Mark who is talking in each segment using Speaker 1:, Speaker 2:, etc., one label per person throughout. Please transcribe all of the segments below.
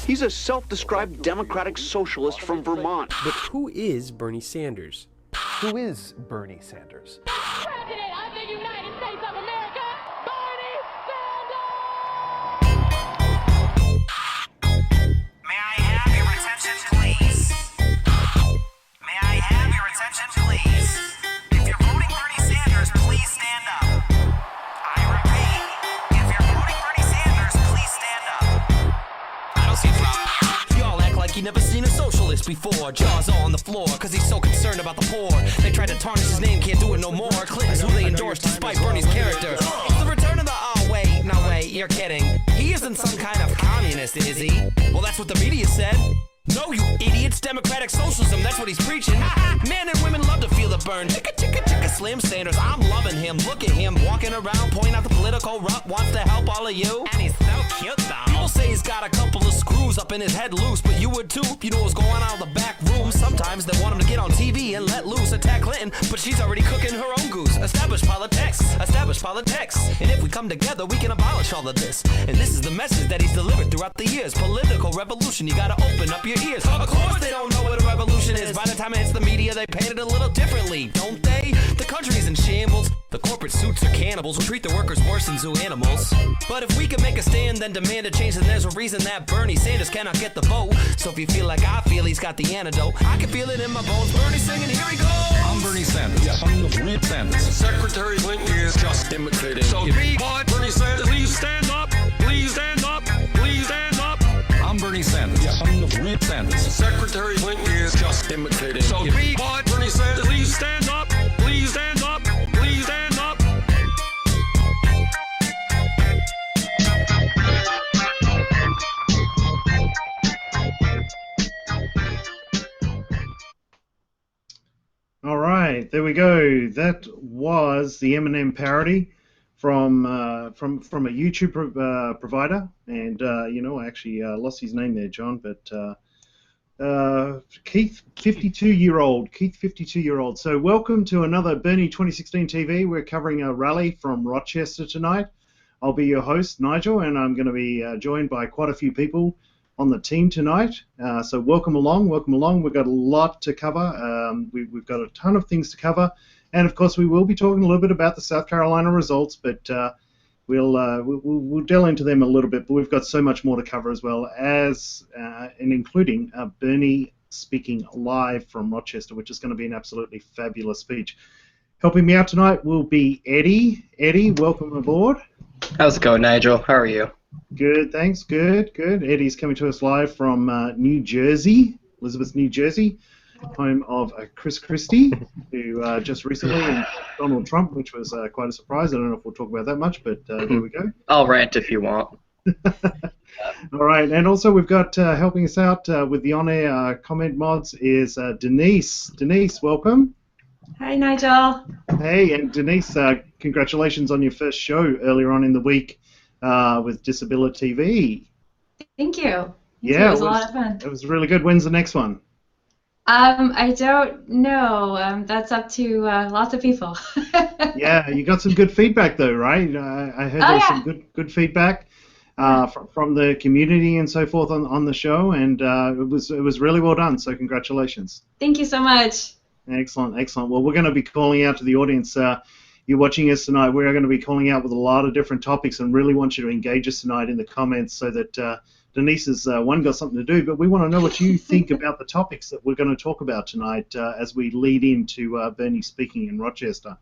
Speaker 1: He's a self-described democratic socialist from Vermont.
Speaker 2: But who is Bernie Sanders?
Speaker 3: Who is Bernie Sanders?
Speaker 4: President of the United States of America, Bernie Sanders!
Speaker 5: May I have your attention, please? May I have your attention, please? If you're voting Bernie Sanders, please stand up. I repeat, if you're voting Bernie Sanders, please stand up. I don't see a problem here.
Speaker 6: Y'all act like you never seen a socialist before. Jaws on the floor, cause he's so concerned about the poor. They tried to tarnish his name, can't do it no more. Clinton's who they endorsed despite Bernie's character. It's the return of the, oh wait, no wait, you're kidding. He isn't some kind of communist, is he? Well, that's what the media said. No, you idiots, democratic socialism, that's what he's preaching. Men and women love to feel the burn. Chicka, chicka, chicka, Slim Sanders, I'm loving him. Look at him, walking around, pointing out the political rut, wants to help all of you. And he's so cute, though. People say he's got a couple of screws up in his head loose, but you would too if you know what's going on in the back room. Sometimes they want him to get on TV and let loose, attack Clinton, but she's already cooking her own goose. Establish politics, establish politics. And if we come together, we can abolish all of this. And this is the message that he's delivered throughout the years. Political revolution, you gotta open up your ears. Of course they don't know what a revolution is. By the time it hits the media, they paint it a little differently, don't they? The country's in shambles. The corporate suits are cannibals who treat their workers worse than zoo animals. But if we can make a stand, then demand a change, then there's a reason that Bernie Sanders cannot get the vote. So if you feel like I feel, he's got the antidote. I can feel it in my bones. Bernie singing, here he goes.
Speaker 7: I'm Bernie Sanders. Yes, I'm Bernie Sanders.
Speaker 8: Secretary Clinton is just imitating. So but Bernie Sanders, please stand up. Please stand up. Please stand up.
Speaker 7: I'm Bernie Sanders. Yes, I'm Bernie Sanders.
Speaker 8: Secretary Clinton is just imitating. So but Bernie Sanders, please stand up. Please stand up. Please stand up.
Speaker 9: All right, there we go. That was the Eminem parody from a YouTube provider, and I actually lost his name there, John, but Keith, 52-year-old. So welcome to another Bernie 2016 TV. We're covering a rally from Rochester tonight. I'll be your host, Nigel, and I'm going to be joined by quite a few people on the team tonight. So welcome along. We've got a lot to cover. We've got a ton of things to cover. And, of course, we will be talking a little bit about the South Carolina results, but we'll delve into them a little bit. But we've got so much more to cover as well, and including Bernie speaking live from Rochester, which is going to be an absolutely fabulous speech. Helping me out tonight will be Eddie. Eddie, welcome aboard.
Speaker 10: How's it going, Nigel? How are you?
Speaker 9: Good, thanks. Good. Eddie's coming to us live from New Jersey, Elizabeth, New Jersey, home of Chris Christie, who just recently endorsed Donald Trump, which was quite a surprise. I don't know if we'll talk about that much, but there we go.
Speaker 10: I'll rant if you want.
Speaker 9: All right, and also we've got helping us out with the on-air comment mods is Denise. Denise, welcome.
Speaker 11: Hi, Nigel.
Speaker 9: Hey, and Denise, congratulations on your first show earlier on in the week with Disability TV.
Speaker 11: Thank you.
Speaker 9: Yeah,
Speaker 11: it was a lot of fun.
Speaker 9: It was really good. When's the next one?
Speaker 11: I don't know. That's up to lots of people.
Speaker 9: Yeah, you got some good feedback though, right? I heard there was some good feedback from the community and so forth on the show, and it was really well done. So congratulations.
Speaker 11: Thank you so much.
Speaker 9: Excellent. Well, we're going to be calling out to the audience. You're watching us tonight. We're going to be calling out with a lot of different topics, and really want you to engage us tonight in the comments so that Denise has got something to do, but we want to know what you think about the topics that we're going to talk about tonight as we lead into Bernie speaking in Rochester.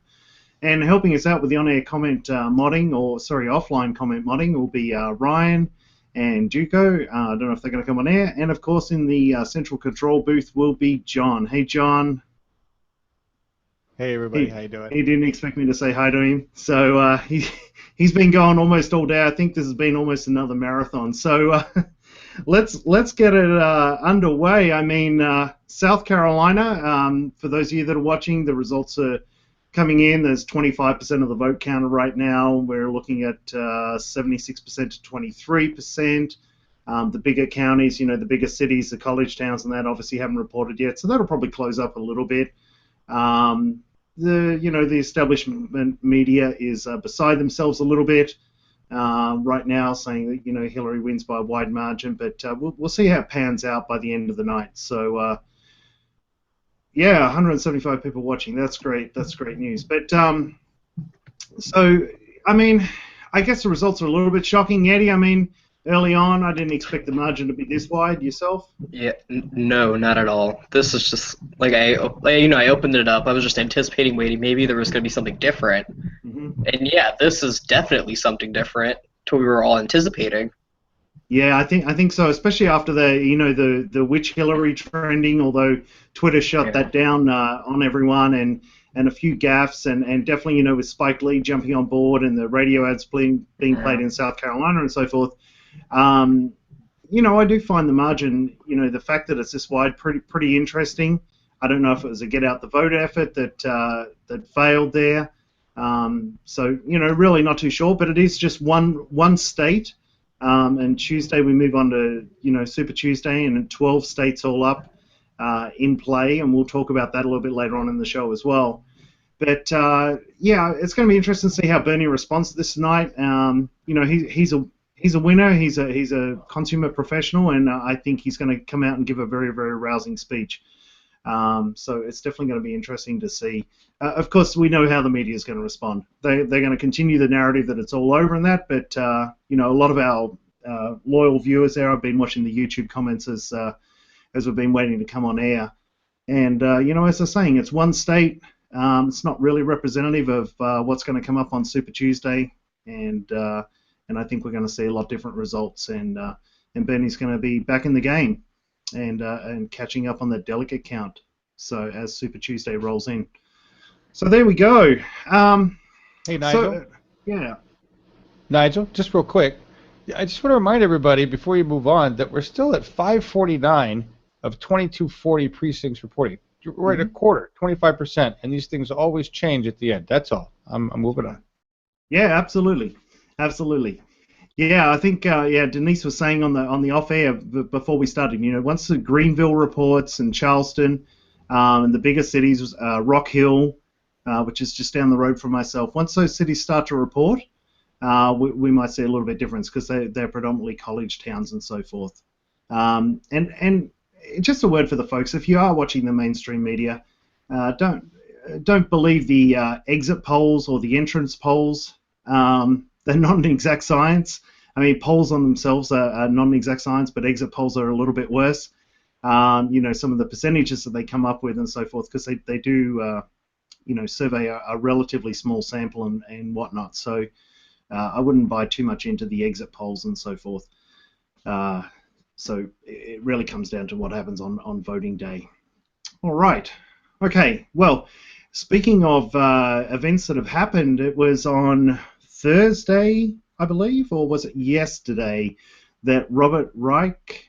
Speaker 9: And helping us out with the on-air comment offline comment modding will be Ryan and Duco. I don't know if they're going to come on air. And, of course, in the central control booth will be John. Hey, John.
Speaker 12: Hey, everybody. How you doing?
Speaker 9: He didn't expect me to say hi to him. So he's been going almost all day. I think this has been almost another marathon. So let's get it underway. I mean, South Carolina, for those of you that are watching, the results are coming in. There's 25% of the vote counter right now. We're looking at 76% to 23%. The bigger counties, the bigger cities, the college towns and that obviously haven't reported yet. So that'll probably close up a little bit. The establishment media is beside themselves a little bit. right now, saying that Hillary wins by a wide margin, but we'll see how it pans out by the end of the night. So 175 people watching. That's great. That's great news. But so I mean, I guess the results are a little bit shocking, Eddie. I mean, early on, I didn't expect the margin to be this wide. Yourself?
Speaker 10: Yeah, no, not at all. This is just like I opened it up. I was just anticipating maybe there was going to be something different.
Speaker 9: Mm-hmm.
Speaker 10: And yeah, this is definitely something different to what we were all anticipating.
Speaker 9: Yeah, I think so, especially after the witch Hillary trending, although Twitter shut that down on everyone, and a few gaffes, and definitely, with Spike Lee jumping on board and the radio ads being played in South Carolina and so forth. I do find the margin, the fact that it's this wide, pretty interesting. I don't know if it was a get out the vote effort that failed there. So really not too sure, but it is just one state. And Tuesday we move on to Super Tuesday, and 12 states all up in play, and we'll talk about that a little bit later on in the show as well. But it's going to be interesting to see how Bernie responds to this tonight. He's a winner. He's a consumer professional, and I think he's going to come out and give a very, very rousing speech. So it's definitely going to be interesting to see. Of course, we know how the media is going to respond. They're going to continue the narrative that it's all over and that, but a lot of our loyal viewers there have been watching the YouTube comments as we've been waiting to come on air. And as they're saying, it's one state. It's not really representative of what's going to come up on Super Tuesday, and I think we're going to see a lot different results. And Bernie's going to be back in the game and catching up on the delegate count. So as Super Tuesday rolls in. So there we go.
Speaker 12: Hey, Nigel.
Speaker 9: Yeah.
Speaker 12: Nigel, just real quick, I just want to remind everybody before you move on that we're still at 549 of 2240 precincts reporting. We're at a quarter, 25%, and these things always change at the end. That's all. I'm moving on.
Speaker 9: Yeah, absolutely. Yeah, I think Denise was saying on the off air before we started. Once the Greenville reports and Charleston, and the bigger cities, Rock Hill, which is just down the road from myself. Once those cities start to report, we might see a little bit difference because they're predominantly college towns and so forth. And just a word for the folks: if you are watching the mainstream media, don't believe the exit polls or the entrance polls. They're not an exact science. I mean, polls on themselves are not an exact science, but exit polls are a little bit worse. Some of the percentages that they come up with and so forth, because they do, survey a relatively small sample and whatnot. So I wouldn't buy too much into the exit polls and so forth. So it really comes down to what happens on voting day. All right. Okay. Well, speaking of events that have happened, it was on Thursday, I believe, or was it yesterday, that Robert Reich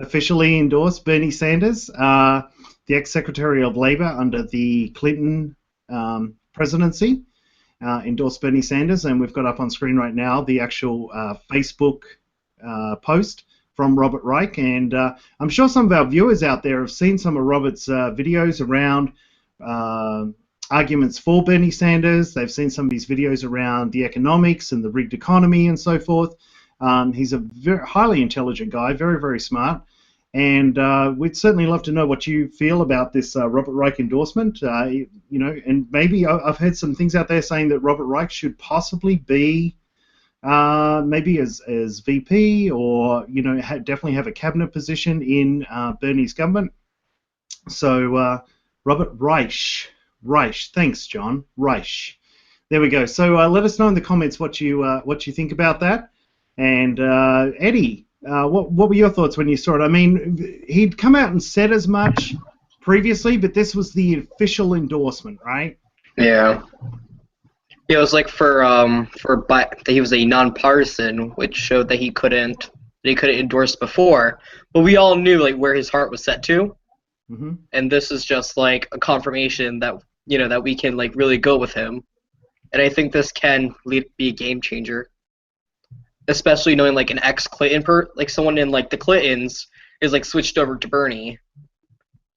Speaker 9: officially endorsed Bernie Sanders, the ex-Secretary of Labor under the Clinton presidency, endorsed Bernie Sanders, and we've got up on screen right now the actual Facebook post from Robert Reich, and I'm sure some of our viewers out there have seen some of Robert's videos around arguments for Bernie Sanders. They've seen some of his videos around the economics and the rigged economy and so forth. He's a very highly intelligent guy, very, very smart, and we'd certainly love to know what you feel about this Robert Reich endorsement. And maybe I've heard some things out there saying that Robert Reich should possibly be maybe as VP, or definitely have a cabinet position in Bernie's government. So Robert Reich, thanks, John. Reich. There we go. So let us know in the comments what you think about that. And Eddie, what were your thoughts when you saw it? I mean, he'd come out and said as much previously, but this was the official endorsement, right?
Speaker 10: Yeah. It was like that he was a nonpartisan, which showed that he couldn't endorse before. But we all knew where his heart was set to.
Speaker 9: Mm-hmm. And
Speaker 10: this is just a confirmation that that we can really go with him. And I think this can be a game changer, especially knowing an ex-Clinton someone in the Clintons is switched over to Bernie.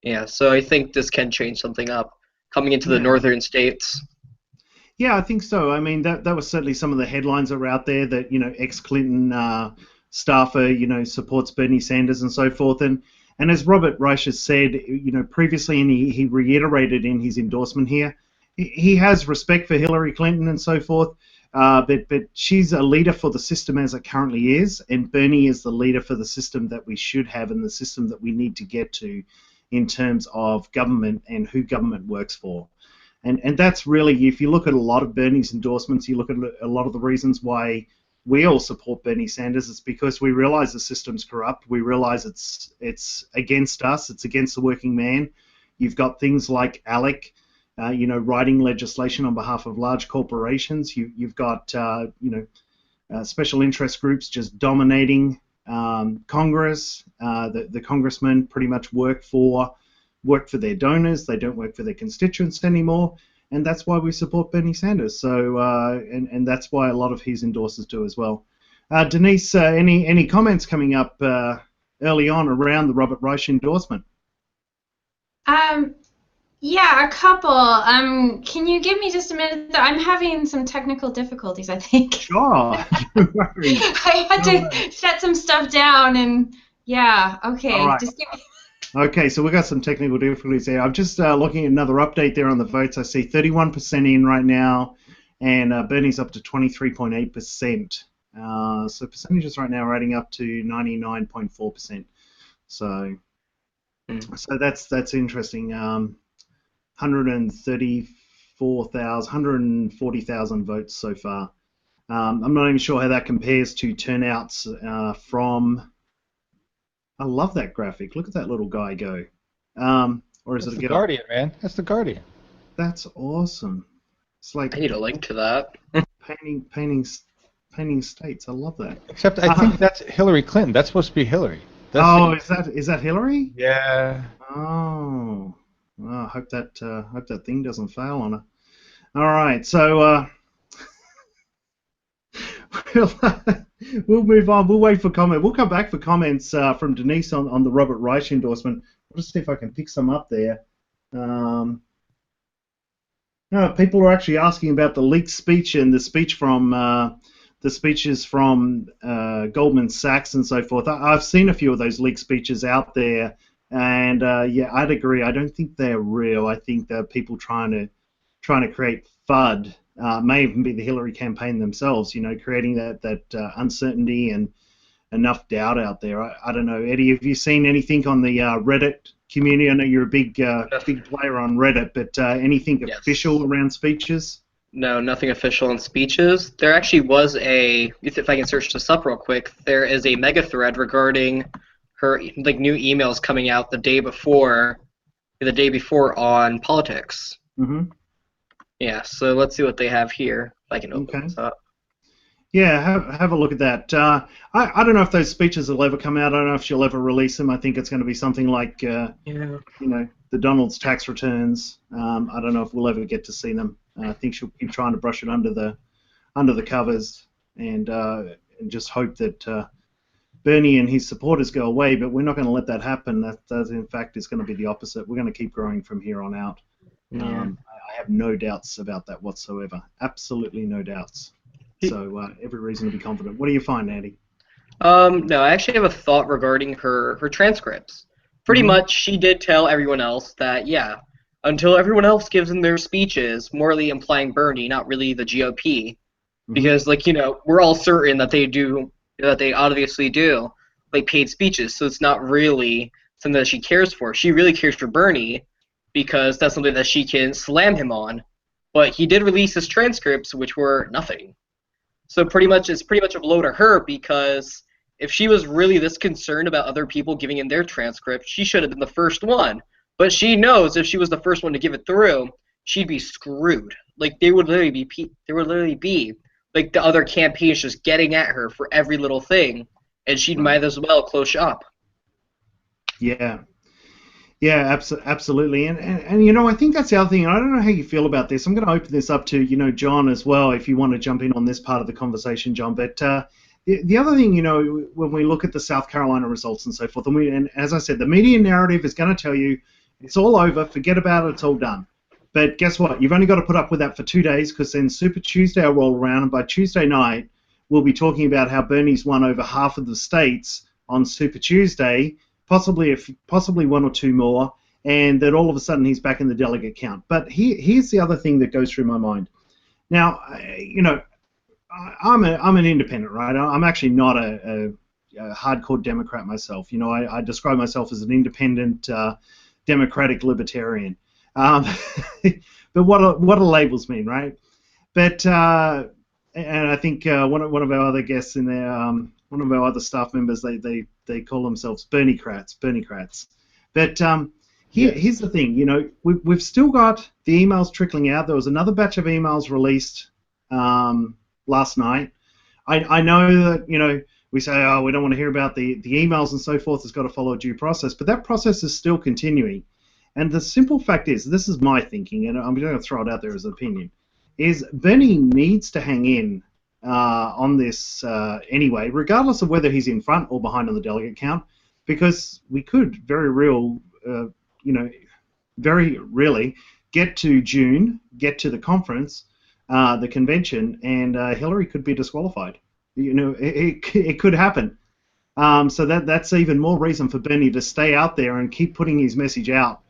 Speaker 10: Yeah, so I think this can change something up coming into the northern states.
Speaker 9: Yeah, I think so. I mean, that was certainly some of the headlines that were out there that, ex-Clinton staffer, supports Bernie Sanders and so forth. And as Robert Reich has said, previously, and he reiterated in his endorsement here, he has respect for Hillary Clinton and so forth, but she's a leader for the system as it currently is, and Bernie is the leader for the system that we should have and the system that we need to get to in terms of government and who government works for. And that's really, if you look at a lot of Bernie's endorsements, you look at a lot of the reasons why we all support Bernie Sanders, it's because we realize the system's corrupt. We realize it's against us. It's against the working man. You've got things like ALEC, writing legislation on behalf of large corporations. You've got, special interest groups just dominating Congress. The congressmen pretty much work for their donors. They don't work for their constituents anymore, and that's why we support Bernie Sanders. So, and that's why a lot of his endorsers do as well. Denise, any comments coming up early on around the Robert Reich endorsement?
Speaker 11: Yeah, a couple. Can you give me just a minute? I'm having some technical difficulties, I think.
Speaker 9: Sure. Don't worry.
Speaker 11: I had to shut some stuff down, and yeah, okay.
Speaker 9: All right.
Speaker 11: Just give me...
Speaker 9: Okay, so we've got some technical difficulties there. I'm just looking at another update there on the votes. I see 31% in right now, and Bernie's up to 23.8%. So percentages right now are adding up to 99.4%. So that's interesting. 140,000 votes so far. I'm not even sure how that compares to turnouts from... I love that graphic. Look at that little guy go. Or is
Speaker 12: That's
Speaker 9: it a
Speaker 12: the Guardian, man? That's the Guardian.
Speaker 9: That's awesome. It's like
Speaker 10: I need a link to that.
Speaker 9: painting states. I love that.
Speaker 12: Except I think that's Hillary Clinton. That's supposed to be Hillary.
Speaker 9: Is that Hillary?
Speaker 12: Yeah.
Speaker 9: Oh. Well, I hope that thing doesn't fail on her. All right, so we'll move on. We'll wait for comment. We'll come back for comments from Denise on the Robert Reich endorsement. I'll just see if I can pick some up there. People are actually asking about the leaked speech and the speeches from Goldman Sachs and so forth. I've seen a few of those leaked speeches out there, and I'd agree. I don't think they're real. I think they're people trying to create FUD. May even be the Hillary campaign themselves, creating that uncertainty and enough doubt out there. I don't know, Eddie. Have you seen anything on the Reddit community? I know you're a big player on Reddit, but anything official around speeches?
Speaker 10: No, nothing official in speeches. There actually was if I can search this up real quick, there is a mega thread regarding her new emails coming out the day before on politics.
Speaker 9: Mm-hmm.
Speaker 10: Yeah, so let's see what they have here. If I can open this up.
Speaker 9: Yeah, have a look at that. I don't know if those speeches will ever come out. I don't know if she'll ever release them. I think it's going to be something like, the Donald's tax returns. I don't know if we'll ever get to see them. I think she'll keep trying to brush it under the covers and just hope that Bernie and his supporters go away. But we're not going to let that happen. That in fact is going to be the opposite. We're going to keep growing from here on out.
Speaker 10: Yeah.
Speaker 9: I have no doubts about that whatsoever. Absolutely no doubts. So every reason to be confident. What do you find, Andy?
Speaker 10: No, I actually have a thought regarding her transcripts. Pretty much, she did tell everyone else that, until everyone else gives them their speeches, morally implying Bernie, not really the GOP, because, we're all certain that they obviously do, paid speeches, so it's not really something that she cares for. She really cares for Bernie, because that's something that she can slam him on, but he did release his transcripts, which were nothing. So it's pretty much a blow to her, because if she was really this concerned about other people giving in their transcript, she should have been the first one. But she knows if she was the first one to give it through, she'd be screwed. There would literally be the other campaigns just getting at her for every little thing, and she might as well close shop.
Speaker 9: Yeah. Yeah, absolutely, and I think that's the other thing. I don't know how you feel about this. I'm going to open this up to John as well, if you want to jump in on this part of the conversation, John. But the other thing, when we look at the South Carolina results and so forth, and as I said, the media narrative is going to tell you it's all over, forget about it, it's all done. But guess what? You've only got to put up with that for 2 days, because then Super Tuesday will roll around, and by Tuesday night, we'll be talking about how Bernie's won over half of the states on Super Tuesday, possibly one or two more, and that all of a sudden he's back in the delegate count. But here's the other thing that goes through my mind. Now, I'm an independent, right? I'm actually not a hardcore Democrat myself. I describe myself as an independent democratic libertarian. But what do labels mean, right? But and I think one of our other guests in there, one of our other staff members, they call themselves Bernie-crats. But here's the thing, we've still got the emails trickling out. There was another batch of emails released last night. I know that we say, oh, we don't want to hear about the emails and so forth. It's got to follow due process, but that process is still continuing. And the simple fact is, this is my thinking, and I'm going to throw it out there as an opinion, is Bernie needs to hang in on this anyway, regardless of whether he's in front or behind on the delegate count, because we could very really get to June, get to the conference, the convention, and Hillary could be disqualified. It could happen. So that's even more reason for Bernie to stay out there and keep putting his message out.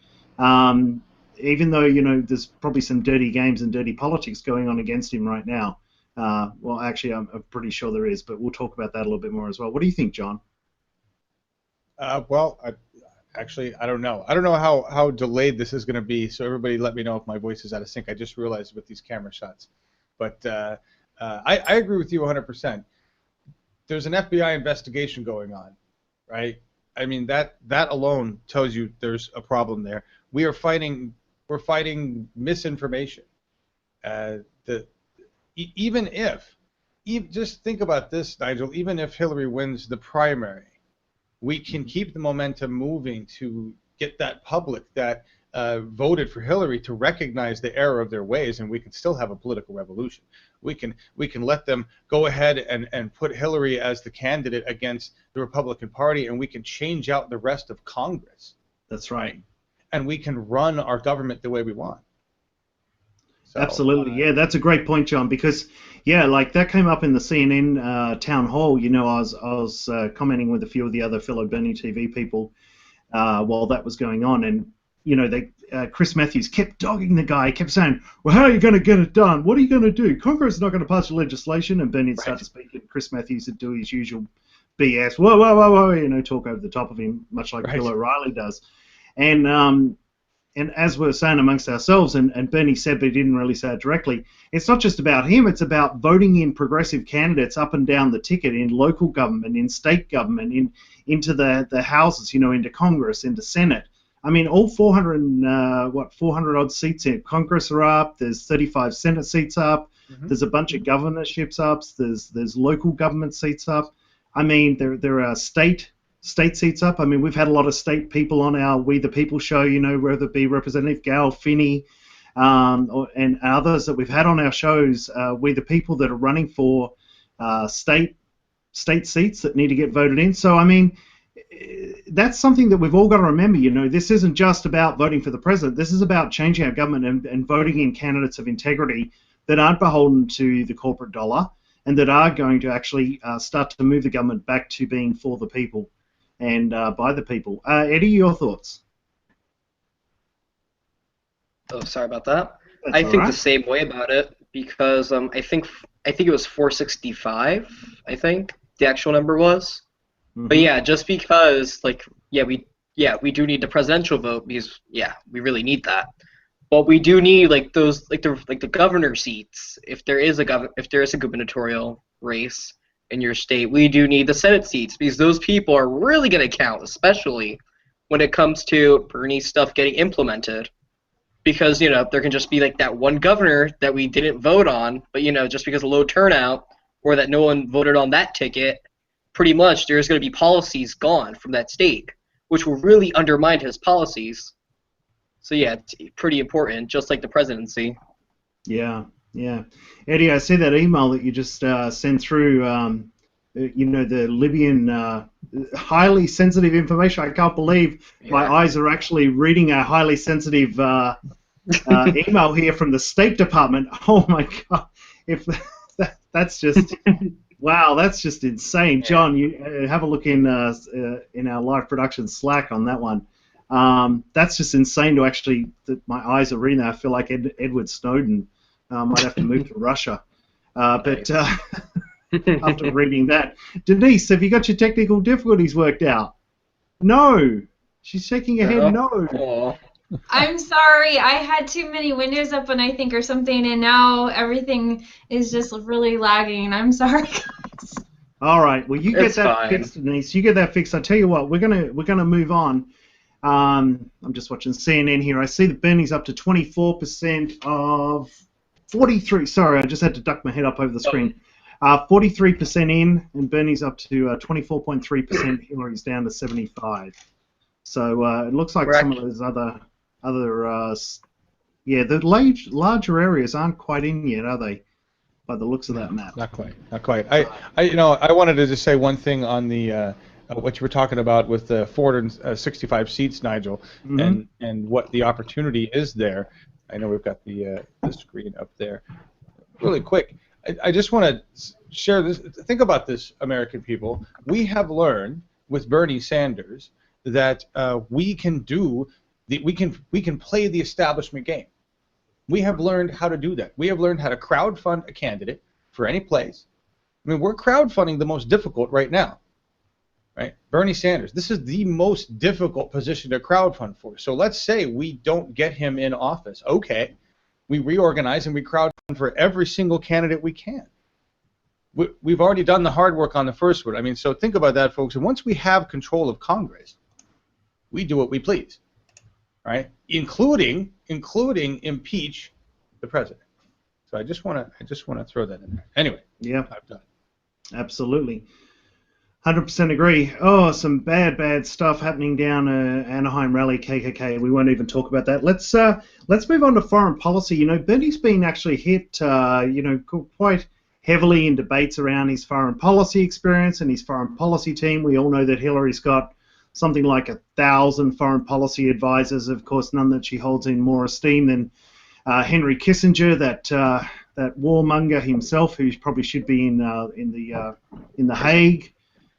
Speaker 9: Even though, there's probably some dirty games and dirty politics going on against him right now. Well, actually, I'm pretty sure there is, but we'll talk about that a little bit more as well. What do you think, John?
Speaker 12: I don't know. I don't know how delayed this is going to be, so everybody let me know if my voice is out of sync. I just realized with these camera shots. But I agree with you 100%. There's an FBI investigation going on, right? I mean, that alone tells you there's a problem there. We're fighting misinformation. Just think about this, Nigel. Even if Hillary wins the primary, we can keep the momentum moving to get that public that voted for Hillary to recognize the error of their ways, and we can still have a political revolution. We can let them go ahead and put Hillary as the candidate against the Republican Party, and we can change out the rest of Congress.
Speaker 9: That's right.
Speaker 12: And we can run our government the way we want. So,
Speaker 9: absolutely, yeah, that's a great point, John, because, like that came up in the CNN town hall. I was commenting with a few of the other fellow Bernie TV people while that was going on, and Chris Matthews kept dogging the guy, kept saying, well, how are you going to get it done? What are you going to do? Congress is not going to pass legislation, and Bernie started speaking. Chris Matthews would do his usual BS, whoa, talk over the top of him, much like Bill O'Reilly does. And as we were saying amongst ourselves, and Bernie said, but he didn't really say it directly, it's not just about him, it's about voting in progressive candidates up and down the ticket in local government, in state government, into the houses, into Congress, into Senate. I mean, all 400 odd seats in Congress are up, there's 35 Senate seats up, there's a bunch of governorships up, there's local government seats up. I mean, there are state seats up. I mean, we've had a lot of state people on our We the People show, whether it be Representative Gail Finney and others that we've had on our shows, We the People that are running for state seats that need to get voted in. So, I mean, that's something that we've all got to remember. This isn't just about voting for the president. This is about changing our government and voting in candidates of integrity that aren't beholden to the corporate dollar and that are going to actually start to move the government back to being for the people and by the people. Eddie, your thoughts?
Speaker 10: Oh, sorry about that.
Speaker 9: That's
Speaker 10: I think
Speaker 9: right.
Speaker 10: the same way about it because I think it was 465. I think the actual number was. Mm-hmm. But yeah, just because we do need the presidential vote because we really need that. But we do need the governor seats. If there is a gubernatorial race in your state, we do need the Senate seats because those people are really going to count, especially when it comes to Bernie stuff getting implemented. Because, there can just be that one governor that we didn't vote on, but, just because of low turnout or that no one voted on that ticket, pretty much there's going to be policies gone from that state, which will really undermine his policies. So, it's pretty important, just like the presidency.
Speaker 9: Yeah. Eddie, I see that email that you just sent through, the Libyan highly sensitive information. I can't believe my eyes are actually reading a highly sensitive email here from the State Department. Oh my God! If that's just wow, that's just insane. John, you have a look in our live production Slack on that one. That's just insane to actually. My eyes are reading that. I feel like Edward Snowden might have to move to Russia. But after reading that, Denise, have you got your technical difficulties worked out? No. She's shaking her head no.
Speaker 11: I'm sorry. I had too many windows open, I think, or something, and now everything is just really lagging. I'm sorry, guys.
Speaker 9: All right. Well, you get that fixed, Denise. You get that fixed. I tell you what, we're gonna move on. I'm just watching CNN here. I see that Bernie's up to 24% of 43. Sorry, I just had to duck my head up over the screen. 43% in, and Bernie's up to 24.3%. Hillary's down to 75. So it looks like some of those other the larger areas aren't quite in yet, are they? By the looks of that map.
Speaker 12: Not quite. I wanted to just say one thing on the what you were talking about with the 465 seats, Nigel, and what the opportunity is there. I know we've got the screen up there. Really quick, I just want to share this. Think about this, American people. We have learned with Bernie Sanders that we can play the establishment game. We have learned how to do that. We have learned how to crowdfund a candidate for any place. I mean, we're crowdfunding the most difficult right now, right? Bernie Sanders. This is the most difficult position to crowdfund for. So let's say we don't get him in office. Okay, we reorganize and we crowdfund for every single candidate we can. We've already done the hard work on the first one. I mean, so think about that, folks. And once we have control of Congress, we do what we please, right? Including impeach the president. So I just want to throw that in there. Anyway,
Speaker 9: yeah,
Speaker 12: I'm done.
Speaker 9: Absolutely, 100% agree. Oh, some bad stuff happening down Anaheim rally, KKK. We won't even talk about that. Let's move on to foreign policy. You know, Bernie's been actually hit, quite heavily in debates around his foreign policy experience and his foreign policy team. We all know that Hillary's got something like 1,000 foreign policy advisors. Of course, none that she holds in more esteem than Henry Kissinger, that warmonger himself, who probably should be in the Hague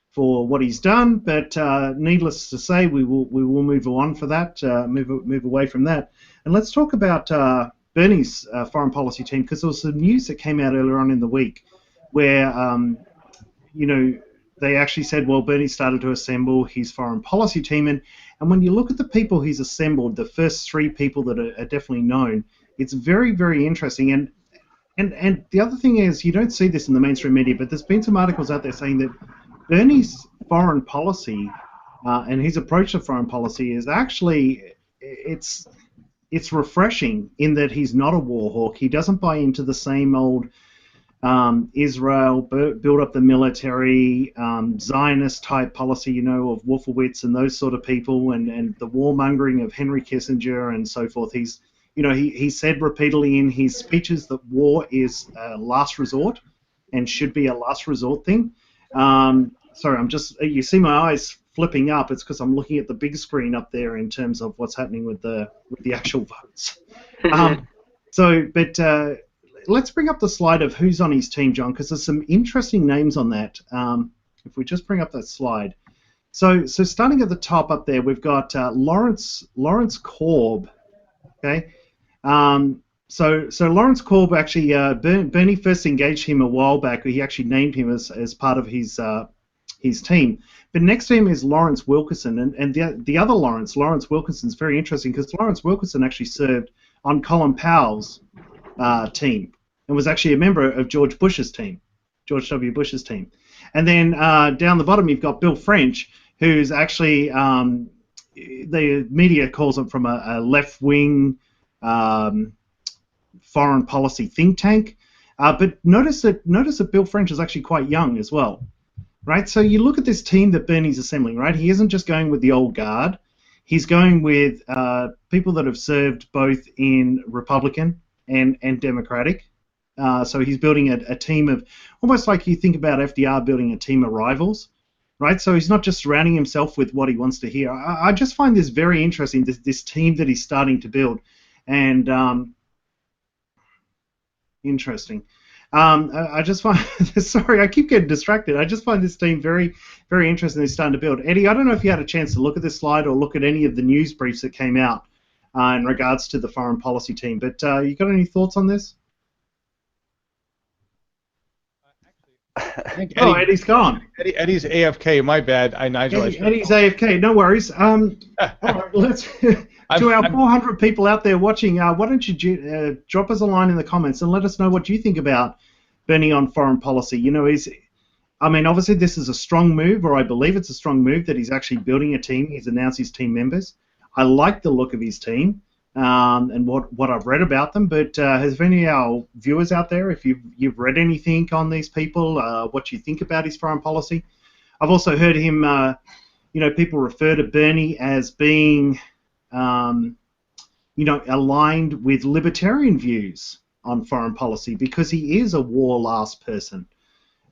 Speaker 9: for what he's done. But needless to say, we will move on for that, move away from that, and let's talk about Bernie's foreign policy team, because there was some news that came out earlier on in the week where they actually said, well, Bernie started to assemble his foreign policy team, and when you look at the people he's assembled, the first three people that are definitely known, it's very, very interesting. And the other thing is, you don't see this in the mainstream media, but there's been some articles out there saying that Bernie's foreign policy and his approach to foreign policy is actually, it's refreshing in that he's not a war hawk. He doesn't buy into the same old Israel, build up the military, Zionist type policy, of Wolfowitz and those sort of people, and the warmongering of Henry Kissinger and so forth. He said repeatedly in his speeches that war is a last resort and should be a last resort thing. Sorry, you see my eyes flipping up. It's because I'm looking at the big screen up there in terms of what's happening with the actual votes. Let's bring up the slide of who's on his team, John, because there's some interesting names on that. If we just bring up that slide. So starting at the top up there, we've got Lawrence Korb. Okay. So Lawrence Korb, actually, Bernie first engaged him a while back. He actually named him as part of his team. But next to him is Lawrence Wilkerson, and the other Lawrence Wilkerson is very interesting because Lawrence Wilkerson actually served on Colin Powell's team and was actually a member of George W. Bush's team. And then down the bottom you've got Bill French, who's actually the media calls him from a left-wing foreign policy think tank. But notice that Bill French is actually quite young as well. Right, so you look at this team that Bernie's assembling, right? He isn't just going with the old guard. He's going with people that have served both in Republican and Democratic. So he's building a team of, almost like you think about FDR building a team of rivals, right? So he's not just surrounding himself with what he wants to hear. I just find this very interesting, this team that he's starting to build. And interesting. I just find, sorry, I keep getting distracted. I just find this team very, very interesting. They're starting to build. Eddie, I don't know if you had a chance to look at this slide or look at any of the news briefs that came out in regards to the foreign policy team, but you got any thoughts on this? Eddie's gone.
Speaker 12: Eddie's AFK. My bad. Nigel.
Speaker 9: Eddie's AFK. No worries. All right, let's to our 400 people out there watching. Why don't you drop us a line in the comments and let us know what you think about Bernie on foreign policy? You know, obviously this is a strong move, or I believe it's a strong move that he's actually building a team. He's announced his team members. I like the look of his team. And what I've read about them, but has any of our viewers out there, if you've read anything on these people, what you think about his foreign policy? I've also heard him, people refer to Bernie as being, aligned with libertarian views on foreign policy because he is a war-last person.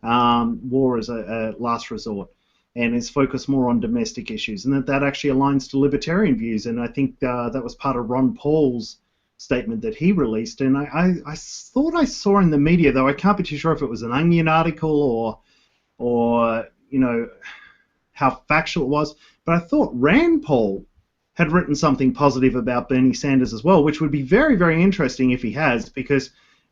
Speaker 9: War is a last resort. And is focused more on domestic issues, and that actually aligns to libertarian views. And I think that was part of Ron Paul's statement that he released. And I thought I saw in the media, though I can't be too sure if it was an Onion article or how factual it was, but I thought Rand Paul had written something positive about Bernie Sanders as well, which would be very, very interesting if he has, because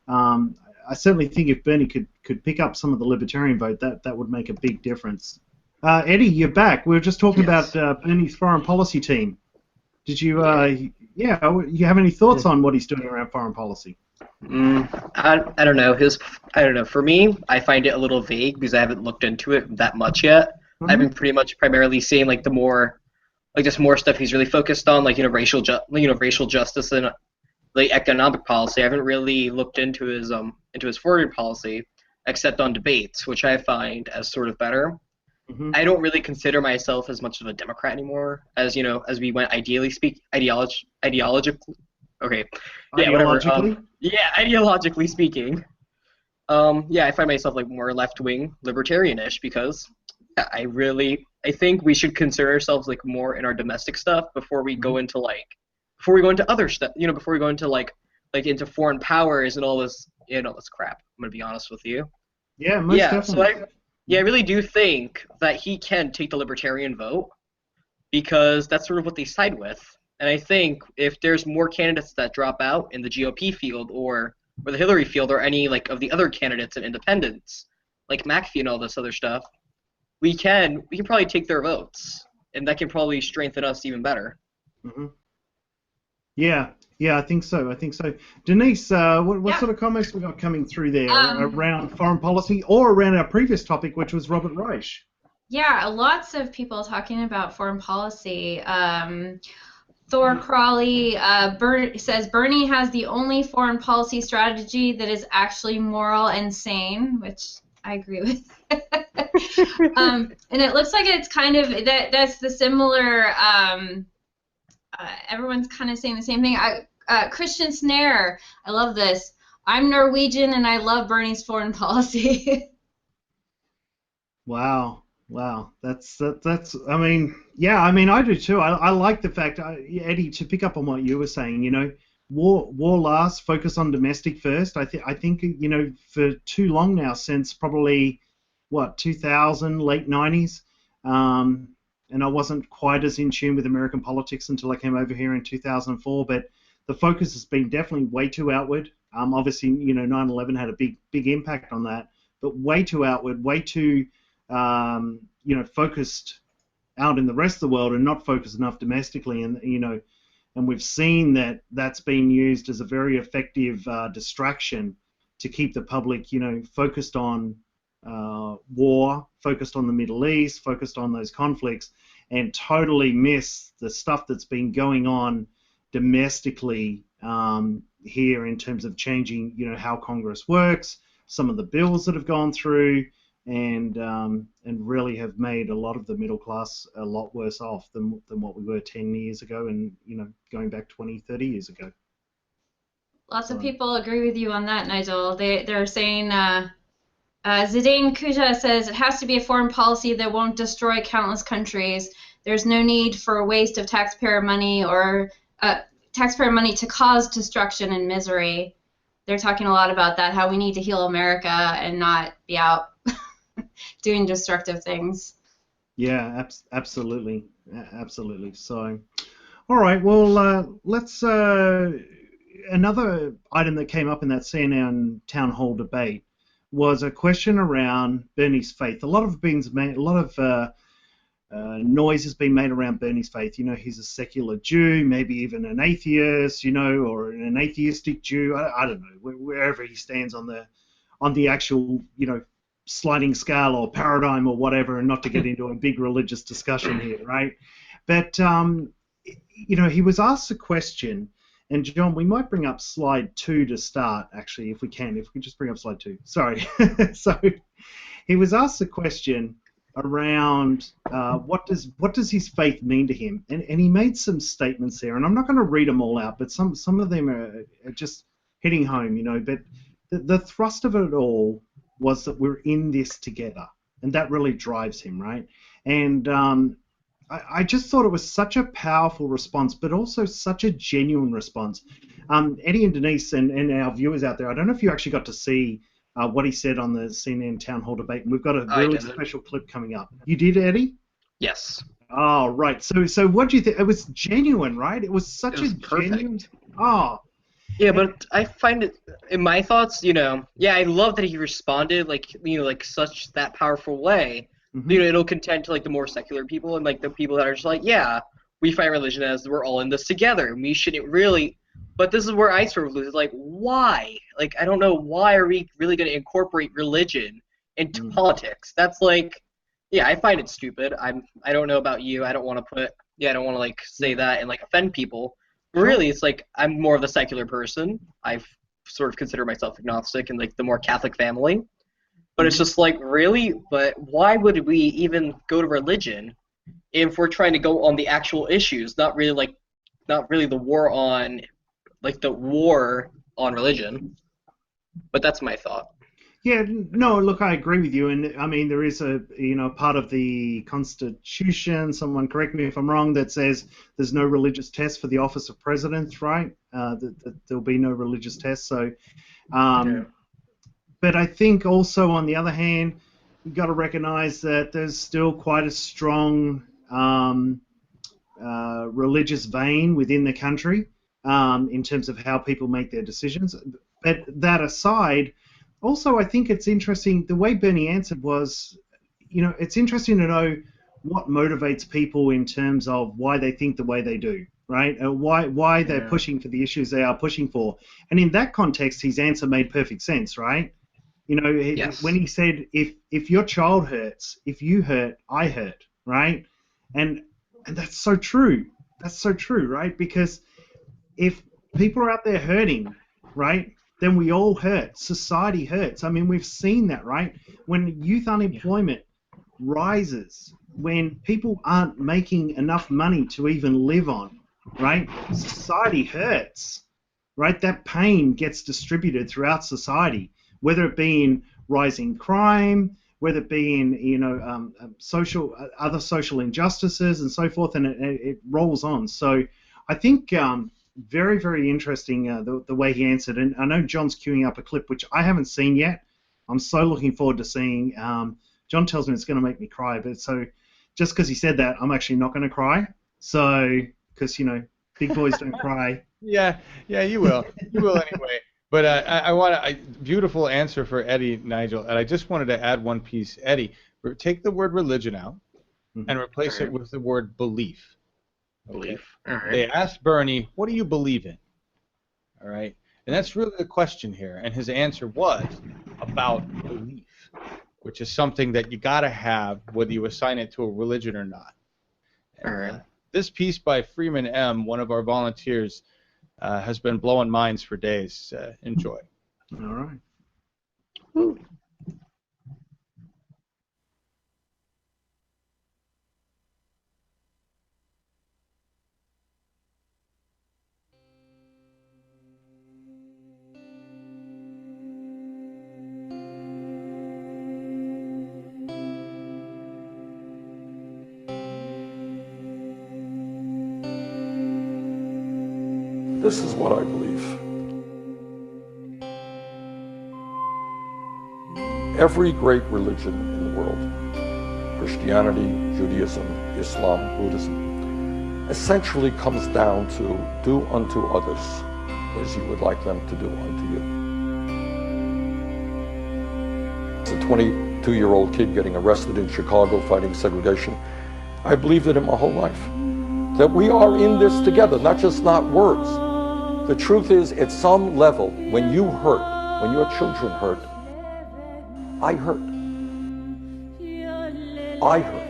Speaker 9: I certainly think if Bernie could pick up some of the libertarian vote, that would make a big difference. Eddie, you're back. We were just talking about Bernie's foreign policy team. Did you, you have any thoughts on what he's doing around foreign policy?
Speaker 10: I don't know. For me, I find it a little vague because I haven't looked into it that much yet. Mm-hmm. I've been pretty much primarily seeing more stuff he's really focused on, racial justice and economic policy. I haven't really looked into his foreign policy except on debates, which I find as sort of better. Mm-hmm. I don't really consider myself as much of a Democrat anymore, as we went ideologically. Okay, yeah, whatever. Ideologically speaking, I find myself more left-wing, libertarian-ish because I think we should consider ourselves more in our domestic stuff before we go into other stuff. Before we go into into foreign powers and all this crap. I'm gonna be honest with you.
Speaker 9: Yeah, most definitely.
Speaker 10: I really do think that he can take the libertarian vote because that's sort of what they side with. And I think if there's more candidates that drop out in the GOP field or the Hillary field or any of the other candidates and independents, like McAfee and all this other stuff, we can probably take their votes, and that can probably strengthen us even better.
Speaker 9: Mm-hmm. Yeah, I think so. Denise, what sort of comments we got coming through there around foreign policy or around our previous topic, which was Robert Reich?
Speaker 11: Yeah, lots of people talking about foreign policy. Thor Crawley says Bernie has the only foreign policy strategy that is actually moral and sane, which I agree with. And it looks like it's kind of that's the similar. Everyone's kind of saying the same thing. Christian Snare, I love this. I'm Norwegian and I love Bernie's foreign policy.
Speaker 9: Wow. That's. I do too. I like the fact, Eddie, to pick up on what you were saying. War last, focus on domestic first. I think for too long now, since probably 2000, late 90s. And I wasn't quite as in tune with American politics until I came over here in 2004. But the focus has been definitely way too outward. Obviously, 9/11 had a big impact on that, but way too outward, way too, focused out in the rest of the world and not focused enough domestically. And and we've seen that that's been used as a very effective distraction to keep the public, focused on war, focused on the Middle East, focused on those conflicts, and totally miss the stuff that's been going on domestically here in terms of changing, how Congress works, some of the bills that have gone through, and really have made a lot of the middle class a lot worse off than what we were 10 years ago and, going back 20, 30 years ago.
Speaker 11: Lots of people agree with you on that, Nigel. They're saying... Zidane Kuja says it has to be a foreign policy that won't destroy countless countries. There's no need for a waste of taxpayer money or taxpayer money to cause destruction and misery. They're talking a lot about that, how we need to heal America and not be out doing destructive things.
Speaker 9: Yeah, absolutely. Absolutely. So, all right, well, let's, another item that came up in that CNN town hall debate was a question around Bernie's faith. A lot of noise has been made around Bernie's faith. You know, he's a secular Jew, maybe even an atheist, you know, or an atheistic Jew. I don't know, wherever he stands on the actual, you know, sliding scale or paradigm or whatever, and not to get into a big religious discussion here, right? But, you know, he was asked a question, and John, we might bring up slide 2 to start, actually, if we can just bring up slide 2. Sorry. So he was asked a question around what does his faith mean to him, and he made some statements there, and I'm not going to read them all out, but some of them are just hitting home, you know. But the thrust of it all was that we're in this together, and that really drives him, right? And I just thought it was such a powerful response, but also such a genuine response. Eddie and Denise and our viewers out there, I don't know if you actually got to see what he said on the CNN town hall debate, and we've got a really special clip coming up. You did, Eddie?
Speaker 10: Yes. Oh,
Speaker 9: right. So what do you think? It was genuine, right? It was such a genuine. Oh.
Speaker 10: Yeah, but I find it, in my thoughts, you know, yeah, I love that he responded, like, you know, like such that powerful way.
Speaker 9: Mm-hmm.
Speaker 10: You know, it'll contend to like the more secular people and like the people that are just like, yeah, we find religion as we're all in this together. We shouldn't really. But this is where I sort of lose. Like, why? Like, I don't know, why are we really going to incorporate religion into politics? That's like, yeah, I find it stupid. I don't know about you. I don't want to like say that and like offend people. But really, it's like I'm more of the secular person. I sort of consider myself agnostic and like the more Catholic family. But it's just like, really? But why would we even go to religion if we're trying to go on the actual issues, not really the war on religion? But that's my thought.
Speaker 9: Yeah, no, look, I agree with you, and I mean there is a part of the Constitution. Someone correct me if I'm wrong. That says there's no religious test for the office of president, right? That there'll be no religious test. So, but I think also on the other hand, you've got to recognize that there's still quite a strong religious vein within the country in terms of how people make their decisions. But that aside, also I think it's interesting, the way Bernie answered was, you know, it's interesting to know what motivates people in terms of why they think the way they do, right? Why they're pushing for the issues they are pushing for. And in that context, his answer made perfect sense, right? You know, when he said, if your child hurts, if you hurt, I hurt, right? And that's so true. That's so true, right? Because if people are out there hurting, right, then we all hurt. Society hurts. I mean, we've seen that, right? When youth unemployment rises, when people aren't making enough money to even live on, right, society hurts, right? That pain gets distributed throughout society, whether it be in rising crime, whether it be in, you know, other social injustices and so forth, and it rolls on. So I think very, very interesting the way he answered. And I know John's queuing up a clip, which I haven't seen yet. I'm so looking forward to seeing. John tells me it's going to make me cry, but so just because he said that, I'm actually not going to cry. So, because, you know, big boys don't cry.
Speaker 12: Yeah, you will. You will anyway. But I want a beautiful answer for Eddie, Nigel, and I just wanted to add one piece. Eddie, take the word religion out and replace it with the word belief.
Speaker 10: Belief. All right.
Speaker 12: They asked Bernie, what do you believe in? All right. And that's really the question here. And his answer was about belief, which is something that you got to have whether you assign it to a religion or not. And,
Speaker 10: all right.
Speaker 12: This piece by Freeman M., one of our volunteers, has been blowing minds for days. Enjoy.
Speaker 9: All right.
Speaker 10: Woo.
Speaker 8: This is what I believe. Every great religion in the world, Christianity, Judaism, Islam, Buddhism, essentially comes down to do unto others as you would like them to do unto you. As a 22-year-old kid getting arrested in Chicago fighting segregation, I believed it in my whole life. That we are in this together, not words. The truth is, at some level, when you hurt, when your children hurt, I hurt. I hurt.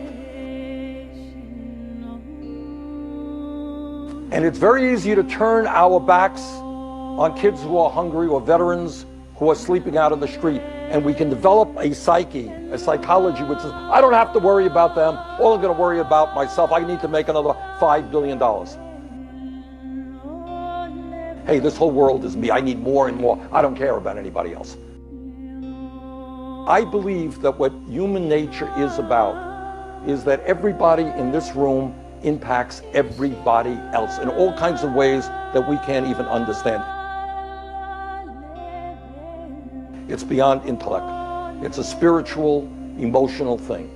Speaker 8: And it's very easy to turn our backs on kids who are hungry or veterans who are sleeping out on the street. And we can develop a psyche, a psychology which says, I don't have to worry about them. All I'm going to worry about myself. I need to make another $5 billion. Hey, this whole world is me. I need more and more. I don't care about anybody else. I believe that what human nature is about is that everybody in this room impacts everybody else in all kinds of ways that we can't even understand. It's beyond intellect. It's a spiritual, emotional thing.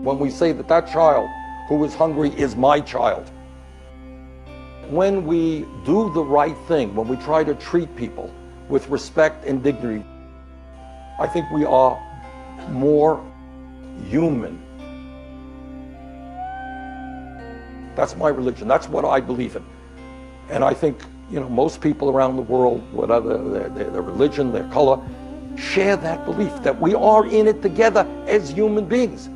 Speaker 8: When we say that that child who is hungry is my child, when we do the right thing, when we try to treat people with respect and dignity, I think we are more human. That's my religion. That's what I believe in. And I think, most people around the world, whatever their religion, their color, share that belief that we are in it together as human beings.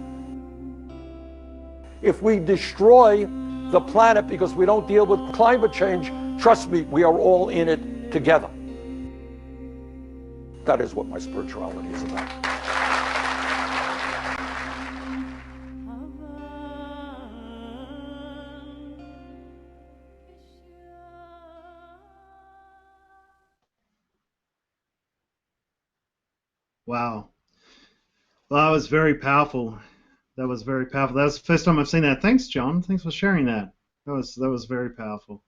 Speaker 8: If we destroy the planet because we don't deal with climate change, trust me, we are all in it together. That is what my spirituality is about.
Speaker 9: Wow. Well, that was very powerful. That was very powerful. That was the first time I've seen that. Thanks, John. Thanks for sharing that. That was very powerful.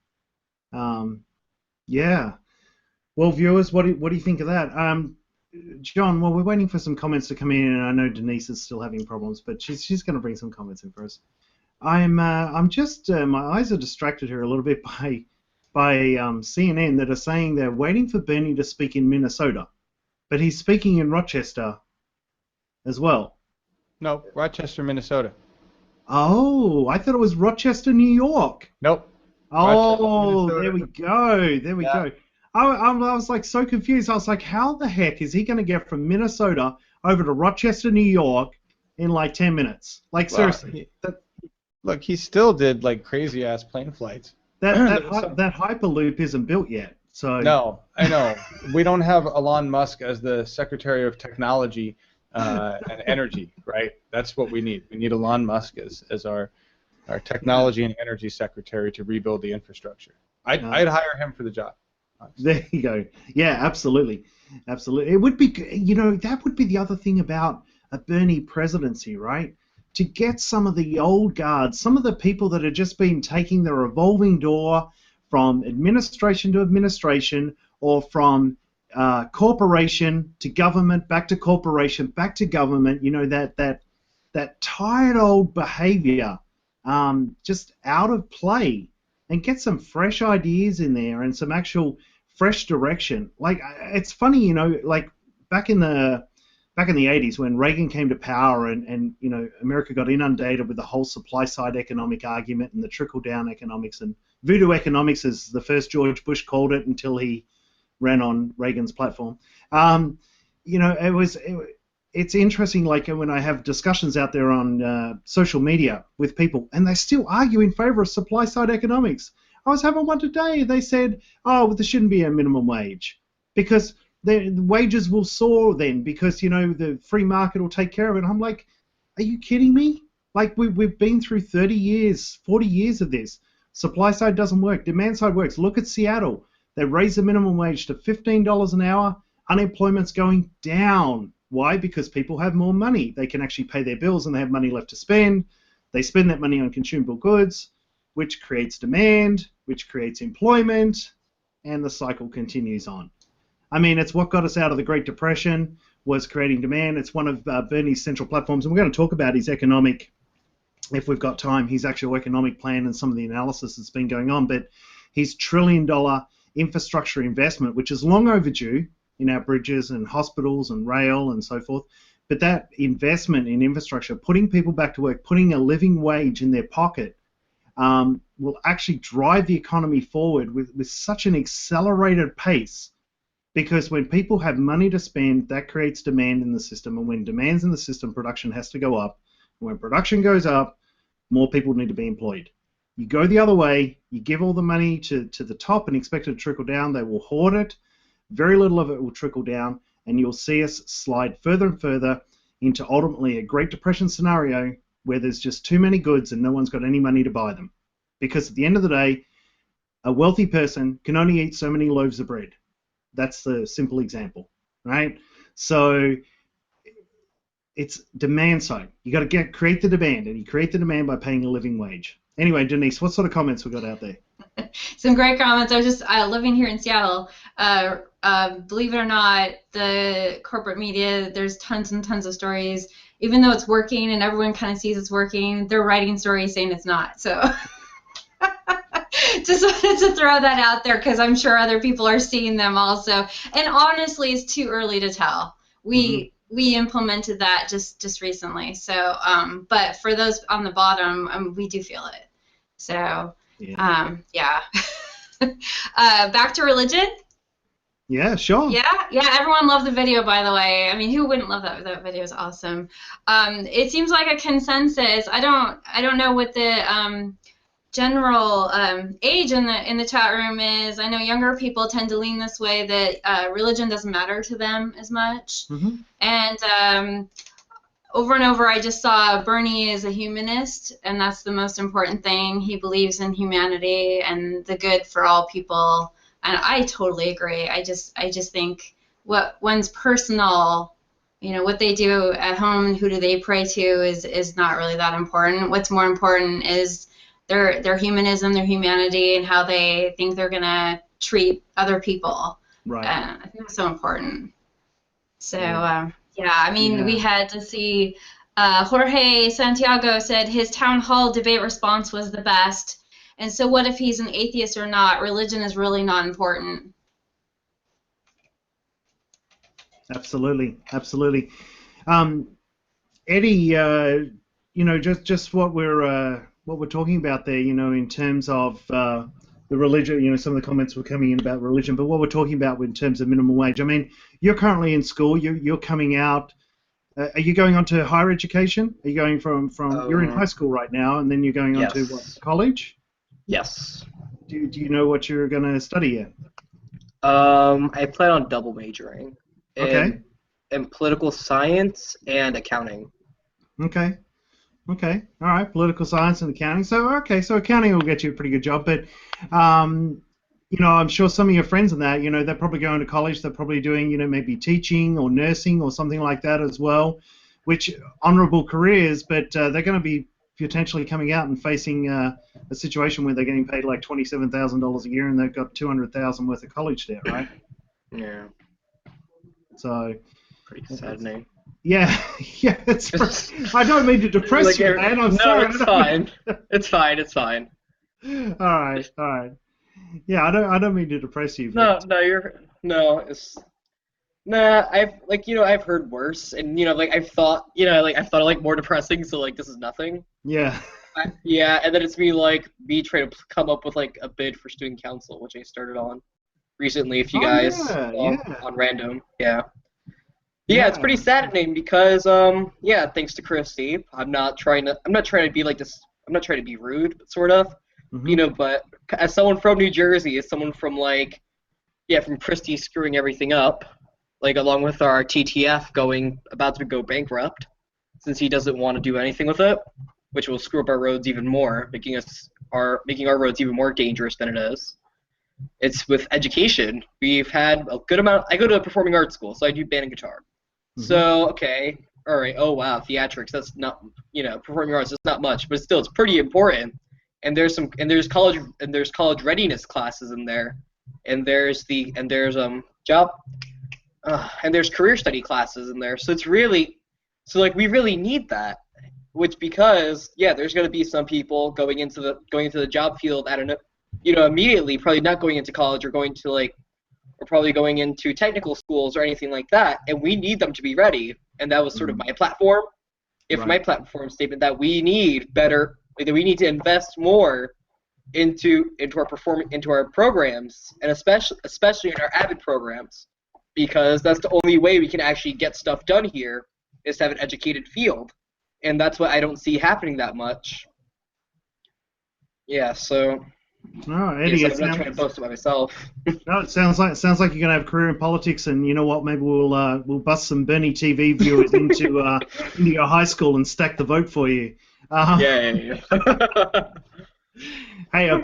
Speaker 9: Yeah. Well, viewers, what do you think of that? John, well, we're waiting for some comments to come in, and I know Denise is still having problems, but she's going to bring some comments in for us. I'm just my eyes are distracted here a little bit by CNN that are saying they're waiting for Bernie to speak in Minnesota, but he's speaking in Rochester as well.
Speaker 12: No, Rochester, Minnesota.
Speaker 9: Oh, I thought it was Rochester, New York.
Speaker 12: Nope.
Speaker 9: Oh, there we go. There we go. I was like so confused. I was like, how the heck is he going to get from Minnesota over to Rochester, New York in like 10 minutes? Like, seriously.
Speaker 12: Look, he still did like crazy ass plane flights.
Speaker 9: That Hyperloop isn't built yet. So
Speaker 12: no, I know. We don't have Elon Musk as the Secretary of Technology and Energy, right? That's what we need. We need Elon Musk as our technology and energy secretary to rebuild the infrastructure. I'd hire him for the job.
Speaker 9: There you go. Yeah, absolutely. Absolutely. It would be, that would be the other thing about a Bernie presidency, right? To get some of the old guards, some of the people that have just been taking the revolving door from administration to administration, or from corporation to government, back to corporation, back to government, that tired old behavior, just out of play, and get some fresh ideas in there and some actual fresh direction. Like, it's funny, like back in the 80s when Reagan came to power and America got inundated with the whole supply side economic argument and the trickle down economics, and voodoo economics, as the first George Bush called it until he ran on Reagan's platform. It's interesting, like when I have discussions out there on social media with people, and they still argue in favor of supply-side economics. I was having one today. They said, well, there shouldn't be a minimum wage because the wages will soar then because, the free market will take care of it. I'm like, are you kidding me? Like, we've been through 30 years, 40 years of this. Supply side doesn't work. Demand side works. Look at Seattle. They raised the minimum wage to $15 an hour. Unemployment's going down. Why? Because people have more money. They can actually pay their bills and they have money left to spend. They spend that money on consumable goods. which creates demand, which creates employment, and the cycle continues on. I mean, it's what got us out of the Great Depression, was creating demand. It's one of Bernie's central platforms, and we're going to talk about his economic, if we've got time, his actual economic plan and some of the analysis that's been going on, but his $1 trillion infrastructure investment, which is long overdue in our bridges and hospitals and rail and so forth, but that investment in infrastructure, putting people back to work, putting a living wage in their pocket, will actually drive the economy forward with such an accelerated pace, because when people have money to spend, that creates demand in the system, and when demand's in the system, production has to go up. When production goes up, more people need to be employed. You go the other way, you give all the money to the top and expect it to trickle down, they will hoard it, very little of it will trickle down, and you'll see us slide further and further into ultimately a Great Depression scenario where there's just too many goods and no one's got any money to buy them. Because at the end of the day, a wealthy person can only eat so many loaves of bread. That's the simple example, right? So it's demand side. You got to create the demand, and you create the demand by paying a living wage. Anyway, Denise, what sort of comments we got out there?
Speaker 11: Some great comments. I was just living here in Seattle. Believe it or not, the corporate media, there's tons and tons of stories. Even though it's working and everyone kind of sees it's working, they're writing stories saying it's not. So just wanted to throw that out there because I'm sure other people are seeing them also. And honestly, it's too early to tell. We implemented that just recently. So, but for those on the bottom, we do feel it. So, yeah. Back to religion.
Speaker 9: Yeah, sure.
Speaker 11: Yeah. Everyone loved the video, by the way. I mean, who wouldn't love that? That video is awesome. It seems like a consensus. I don't know what the general age in the chat room is. I know younger people tend to lean this way, that religion doesn't matter to them as much. And over and over, I just saw Bernie is a humanist, and that's the most important thing. He believes in humanity and the good for all people, and I totally agree. I just think what one's personal, what they do at home, who do they pray to, is not really that important. What's more important is their humanism, their humanity, and how they think they're gonna treat other people.
Speaker 9: Right.
Speaker 11: I think that's so important. So. We had to see Jorge Santiago said his town hall debate response was the best. And so what if he's an atheist or not? Religion is really not important.
Speaker 9: Absolutely. Eddie, just what we're talking about there, in terms of the religion, some of the comments were coming in about religion, but what we're talking about in terms of minimum wage, I mean, you're currently in school, you're coming out, are you going on to higher education? Are you going from you're in high school right now, and then you're going on to what, college?
Speaker 10: Yes.
Speaker 9: Do you know what you're going to study yet?
Speaker 10: I plan on double majoring in political science and accounting.
Speaker 9: Okay. All right. Political science and accounting. So accounting will get you a pretty good job. But, I'm sure some of your friends in that, they're probably going to college. They're probably doing, maybe teaching or nursing or something like that as well, which honorable careers. But they're going to be potentially coming out and facing a situation where they're getting paid like $27,000 a year, and they've got $200,000 worth of college debt, right?
Speaker 10: Yeah.
Speaker 9: So.
Speaker 10: Pretty saddening.
Speaker 9: Yeah, it's. I don't mean to depress you, man. I'm sorry.
Speaker 10: It's fine. It's fine.
Speaker 9: All right. Yeah, I don't mean to depress you.
Speaker 10: But... I've heard worse, and I've thought of more depressing. So this is nothing.
Speaker 9: Yeah.
Speaker 10: And then it's me trying to come up with a bid for student council, which I started on recently. If you guys on random, Yeah, it's pretty saddening because, thanks to Christy, I'm not trying to be like this. I'm not trying to be rude, but sort of, But as someone from New Jersey, as someone from from Christy screwing everything up, along with our TTF about to go bankrupt, since he doesn't want to do anything with it, which will screw up our roads even more, making our roads even more dangerous than it is. It's with education. We've had a good amount. I go to a performing arts school, so I do band and guitar. So, okay, all right, oh wow, theatrics, that's not, performing arts, that's not much, but still, it's pretty important. there's college readiness classes in there, and there's job and there's career study classes in there. So we really need that. Which because there's going to be some people going into the job field immediately, probably not going into college or probably going into technical schools or anything like that, and we need them to be ready. And that was sort of my platform. My platform statement that we need to invest more into our programs, and especially in our AVID programs, because that's the only way we can actually get stuff done here is to have an educated field. And that's what I don't see happening that much. Yeah, so.
Speaker 9: Oh, Eddie,
Speaker 10: I'm not trying to boast about myself.
Speaker 9: No, it sounds like you're gonna have a career in politics, and you know what? Maybe we'll bust some Bernie TV viewers into your high school and stack the vote for you.
Speaker 10: Yeah.
Speaker 9: Hey, I've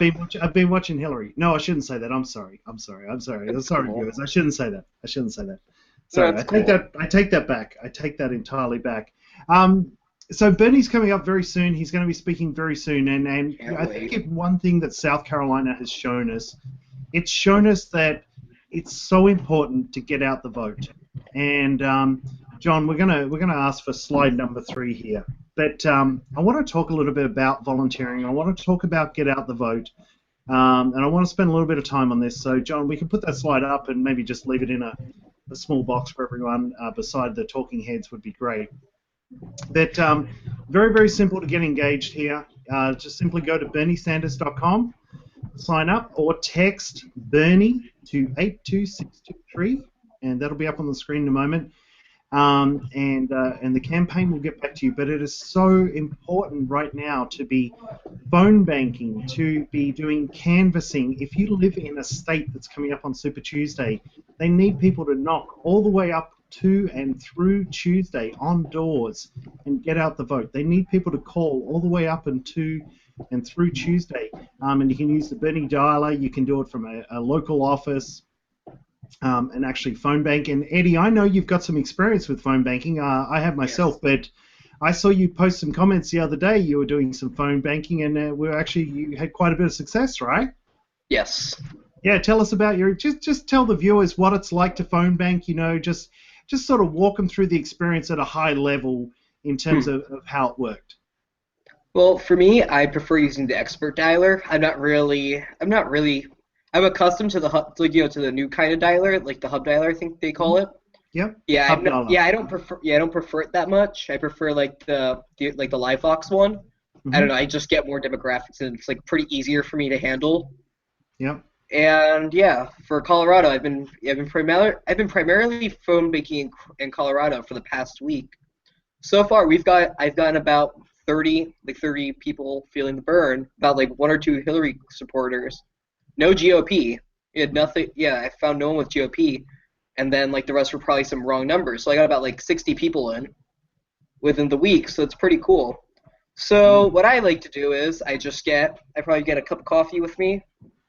Speaker 9: been watching Hillary. No, I shouldn't say that. I'm sorry, viewers. I shouldn't say that. Sorry,
Speaker 10: No,
Speaker 9: I take that back. I take that entirely back. So Bernie's coming up very soon. He's going to be speaking very soon, and I think one thing that South Carolina has shown us, it's shown us that it's so important to get out the vote. And John, we're gonna ask for slide number 3 here. But I want to talk a little bit about volunteering. I want to talk about get out the vote, and I want to spend a little bit of time on this. So John, we can put that slide up and maybe just leave it in a small box for everyone beside the talking heads would be great. But very, very simple to get engaged here. Just simply go to berniesanders.com, sign up, or text Bernie to 82623, and that'll be up on the screen in a moment. And the campaign will get back to you. But it is so important right now to be phone banking, to be doing canvassing. If you live in a state that's coming up on Super Tuesday, they need people to knock all the way up to and through Tuesday on doors and get out the vote. They need people to call all the way up and to and through Tuesday. And you can use the Bernie dialer. You can do it from a local office and actually phone bank. And Eddie, I know you've got some experience with phone banking. I have myself, but I saw you post some comments the other day. You were doing some phone banking, and you had quite a bit of success, right?
Speaker 10: Yes.
Speaker 9: Yeah, tell us about just tell the viewers what it's like to phone bank. Just sort of walk them through the experience at a high level in terms of how it worked.
Speaker 10: Well, for me, I prefer using the expert dialer. I'm accustomed to the new kind of dialer, like the hub dialer, I think they call it.
Speaker 9: Yep.
Speaker 10: Yeah, I don't prefer it that much. I prefer like the LiveVox one. I don't know. I just get more demographics, and it's like pretty easier for me to handle.
Speaker 9: Yep.
Speaker 10: And yeah, for Colorado, I've been primarily phone banking in Colorado for the past week. So far, I've gotten about 30 people feeling the burn, about like 1 or 2 Hillary supporters. No GOP. We had nothing. Yeah, I found no one with GOP, and then like the rest were probably some wrong numbers. So I got about like 60 people in within the week. So it's pretty cool. So what I like to do is I probably get a cup of coffee with me.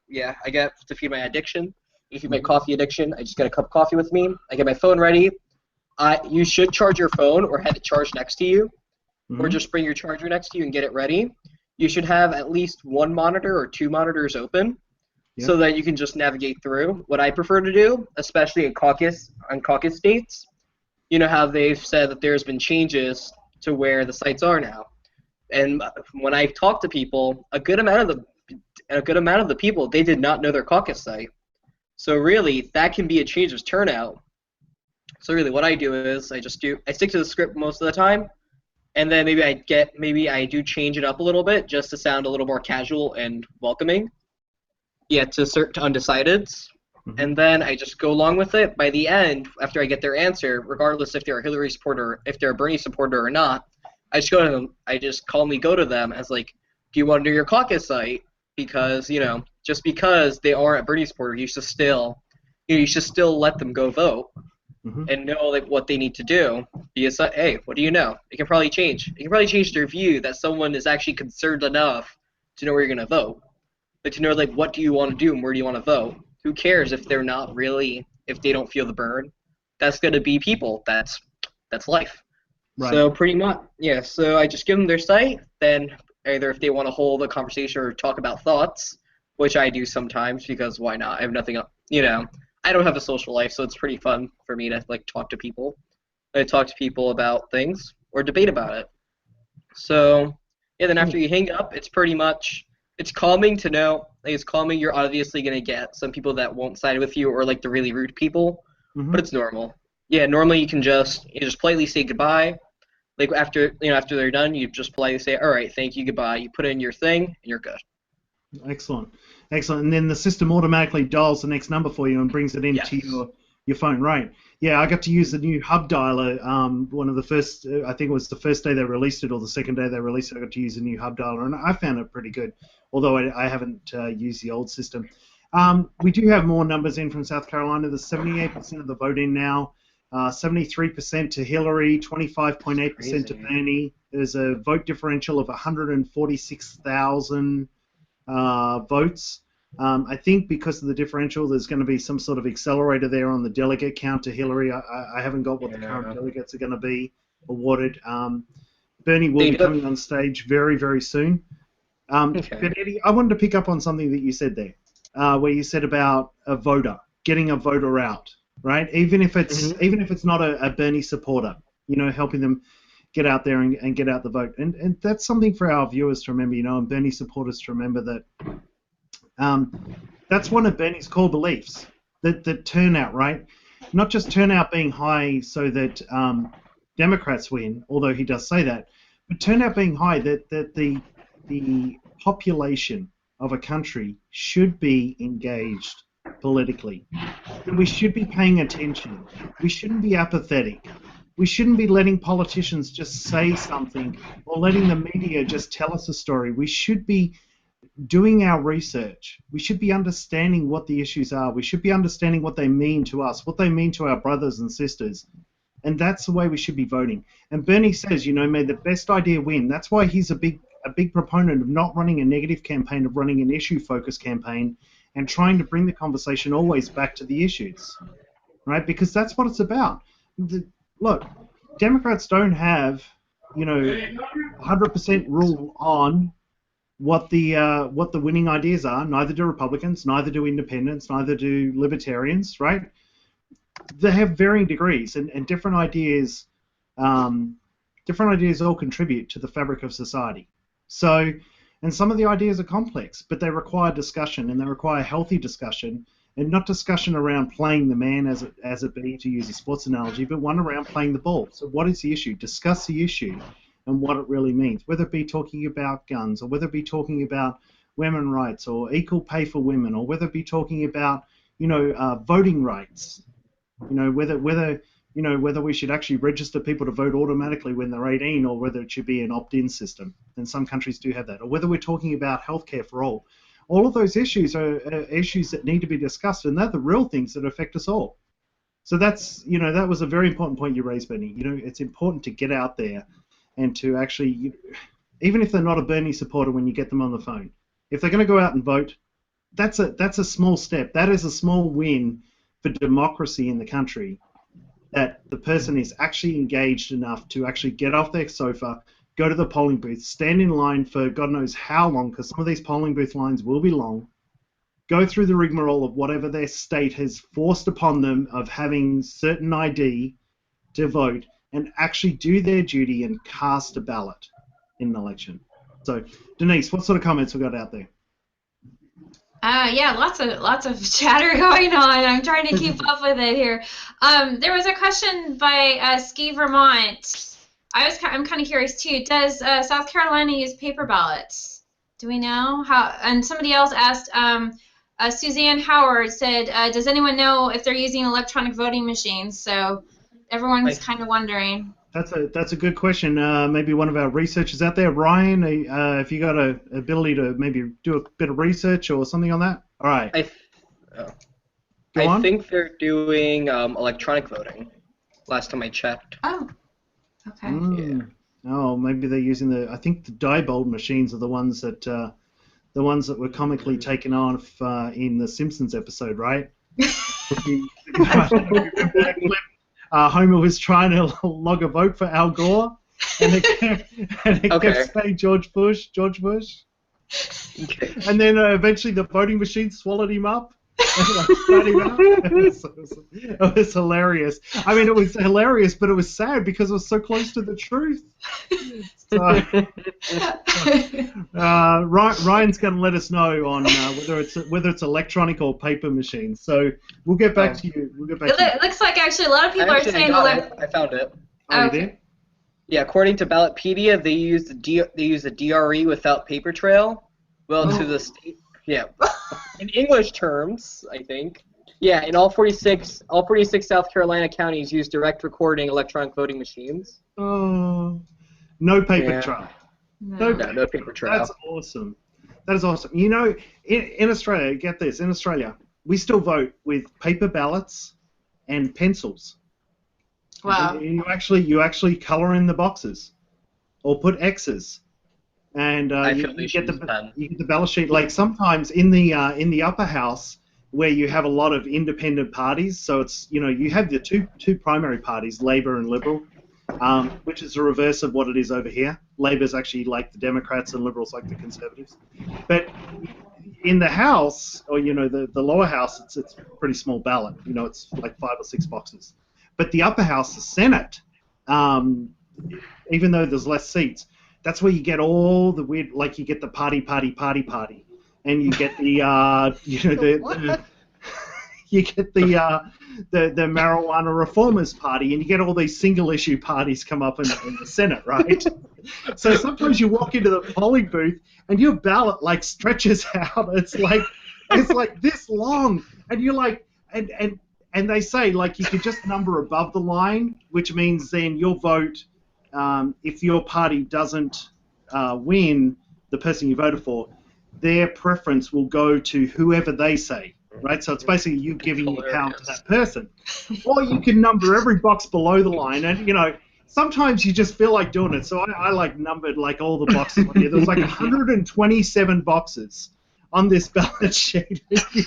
Speaker 10: Yeah, I get to feed my addiction. If you make coffee addiction, I just get a cup of coffee with me. I get my phone ready. You should charge your phone or have it charged next to you, or just bring your charger next to you and get it ready. You should have at least 1 monitor or 2 monitors open, so that you can just navigate through. What I prefer to do, especially in caucus states, you know how they've said that there's been changes to where the sites are now. And when I talk to people, a good amount of the people, they did not know their caucus site. So really, that can be a change of turnout. So really, what I do is I stick to the script most of the time, and then maybe I do change it up a little bit just to sound a little more casual and welcoming. Yeah, to undecideds. And then I just go along with it. By the end, after I get their answer, regardless if they're a Hillary supporter, if they're a Bernie supporter or not, I just go to them. I just calmly go to them as like, do you want to do your caucus site? Because just because they are a Bernie supporter, you should still let them go vote and know like what they need to do. Because hey, what do you know? It can probably change. It can probably change their view that someone is actually concerned enough to know where you're gonna vote. Like to know like what do you want to do and where do you want to vote. Who cares if they're not really, if they don't feel the burn? That's gonna be people. That's life. Right. So pretty much, yeah. So I just give them their site, then either if they want to hold a conversation or talk about thoughts, which I do sometimes because why not? I have nothing up, I don't have a social life, so it's pretty fun for me to like talk to people. I talk to people about things or debate about it. So yeah, then after you hang up, it's calming to know. Like, it's calming. You're obviously gonna get some people that won't side with you or like the really rude people, but it's normal. Yeah, normally you just politely say goodbye. Like after they're done, you just politely say, all right, thank you, goodbye. You put in your thing, and you're good.
Speaker 9: Excellent. And then the system automatically dials the next number for you and brings it into your phone, right? Yeah, I got to use the new hub dialer. One of the first, I think it was the first day they released it or the second day they released it, I got to use the new hub dialer, and I found it pretty good, although I haven't used the old system. We do have more numbers in from South Carolina. There's 78% of the vote in now. 73% to Hillary, 25.8% to Bernie. There's a vote differential of 146,000 votes. I think because of the differential, there's going to be some sort of accelerator there on the delegate count to Hillary. I haven't got what the current delegates are going to be awarded. Bernie will be coming on stage very, very soon. But Eddie, I wanted to pick up on something that you said there, where you said about a voter, getting a voter out. Right, even if it's not a Bernie supporter, helping them get out there and get out the vote, and that's something for our viewers to remember, and Bernie supporters to remember that that's one of Bernie's core beliefs, that turnout, right? Not just turnout being high so that Democrats win, although he does say that, but turnout being high that the population of a country should be engaged politically. And we should be paying attention. We shouldn't be apathetic. We shouldn't be letting politicians just say something or letting the media just tell us a story. We should be doing our research. We should be understanding what the issues are. We should be understanding what they mean to us, what they mean to our brothers and sisters. And that's the way we should be voting. And Bernie says, may the best idea win. That's why he's a big proponent of not running a negative campaign, of running an issue-focused campaign, and trying to bring the conversation always back to the issues, right? Because that's what it's about. Look, Democrats don't have, 100% rule on what the winning ideas are. Neither do Republicans, neither do Independents, neither do Libertarians, right? They have varying degrees, and different ideas all contribute to the fabric of society. So. And some of the ideas are complex, but they require discussion, and they require healthy discussion, and not discussion around playing the man as it be, to use a sports analogy, but one around playing the ball. So what is the issue? Discuss the issue and what it really means, whether it be talking about guns, or whether it be talking about women's rights, or equal pay for women, or whether it be talking about, voting rights, whether we should actually register people to vote automatically when they're 18, or whether it should be an opt-in system. And some countries do have that. Or whether we're talking about healthcare for all. All of those issues are issues that need to be discussed, and they're the real things that affect us all. So that's, that was a very important point you raised, Bernie. It's important to get out there and to actually, even if they're not a Bernie supporter when you get them on the phone, if they're going to go out and vote, that's a small step. That is a small win for democracy in the country, that the person is actually engaged enough to actually get off their sofa, go to the polling booth, stand in line for God knows how long, because some of these polling booth lines will be long, go through the rigmarole of whatever their state has forced upon them of having certain ID to vote, and actually do their duty and cast a ballot in an election. So, Denise, what sort of comments we got out there?
Speaker 11: Yeah, lots of chatter going on. I'm trying to keep up with it here. There was a question by Ski Vermont. I'm kind of curious too. Does South Carolina use paper ballots? Do we know how? And somebody else asked. Suzanne Howard said, "Does anyone know if they're using electronic voting machines?" So everyone's kind of wondering.
Speaker 9: That's a good question. Maybe one of our researchers out there, Ryan, if you got an ability to maybe do a bit of research or something on that. All right.
Speaker 10: I think they're doing electronic voting. Last time I checked.
Speaker 11: Oh. Okay.
Speaker 9: Yeah. Oh, maybe they're using I think the Diebold machines are the ones that were comically taken off in the Simpsons episode, right? Homer was trying to log a vote for Al Gore, and it kept saying George Bush.
Speaker 10: Okay.
Speaker 9: And then eventually the voting machine swallowed him up. And like, spat him out. It was hilarious. I mean, it was hilarious, but it was sad because it was so close to the truth. So, Ryan's going to let us know on whether it's electronic or paper machines. So we'll get back to you.
Speaker 11: It looks like actually a lot of people are saying
Speaker 10: I found it.
Speaker 9: Oh, you did?
Speaker 10: Yeah, according to Ballotpedia, they use the DRE without paper trail. Well, to the state, yeah. In English terms, I think. Yeah, in all 46 South Carolina counties use direct recording electronic voting machines.
Speaker 9: Oh, no paper trail.
Speaker 10: No paper trail.
Speaker 9: That's awesome. That is awesome. You know, in Australia, get this, in Australia, we still vote with paper ballots and pencils.
Speaker 11: Wow.
Speaker 9: You actually color in the boxes or put X's. And you get the ballot sheet. Like sometimes in the upper house where you have a lot of independent parties, so it's you have the two primary parties, Labor and Liberal, which is the reverse of what it is over here. Labor's actually like the Democrats and Liberals like the Conservatives. But in the House or the lower house, it's a pretty small ballot. It's like 5 or 6 boxes. But the upper house, the Senate, even though there's less seats. That's where you get all the weird, like you get the party, and you get the you get the marijuana reformers party, and you get all these single issue parties come up in the Senate, right? So sometimes you walk into the polling booth and your ballot like stretches out. It's like this long, and you're like, and they say like you can just number above the line, which means then your vote. If your party doesn't win the person you voted for, their preference will go to whoever they say, right? So it's basically you giving your power to that person. Or you can number every box below the line, and sometimes you just feel like doing it. So I like numbered like all the boxes on here. There was like 127 boxes on this ballot sheet.
Speaker 12: You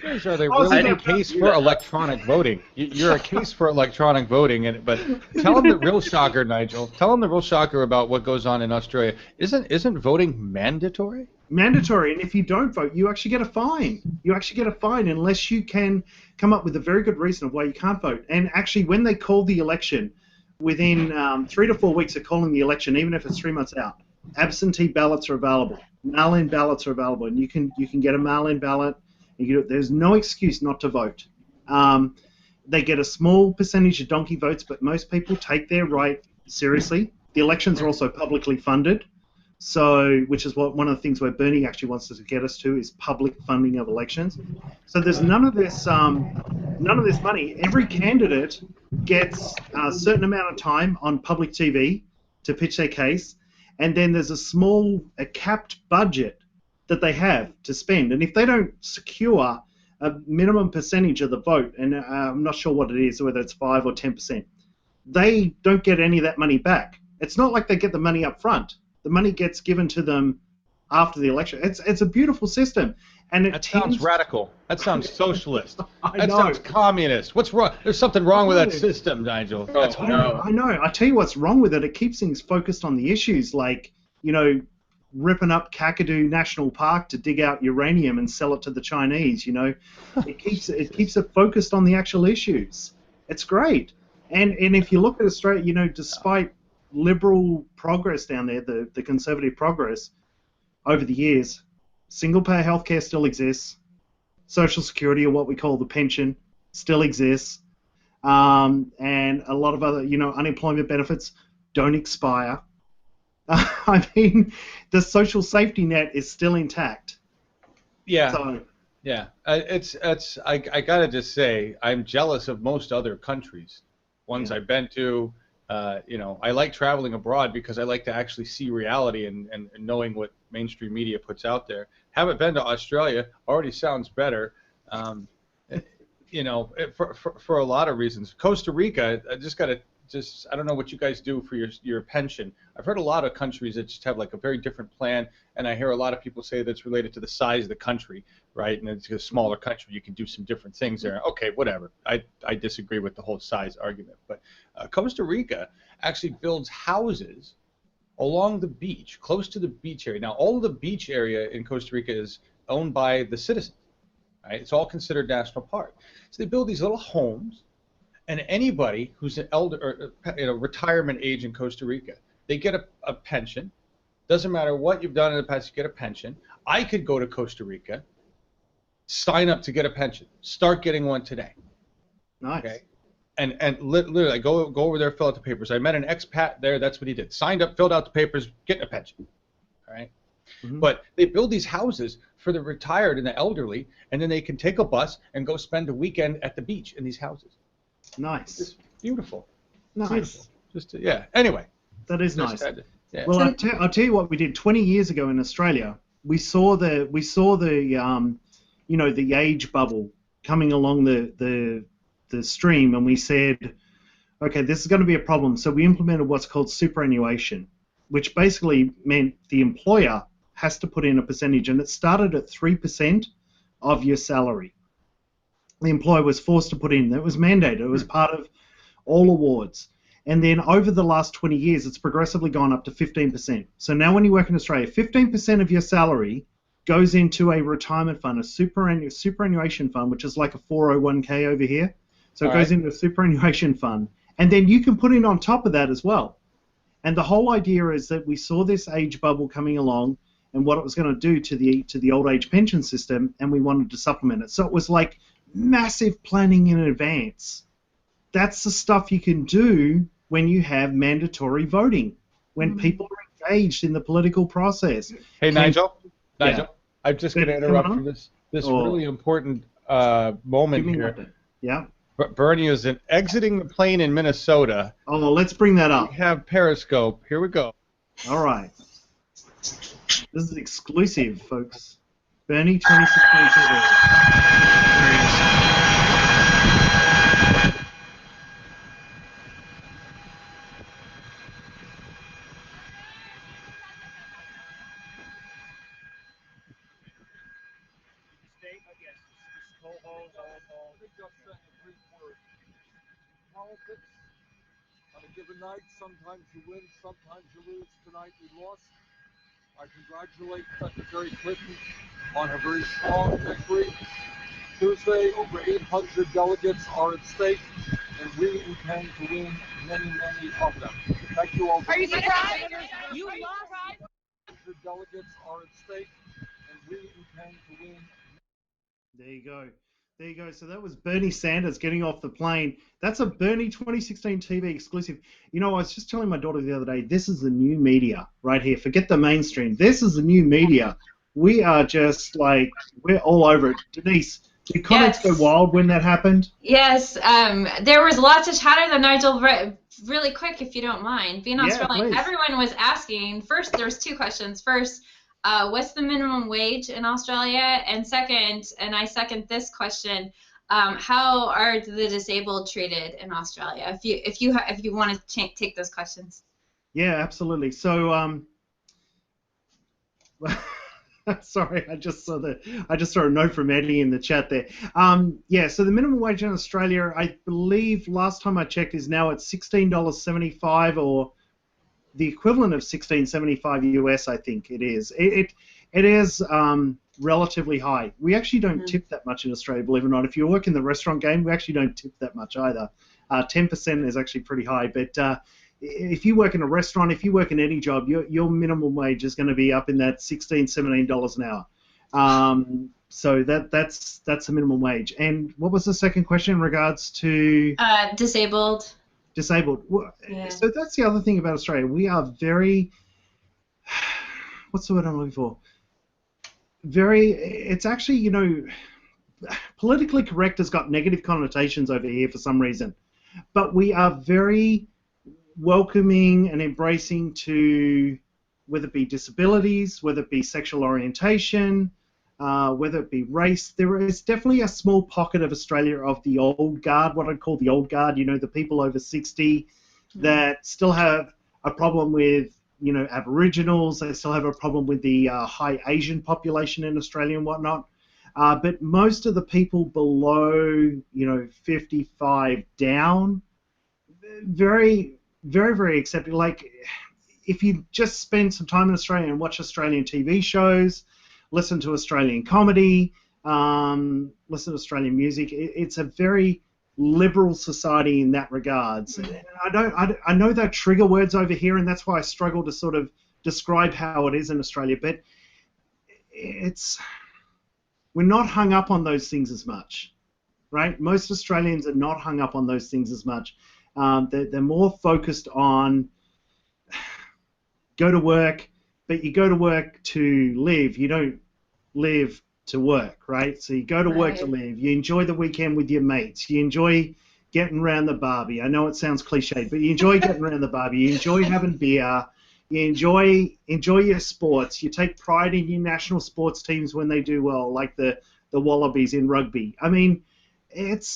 Speaker 12: guys are the real case for electronic voting. You're a case for electronic voting, but tell them the real shocker, Nigel. Tell them the real shocker about what goes on in Australia. Isn't voting mandatory?
Speaker 9: Mandatory, and if you don't vote, you actually get a fine. You actually get a fine unless you can come up with a very good reason of why you can't vote. And actually, when they call the election, within 3 to 4 weeks of calling the election, even if it's 3 months out, absentee ballots are available. Mail-in ballots are available, and you can get a mail-in ballot. There's no excuse not to vote. They get a small percentage of donkey votes, but most people take their right seriously. The elections are also publicly funded, which is one of the things where Bernie actually wants us to get us to is public funding of elections. So there's none of this money. Every candidate gets a certain amount of time on public TV to pitch their case. And then there's a capped budget that they have to spend. And if they don't secure a minimum percentage of the vote, and I'm not sure what it is, whether it's 5 or 10%, they don't get any of that money back. It's not like they get the money up front. The money gets given to them after the election. It's a beautiful system. And
Speaker 12: that sounds radical. That sounds socialist.
Speaker 9: That
Speaker 12: sounds communist. What's wrong? There's something wrong with that system, Nigel.
Speaker 9: I know. I tell you what's wrong with it. It keeps things focused on the issues, like ripping up Kakadu National Park to dig out uranium and sell it to the Chinese. It keeps it focused on the actual issues. It's great. And if you look at Australia, despite liberal progress down there, the conservative progress over the years. Single-payer healthcare still exists. Social Security, or what we call the pension, still exists. And a lot of other, unemployment benefits don't expire. I mean, the social safety net is still intact.
Speaker 12: Yeah.
Speaker 9: So,
Speaker 12: yeah. I gotta just say, I'm jealous of most other countries. Ones I've been to. I like traveling abroad because I like to actually see reality and knowing what mainstream media puts out there. Haven't been to Australia. Already sounds better. For a lot of reasons. Costa Rica, I just got to just I don't know what you guys do for your pension. I've heard a lot of countries that just have like a very different plan, and I hear a lot of people say that's related to the size of the country, right? And it's a smaller country, you can do some different things there. Okay, whatever. I disagree with the whole size argument, but Costa Rica actually builds houses along the beach, close to the beach area. Now, all of the beach area in Costa Rica is owned by the citizens, right? It's all considered national park. So they build these little homes, and anybody who's an elder or retirement age in Costa Rica, they get a pension. Doesn't matter what you've done in the past, you get a pension. I could go to Costa Rica, sign up to get a pension, start getting one today.
Speaker 9: Nice.
Speaker 12: Okay? And literally, I go over there, fill out the papers. I met an expat there. That's what he did. Signed up, filled out the papers, getting a pension. All right. Mm-hmm. But they build these houses for the retired and the elderly, and then they can take a bus and go spend a weekend at the beach in these houses.
Speaker 9: Nice.
Speaker 12: It's beautiful.
Speaker 9: Nice.
Speaker 12: Beautiful. Just yeah. Anyway.
Speaker 9: That is nice.
Speaker 12: Yeah.
Speaker 9: Well, I'll tell you what we did 20 years ago in Australia. We saw the the age bubble coming along the stream, and we said, okay, this is going to be a problem. So we implemented what's called superannuation, which basically meant the employer has to put in a percentage, and it started at 3% of your salary. The employer was forced to put in. That was mandated. It was part of all awards. And then over the last 20 years, it's progressively gone up to 15%. So now when you work in Australia, 15% of your salary goes into a retirement fund, a superannuation fund, which is like a 401k over here. So it goes into a superannuation fund. And then you can put in on top of that as well. And the whole idea is that we saw this age bubble coming along and what it was going to do to the old age pension system, and we wanted to supplement it. So it was like massive planning in advance. That's the stuff you can do when you have mandatory voting, when people are engaged in the political process.
Speaker 12: Hey, Nigel,
Speaker 9: Yeah.
Speaker 12: I'm just going to interrupt for this really important moment here.
Speaker 9: Yeah.
Speaker 12: Bernie is exiting the plane in Minnesota.
Speaker 9: Oh, let's bring that up.
Speaker 12: We have Periscope. Here we go.
Speaker 9: All right. This is exclusive, folks. Bernie 2016 TV.
Speaker 8: Politics. On a given night, sometimes you win, sometimes you lose. Tonight we lost. I congratulate Secretary Clinton on her very strong victory. Tuesday, over 800 delegates are at stake, and we intend to win many, many of them. Thank you all.
Speaker 4: Are you surprised? You lost.
Speaker 8: 800 delegates are at stake, and we intend to win.
Speaker 9: There you go. There you go. So that was Bernie Sanders getting off the plane. That's a Bernie 2016 TV exclusive. You know, I was just telling my daughter the other day, this is the new media right here. Forget the mainstream. This is the new media. We are just like, we're all over it. Denise, did comments go wild when that happened?
Speaker 11: Yes. There was lots of chatter though, Nigel. Really quick, if you don't mind. Being Australian, everyone was asking. First, there's two questions. First, what's the minimum wage in Australia? And second, and I second this question, how are the disabled treated in Australia? If you want to take those questions.
Speaker 9: Yeah, absolutely. So, sorry, I just saw a note from Eddie in the chat there. Yeah, so the minimum wage in Australia, I believe last time I checked, is now at $16.75 or the equivalent of $16.75 US, I think it is. It is relatively high. We actually don't tip that much in Australia, believe it or not. If you work in the restaurant game, we actually don't tip that much either. 10% is actually pretty high. But if you work in a restaurant, if you work in any job, your minimum wage is going to be up in that $16, $17 an hour. So that's the minimum wage. And what was the second question in regards to
Speaker 11: disabled?
Speaker 9: Disabled. Yeah. So that's the other thing about Australia. We are very, what's the word I'm looking for? It's actually, you know, politically correct has got negative connotations over here for some reason. But we are very welcoming and embracing to whether it be disabilities, whether it be sexual orientation, whether it be race. There is definitely a small pocket of Australia of the old guard, what I'd call the old guard, you know, the people over 60 that still have a problem with, Aboriginals. They still have a problem with the high Asian population in Australia and whatnot. But most of the people below, 55 down, very, very, very accepting. Like, if you just spend some time in Australia and watch Australian TV shows, listen to Australian comedy, listen to Australian music, it's a very liberal society in that regards. I know they're trigger words over here, and that's why I struggle to sort of describe how it is in Australia, but we're not hung up on those things as much, right? Most Australians are not hung up on those things as much. They're more focused on go to work, but you go to work to live. You don't live to work, right? So you go to work to live. You enjoy the weekend with your mates. You enjoy getting around the barbie. I know it sounds cliched, but you enjoy getting around the barbie. You enjoy having beer. You enjoy your sports. You take pride in your national sports teams when they do well, like the Wallabies in rugby. I mean, it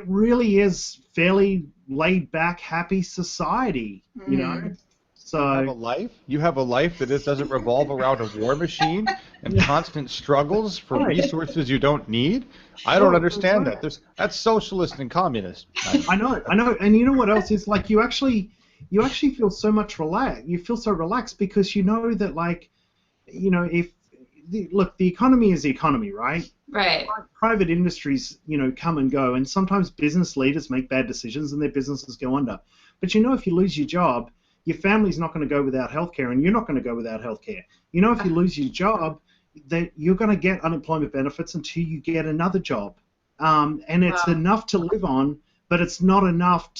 Speaker 9: really is fairly laid back, happy society, you know. So
Speaker 12: you have a life. You have a life that doesn't revolve around a war machine and constant struggles for resources you don't need. I don't understand that. That's socialist and communist.
Speaker 9: I know. And you know what else is like? You actually feel so much relaxed. You feel so relaxed because you know that, like, if the economy is the economy, right?
Speaker 11: Right.
Speaker 9: Private industries, come and go, and sometimes business leaders make bad decisions and their businesses go under. But if you lose your job, your family's not going to go without healthcare, and you're not going to go without healthcare. If you lose your job, that you're going to get unemployment benefits until you get another job, and it's enough to live on, but it's not enough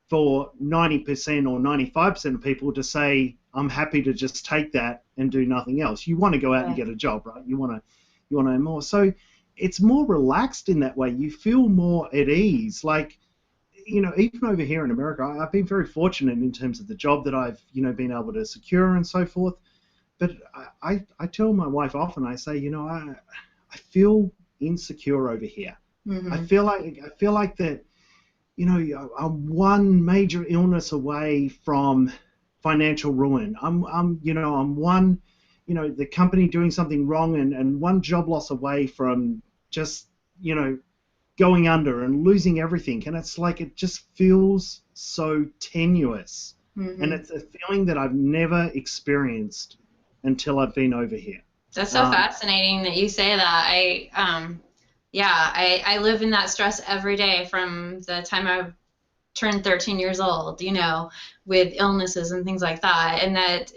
Speaker 9: for 90% or 95% of people to say, I'm happy to just take that and do nothing else. You want to go out and get a job, right? You want to earn more. So it's more relaxed in that way. You feel more at ease. Like, even over here in America, I've been very fortunate in terms of the job that I've, been able to secure and so forth. But I tell my wife often, I say, I feel insecure over here. Mm-hmm. I feel like that, I'm one major illness away from financial ruin. I'm one, the company doing something wrong and one job loss away from just, going under and losing everything. And it's like, it just feels so tenuous. Mm-hmm. And it's a feeling that I've never experienced until I've been over here.
Speaker 11: That's so fascinating that you say that. I live in that stress every day from the time I turned 13 years old, with illnesses and things like that. And that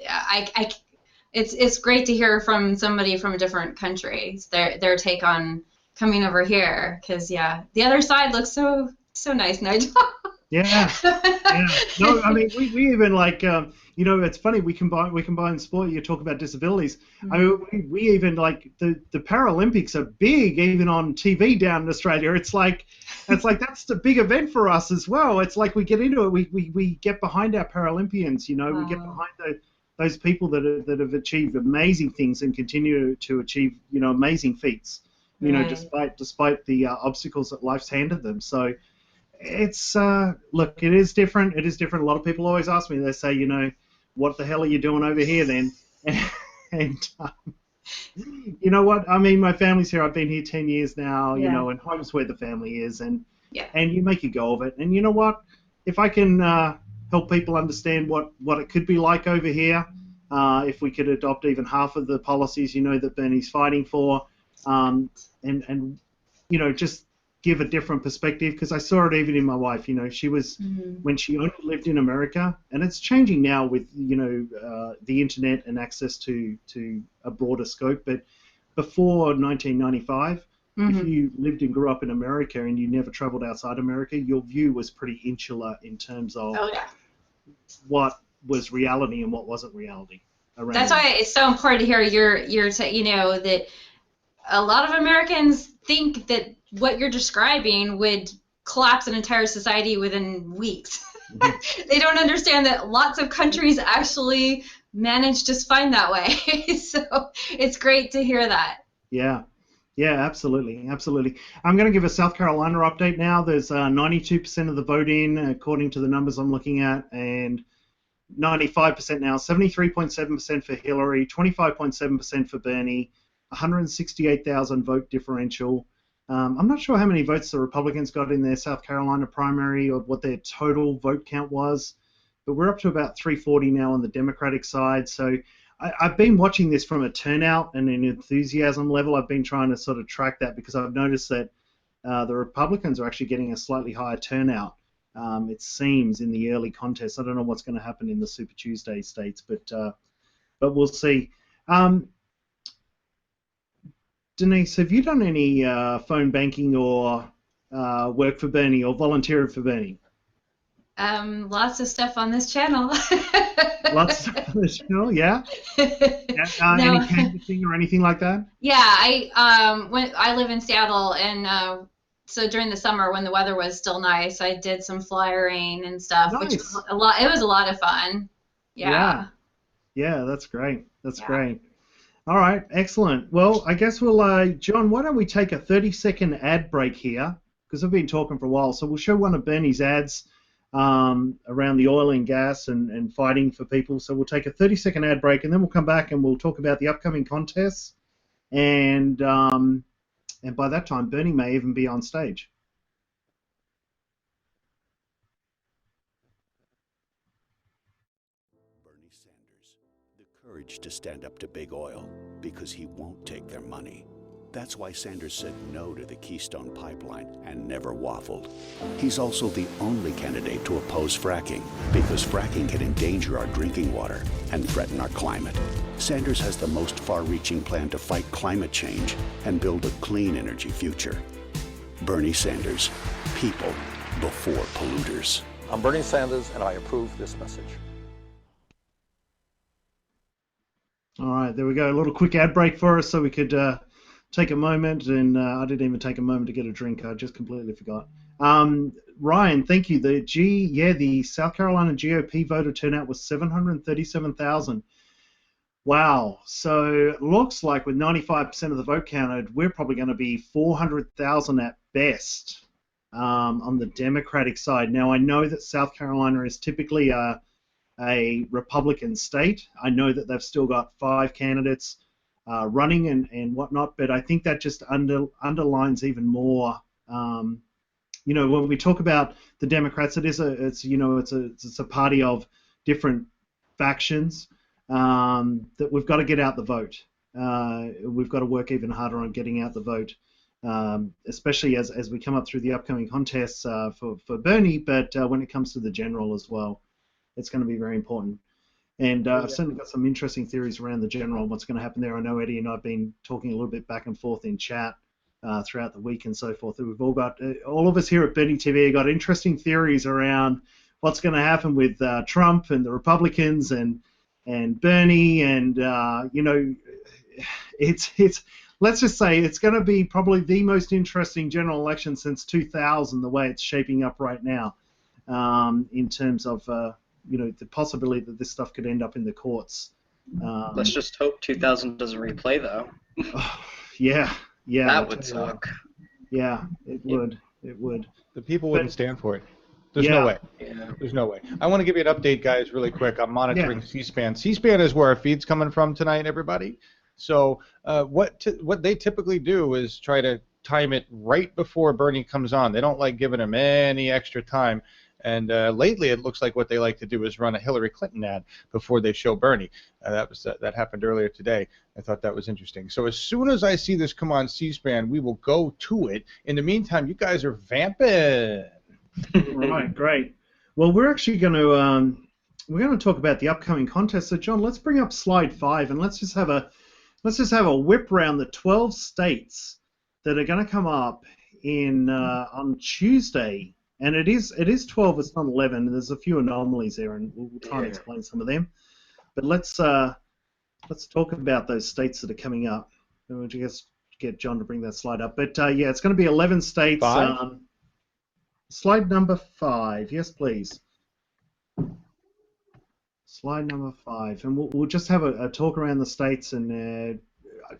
Speaker 11: it's great to hear from somebody from a different country, their take on coming over here, because the other side looks so nice, Nigel.
Speaker 9: Yeah. No, I mean, we even like, it's funny, we combine sport. You talk about disabilities. Mm-hmm. I mean, we even like the Paralympics are big even on TV down in Australia. It's like that's the big event for us as well. It's like we get into it. We get behind our Paralympians. We get behind those people that have achieved amazing things and continue to achieve amazing feats. Despite the obstacles that life's handed them. So it's look, it is different. It is different. A lot of people always ask me. They say, what the hell are you doing over here then? And you know what? I mean, my family's here. I've been here 10 years now. And home's where the family is, and you make a go of it. And you know what? If I can help people understand what it could be like over here, if we could adopt even half of the policies, that Bernie's fighting for. And just give a different perspective, because I saw it even in my wife. She was when she only lived in America, and it's changing now with the internet and access to a broader scope. But before 1995, if you lived and grew up in America and you never traveled outside America, your view was pretty insular in terms of what was reality and what wasn't reality.
Speaker 11: That's why it's so important to hear your that. A lot of Americans think that what you're describing would collapse an entire society within weeks. Mm-hmm. They don't understand that lots of countries actually manage just fine that way. So it's great to hear that.
Speaker 9: Yeah. Yeah, absolutely, absolutely. I'm going to give a South Carolina update now. There's 92% of the vote in, according to the numbers I'm looking at, and 95% now. 73.7% for Hillary, 25.7% for Bernie, 168,000 vote differential. I'm not sure how many votes the Republicans got in their South Carolina primary or what their total vote count was, but we're up to about 340 now on the Democratic side. So I've been watching this from a turnout and an enthusiasm level. I've been trying to sort of track that because I've noticed that the Republicans are actually getting a slightly higher turnout, it seems, in the early contest. I don't know what's going to happen in the Super Tuesday states, but we'll see. Denise, have you done any phone banking or work for Bernie or volunteering for Bernie?
Speaker 11: Lots of stuff on this channel.
Speaker 9: Lots of stuff on this channel, yeah?
Speaker 11: No.
Speaker 9: Any canvassing or anything like that?
Speaker 11: Yeah, I live in Seattle, and so during the summer when the weather was still nice, I did some flyering and stuff,
Speaker 9: Nice.
Speaker 11: which was a lot. It was a lot of fun. Yeah.
Speaker 9: Yeah, that's great. That's great. All right, excellent. Well, I guess we'll, John, why don't we take a 30-second ad break here, because I've been talking for a while. So we'll show one of Bernie's ads around the oil and gas and fighting for people. So we'll take a 30-second ad break, and then we'll come back and we'll talk about the upcoming contests. And by that time, Bernie may even be on stage.
Speaker 13: Bernie Sanders, the courage to stand up to big oil because he won't take their money. That's why Sanders said no to the Keystone Pipeline and never waffled. He's also the only candidate to oppose fracking because fracking can endanger our drinking water and threaten our climate. Sanders has the most far-reaching plan to fight climate change and build a clean energy future. Bernie Sanders, people before polluters.
Speaker 8: I'm Bernie Sanders, and I approve this message.
Speaker 9: All right, there we go. A little quick ad break for us so we could take a moment, and I didn't even take a moment to get a drink. I just completely forgot. Ryan, thank you. The South Carolina GOP voter turnout was 737,000. Wow. So it looks like with 95% of the vote counted, we're probably going to be 400,000 at best on the Democratic side. Now, I know that South Carolina is typically a Republican state. I know that they've still got 5 candidates running and whatnot, but I think that just underlines even more. When we talk about the Democrats, it's a party of different factions that we've got to get out the vote. We've got to work even harder on getting out the vote, especially as we come up through the upcoming contests for Bernie, but when it comes to the general as well, it's going to be very important. And I've certainly got some interesting theories around the general and what's going to happen there. I know Eddie and I have been talking a little bit back and forth in chat throughout the week and so forth. We've all got, all of us here at Bernie TV got interesting theories around what's going to happen with Trump and the Republicans and Bernie, and it's let's just say it's going to be probably the most interesting general election since 2000, the way it's shaping up right now, in terms of the possibility that this stuff could end up in the courts.
Speaker 10: Let's just hope 2000 doesn't replay, though.
Speaker 9: Yeah.
Speaker 10: That would suck.
Speaker 9: Yeah, it would. It would.
Speaker 12: The people wouldn't stand for it. There's no way.
Speaker 10: Yeah.
Speaker 12: There's no way. I want to give you an update, guys, really quick. I'm monitoring C-SPAN. C-SPAN is where our feed's coming from tonight, everybody. So what they typically do is try to time it right before Bernie comes on. They don't like giving him any extra time. And lately, it looks like what they like to do is run a Hillary Clinton ad before they show Bernie. That happened earlier today. I thought that was interesting. So as soon as I see this come on C-SPAN, we will go to it. In the meantime, you guys are vamping.
Speaker 9: Right, great. Well, we're actually going to talk about the upcoming contest. So, John, let's bring up slide 5 and let's just have a whip around the 12 states that are going to come up in on Tuesday. And it is 12. It's not 11. There's a few anomalies there, and we'll try and explain some of them. But let's talk about those states that are coming up. We'll just get John to bring that slide up. But it's going to be 11 states.
Speaker 12: 5?
Speaker 9: Slide number 5. Yes, please. Slide number 5, and we'll just have a talk around the states. And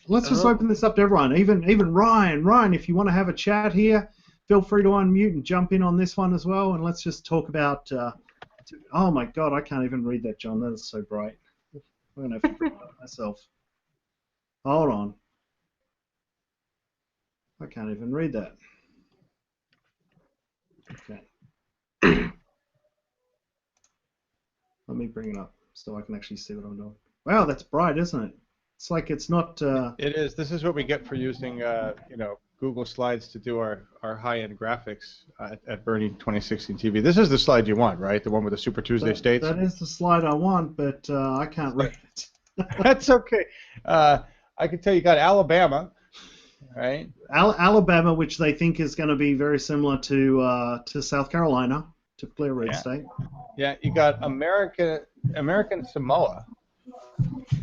Speaker 9: let's just open this up to everyone. Even Ryan, if you want to have a chat here, feel free to unmute and jump in on this one as well. And let's just talk about. Oh my God, I can't even read that, John. That is so bright. I'm gonna have to read it myself. Hold on. I can't even read that. Okay. Let me bring it up so I can actually see what I'm doing. Wow, that's bright, isn't it? It's like it's not.
Speaker 12: It is. This is what we get for using, Google Slides to do our high-end graphics at Bernie 2016 TV. This is the slide you want, right? The one with the Super Tuesday states.
Speaker 9: That is the slide I want, but I can't read it.
Speaker 12: That's okay. I can tell you got Alabama, right?
Speaker 9: Alabama, which they think is going to be very similar to South Carolina, typically a red state.
Speaker 12: Yeah, you got American Samoa.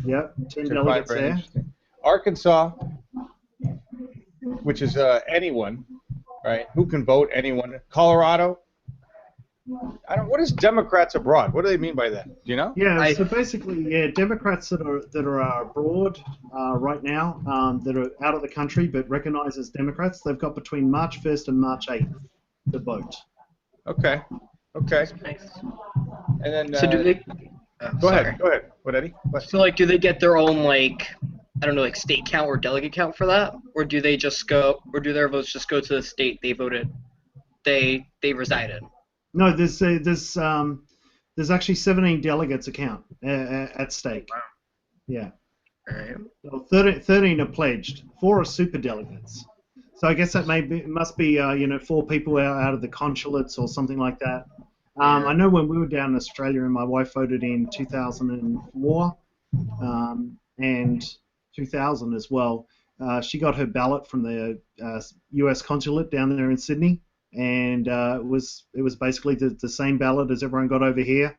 Speaker 9: Yep, 10 delegates there.
Speaker 12: Arkansas, which is anyone, right? Who can vote? Anyone. Colorado. What is Democrats abroad? What do they mean by that? Do you know?
Speaker 9: Yeah, so basically, Democrats that are abroad right now, that are out of the country but recognized as Democrats, they've got between March 1st and March 8th to vote.
Speaker 12: Okay.
Speaker 10: Nice.
Speaker 12: And then.
Speaker 10: So do they?
Speaker 12: Go ahead. What, Eddie?
Speaker 10: So do they get their own state count or delegate count for that, or do they just go, or do their votes just go to the state they voted, they reside in?
Speaker 9: No, there's actually 17 delegates at stake.
Speaker 10: Wow.
Speaker 9: Yeah.
Speaker 10: All right.
Speaker 9: Well, 13 are pledged. 4 are super delegates. So I guess that must be 4 people out of the consulates or something like that. I know when we were down in Australia and my wife voted in 2004 and 2000 as well, she got her ballot from the U.S. consulate down there in Sydney, and it was basically the same ballot as everyone got over here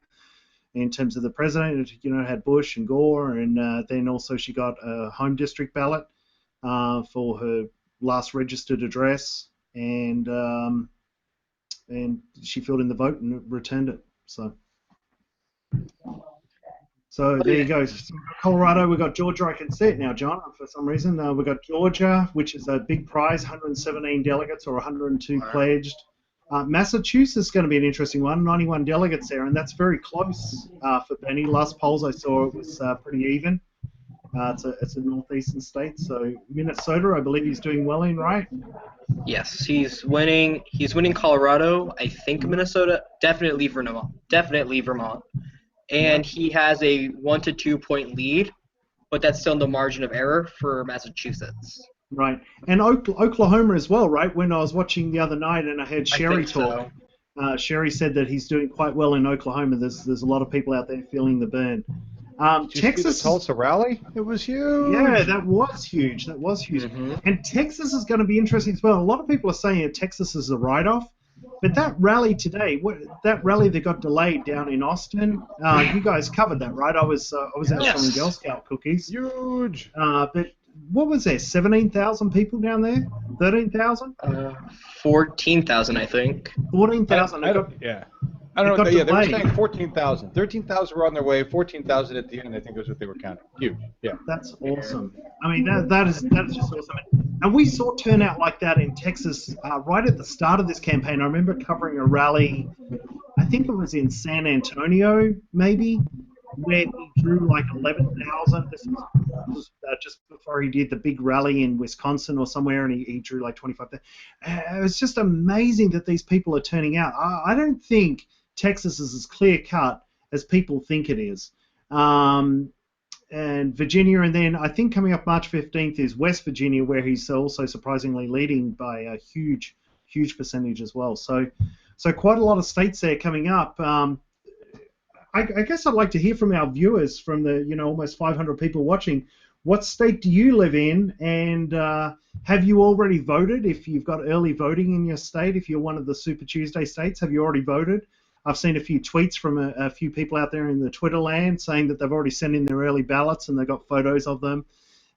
Speaker 9: in terms of the president. It had Bush and Gore, and then also she got a home district ballot for her last registered address, and she filled in the vote and returned it. So there you go. Colorado, we've got Georgia. I can see it now, John, for some reason. We've got Georgia, which is a big prize, 117 delegates or 102 pledged. Massachusetts is going to be an interesting one, 91 delegates there, and that's very close for Bernie. Last polls I saw, it was pretty even. It's a northeastern state. So Minnesota, I believe he's doing well in, right?
Speaker 10: Yes, he's winning. He's winning Colorado. I think Minnesota, definitely Vermont. And he has a 1 to 2 point lead, but that's still in the margin of error for Massachusetts.
Speaker 9: Right, and Oklahoma as well, right? When I was watching the other night and I heard Sherry talk, Sherry said that he's doing quite well in Oklahoma. There's a lot of people out there feeling the burn.
Speaker 12: Did you see the Tulsa rally? It was huge.
Speaker 9: Yeah, that was huge. Mm-hmm. And Texas is going to be interesting as well. A lot of people are saying that Texas is a write-off. But that rally today, that rally that got delayed down in Austin, you guys covered that, right? I was out selling Girl Scout cookies.
Speaker 12: Huge.
Speaker 9: But what was there? 17,000 people down there? 13,000?
Speaker 10: 14,000, I think.
Speaker 9: 14,000.
Speaker 12: Yeah. I don't know. Yeah, they were saying 14,000. 13,000 were on their way. 14,000 at the end. I think was what they were counting. Huge. Yeah.
Speaker 9: That's awesome. I mean, that is just awesome. And we saw turnout like that in Texas right at the start of this campaign. I remember covering a rally. I think it was in San Antonio, maybe, where he drew like 11,000. This was just before he did the big rally in Wisconsin or somewhere, and he drew like 25,000. It was just amazing that these people are turning out. I don't think Texas is as clear-cut as people think it is. And Virginia, and then I think coming up March 15th is West Virginia, where he's also surprisingly leading by a huge percentage as well. So quite a lot of states there coming up. I guess I'd like to hear from our viewers, from the almost 500 people watching. What state do you live in, and have you already voted? If you've got early voting in your state, if you're one of the Super Tuesday states, have you already voted? I've seen a few tweets from a few people out there in the Twitter land saying that they've already sent in their early ballots and they've got photos of them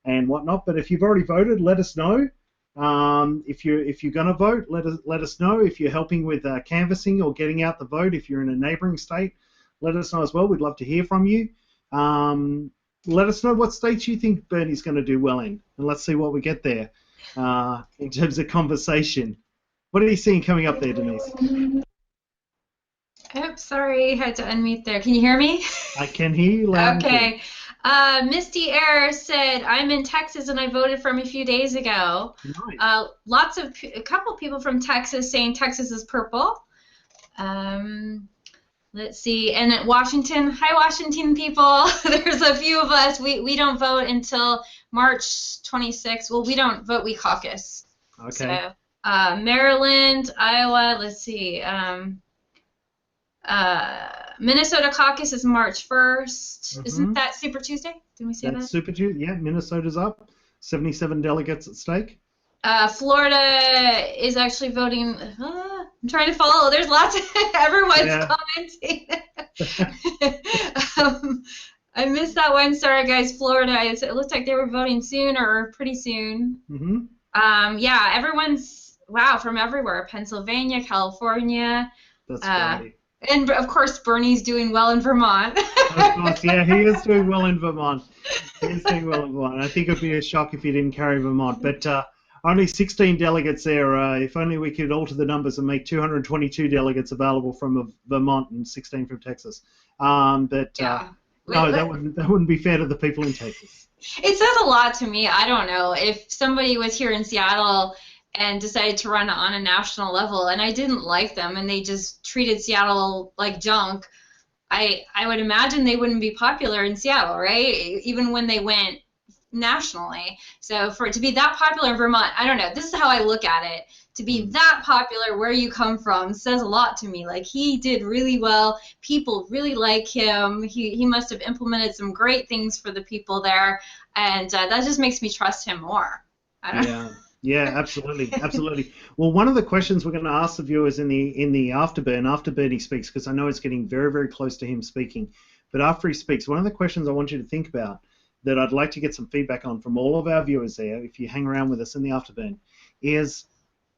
Speaker 9: and whatnot. But if you've already voted, let us know. If you're going to vote, let us know. If you're helping with canvassing or getting out the vote, if you're in a neighboring state, let us know as well. We'd love to hear from you. let us know what states you think Bernie's going to do well in, and let's see what we get there in terms of conversation. What are you seeing coming up there, Denise?
Speaker 11: Oops, sorry, had to unmute there. Can you hear me?
Speaker 9: I can hear you loud and clear.
Speaker 11: Okay. Misty Air said, I'm in Texas and I voted for him a few days ago.
Speaker 9: Nice.
Speaker 11: A couple people from Texas saying Texas is purple. Let's see. And at Washington, hi Washington people. There's a few of us. We don't vote until March 26th. Well, we don't vote, we caucus.
Speaker 9: Okay.
Speaker 11: So, Maryland, Iowa, let's see. Minnesota caucus is March 1st. Isn't that Super Tuesday? Didn't we say that?
Speaker 9: That's Super Tuesday. Yeah, Minnesota's up. 77 delegates at stake.
Speaker 11: Florida is actually voting. I'm trying to follow. There's lots of everyone's commenting. I missed that one. Sorry, guys. Florida. It looked like they were voting soon or pretty soon. Yeah, everyone's from everywhere. Pennsylvania, California.
Speaker 9: That's right.
Speaker 11: And of course, Bernie's doing well in Vermont.
Speaker 9: Of course, yeah, he is doing well in Vermont. I think it would be a shock if he didn't carry Vermont. But only 16 delegates there. If only we could alter the numbers and make 222 delegates available from Vermont and 16 from Texas. No, that wouldn't be fair to the people in Texas.
Speaker 11: It says a lot to me. I don't know. If somebody was here in Seattle and decided to run on a national level, and I didn't like them, and they just treated Seattle like junk, I would imagine they wouldn't be popular in Seattle, right? Even when they went nationally. So for it to be that popular in Vermont, I don't know. This is how I look at it. To be that popular where you come from says a lot to me. Like, he did really well. People really like him. He must have implemented some great things for the people there, and that just makes me trust him more. I don't know.
Speaker 9: Yeah, absolutely, absolutely. Well, one of the questions we're going to ask the viewers in the afterburn, after Bernie speaks, because I know it's getting very, very close to him speaking, but after he speaks, one of the questions I want you to think about that I'd like to get some feedback on from all of our viewers there, if you hang around with us in the afterburn, is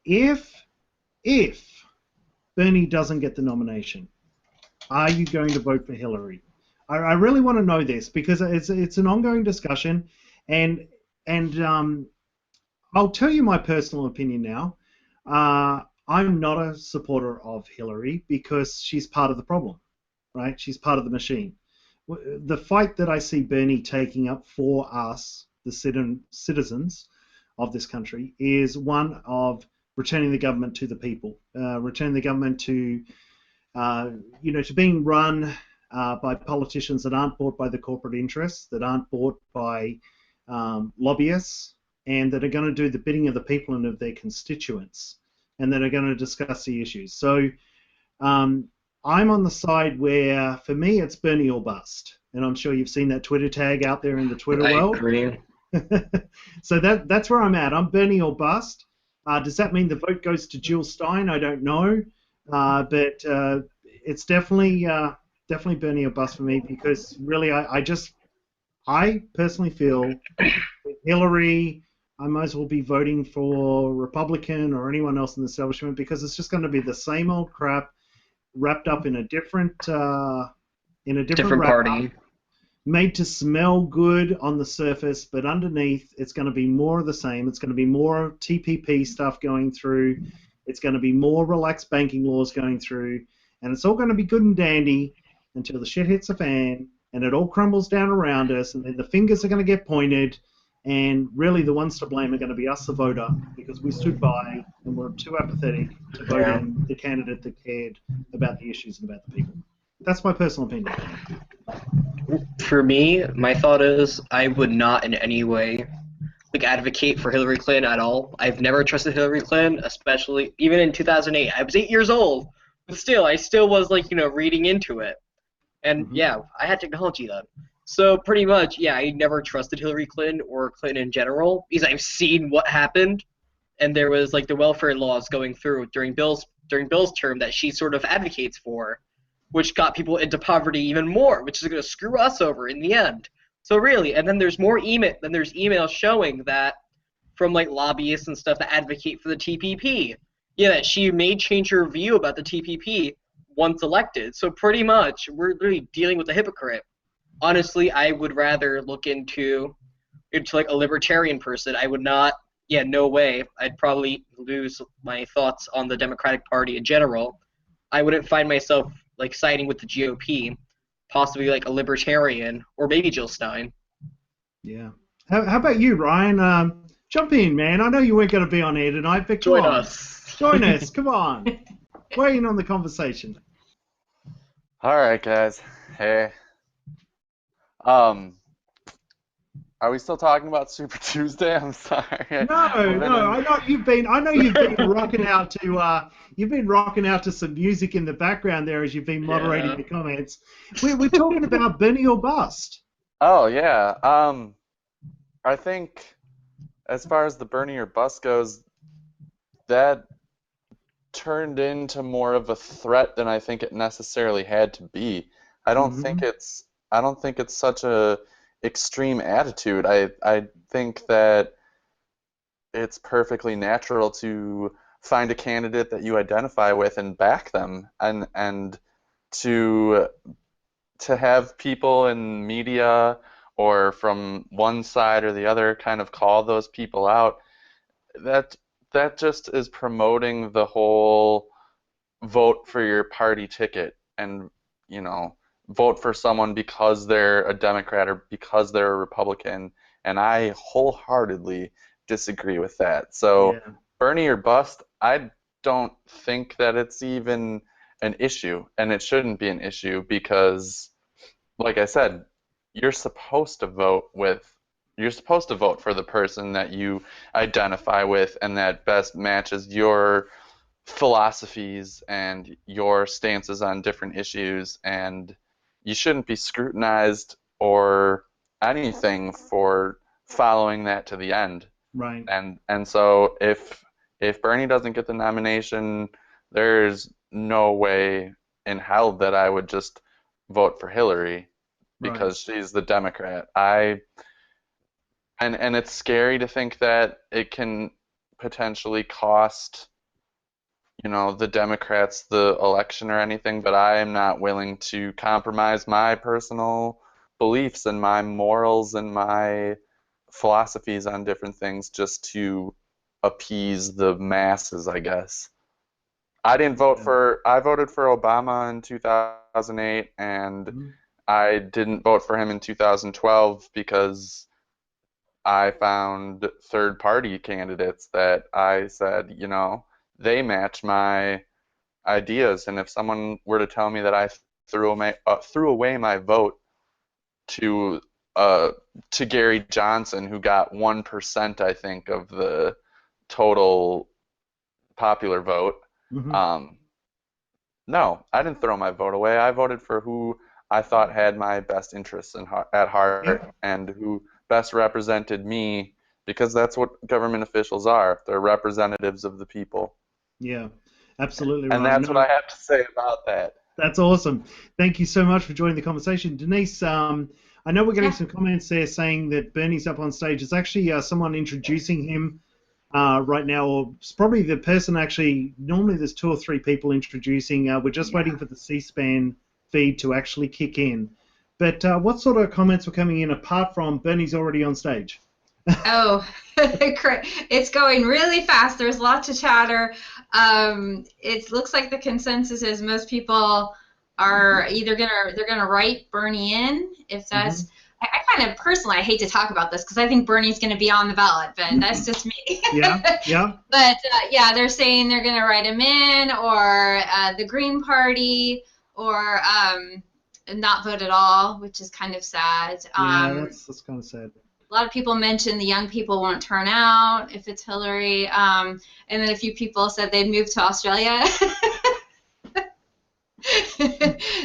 Speaker 9: if Bernie doesn't get the nomination, are you going to vote for Hillary? I really want to know this because it's an ongoing discussion, and I'll tell you my personal opinion now. I'm not a supporter of Hillary because she's part of the problem, right? She's part of the machine. The fight that I see Bernie taking up for us, the citizens of this country, is one of returning the government to the people, returning the government to, to being run by politicians that aren't bought by the corporate interests, that aren't bought by lobbyists, and that are going to do the bidding of the people and of their constituents, and that are going to discuss the issues. So I'm on the side where, for me, it's Bernie or bust. And I'm sure you've seen that Twitter tag out there in the Twitter world. I agree. So that's where I'm at. I'm Bernie or bust. Does that mean the vote goes to Jill Stein? I don't know. But it's definitely Bernie or bust for me, because really I personally feel Hillary, I might as well be voting for Republican or anyone else in the establishment, because it's just going to be the same old crap wrapped up in a different
Speaker 10: party,
Speaker 9: made to smell good on the surface, but underneath it's going to be more of the same. It's going to be more TPP stuff going through. It's going to be more relaxed banking laws going through, and it's all going to be good and dandy until the shit hits the fan and it all crumbles down around us, and then the fingers are going to get pointed. And really, the ones to blame are going to be us, the voter, because we stood by and were too apathetic to vote in the candidate that cared about the issues and about the people. That's my personal opinion.
Speaker 10: For me, my thought is I would not in any way advocate for Hillary Clinton at all. I've never trusted Hillary Clinton, especially even in 2008. I was 8 years old, but still, I still was reading into it. And I had technology then. So pretty much, I never trusted Hillary Clinton or Clinton in general, because I've seen what happened, and there was the welfare laws going through during Bill's term that she sort of advocates for, which got people into poverty even more, which is going to screw us over in the end. So really, and then there's emails showing that from lobbyists and stuff that advocate for the TPP, that she may change her view about the TPP once elected. So pretty much, we're really dealing with a hypocrite. honestly, I would rather look into like a libertarian person. I would not. Yeah, no way. I'd probably lose my thoughts on the Democratic Party in general. I wouldn't find myself like siding with the GOP, possibly like a libertarian or maybe Jill Stein.
Speaker 9: Yeah. How about you, Ryan? Jump in, man. I know you weren't going to be on air tonight, but come
Speaker 10: Join
Speaker 9: on.
Speaker 10: us.
Speaker 9: Join us. Come on. Weigh in on the conversation.
Speaker 14: All right, guys. Hey. Are we still talking about Super Tuesday? I'm sorry.
Speaker 9: No. I know you've been rocking out to some music in the background there as you've been moderating the comments. We're talking about Bernie or bust.
Speaker 14: Oh yeah. I think as far as the Bernie or bust goes, that turned into more of a threat than I think it necessarily had to be. I don't think it's such a extreme attitude. I think that it's perfectly natural to find a candidate that you identify with and back them, and to have people in media or from one side or the other kind of call those people out, that just is promoting the whole vote for your party ticket and, vote for someone because they're a Democrat or because they're a Republican, and I wholeheartedly disagree with that. So Bernie or bust, I don't think that it's even an issue, and it shouldn't be an issue because, like I said, you're supposed to vote for the person that you identify with and that best matches your philosophies and your stances on different issues, and you shouldn't be scrutinized or anything for following that to the end.
Speaker 9: Right.
Speaker 14: And so if Bernie doesn't get the nomination, there's no way in hell that I would just vote for Hillary because she's the Democrat. And it's scary to think that it can potentially cost the Democrats the election or anything, but I am not willing to compromise my personal beliefs and my morals and my philosophies on different things just to appease the masses, I guess. I voted for Obama in 2008, and I didn't vote for him in 2012 because I found third-party candidates that I said, they match my ideas, and if someone were to tell me that I threw away my vote to Gary Johnson, who got 1%, I think, of the total popular vote, no, I didn't throw my vote away. I voted for who I thought had my best interests at heart and who best represented me, because that's what government officials are. They're representatives of the people.
Speaker 9: Yeah, absolutely.
Speaker 14: And that's what I have to say about that.
Speaker 9: That's awesome. Thank you so much for joining the conversation. Denise, I know we're getting some comments there saying that Bernie's up on stage. It's actually someone introducing him right now, or it's probably the person actually. Normally there's 2 or 3 people introducing. We're just waiting for the C-SPAN feed to actually kick in. But what sort of comments were coming in apart from Bernie's already on stage?
Speaker 11: Oh, it's going really fast. There's lots of chatter. It looks like the consensus is most people are either gonna write Bernie in if that's. I kind of personally I hate to talk about this because I think Bernie's gonna be on the ballot, but that's just me.
Speaker 9: Yeah.
Speaker 11: But they're saying they're gonna write him in, or the Green Party, or not vote at all, which is kind of sad.
Speaker 9: That's kind of sad.
Speaker 11: A lot of people mentioned the young people won't turn out if it's Hillary, and then a few people said they'd move to Australia.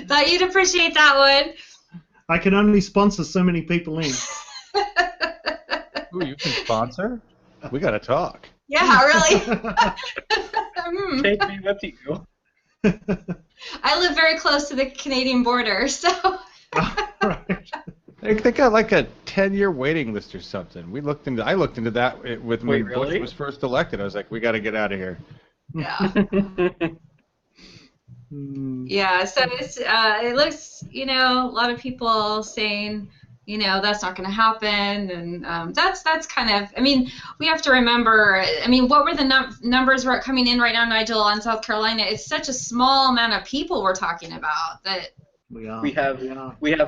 Speaker 11: Thought you'd appreciate that one.
Speaker 9: I can only sponsor so many people in.
Speaker 12: Ooh, you can sponsor? We got to talk.
Speaker 11: Yeah, really?
Speaker 10: Take me with you.
Speaker 11: I live very close to the Canadian border, so...
Speaker 12: They got like a 10-year waiting list or something. I looked into that when Bush was first elected. I was like, we got to get out of here.
Speaker 11: Yeah. Yeah, so it's it looks, a lot of people saying, that's not going to happen, and that's kind of, we have to remember, what were the numbers coming in right now, Nigel, on South Carolina? It's such a small amount of people we're talking about that.
Speaker 10: We have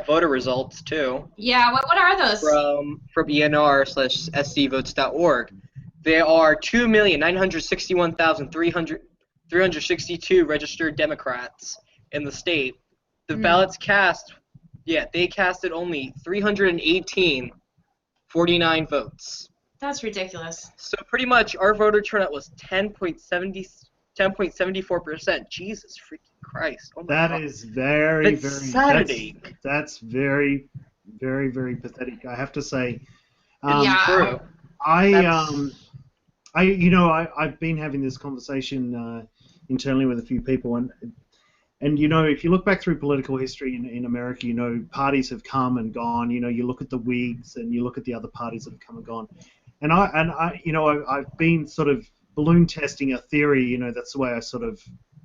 Speaker 10: voter results too.
Speaker 11: Yeah, what are those?
Speaker 10: From ENR/scvotes.org. There are 2,961,362 registered Democrats in the state. The ballots cast, they casted only 318,49 votes.
Speaker 11: That's ridiculous.
Speaker 10: So pretty much our voter turnout was 10.74%. Jesus freaking Christ. Oh my
Speaker 9: That
Speaker 10: God.
Speaker 9: is very,
Speaker 10: That's
Speaker 9: very
Speaker 10: Saturday.
Speaker 9: That's very, very, very pathetic, I have to say.
Speaker 10: True.
Speaker 9: I've been having this conversation internally with a few people, and if you look back through political history in America, parties have come and gone. You look at the Whigs and you look at the other parties that have come and gone, and I've been sort of balloon testing a theory. That's the way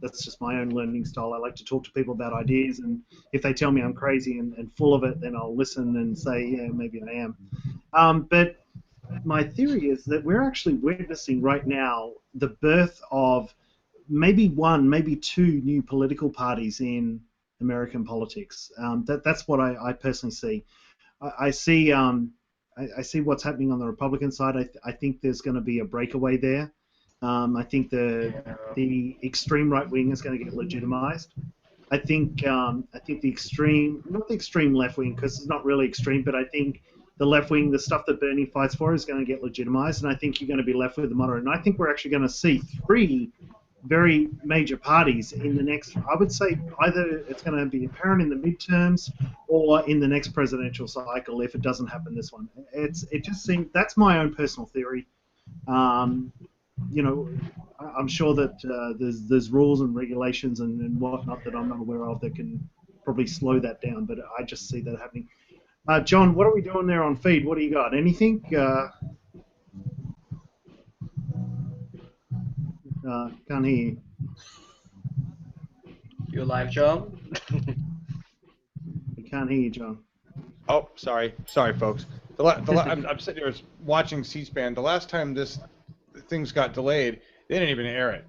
Speaker 9: that's just my own learning style. I like to talk to people about ideas, and if they tell me I'm crazy and full of it, then I'll listen and say, yeah, maybe I am. But my theory is that we're actually witnessing right now the birth of maybe one, maybe two new political parties in American politics. That's what I personally see. I see what's happening on the Republican side. I think there's going to be a breakaway there. I think the extreme right wing is going to get legitimized. I think the extreme, not the extreme left wing, because it's not really extreme, but I think the left wing, the stuff that Bernie fights for, is going to get legitimized, and I think you're going to be left with the moderate. And I think we're actually going to see three very major parties in the next, I would say either it's going to be apparent in the midterms or in the next presidential cycle if it doesn't happen this one. It just seems, that's my own personal theory. I'm sure that there's rules and regulations and whatnot that I'm not aware of that can probably slow that down, but I just see that happening. John, what are we doing there on feed? What do you got? Anything? Can't hear you.
Speaker 10: You alive, John?
Speaker 9: We can't hear you, John.
Speaker 12: Oh, sorry, folks. I'm sitting here watching C-SPAN. The last time things got delayed, they didn't even air it.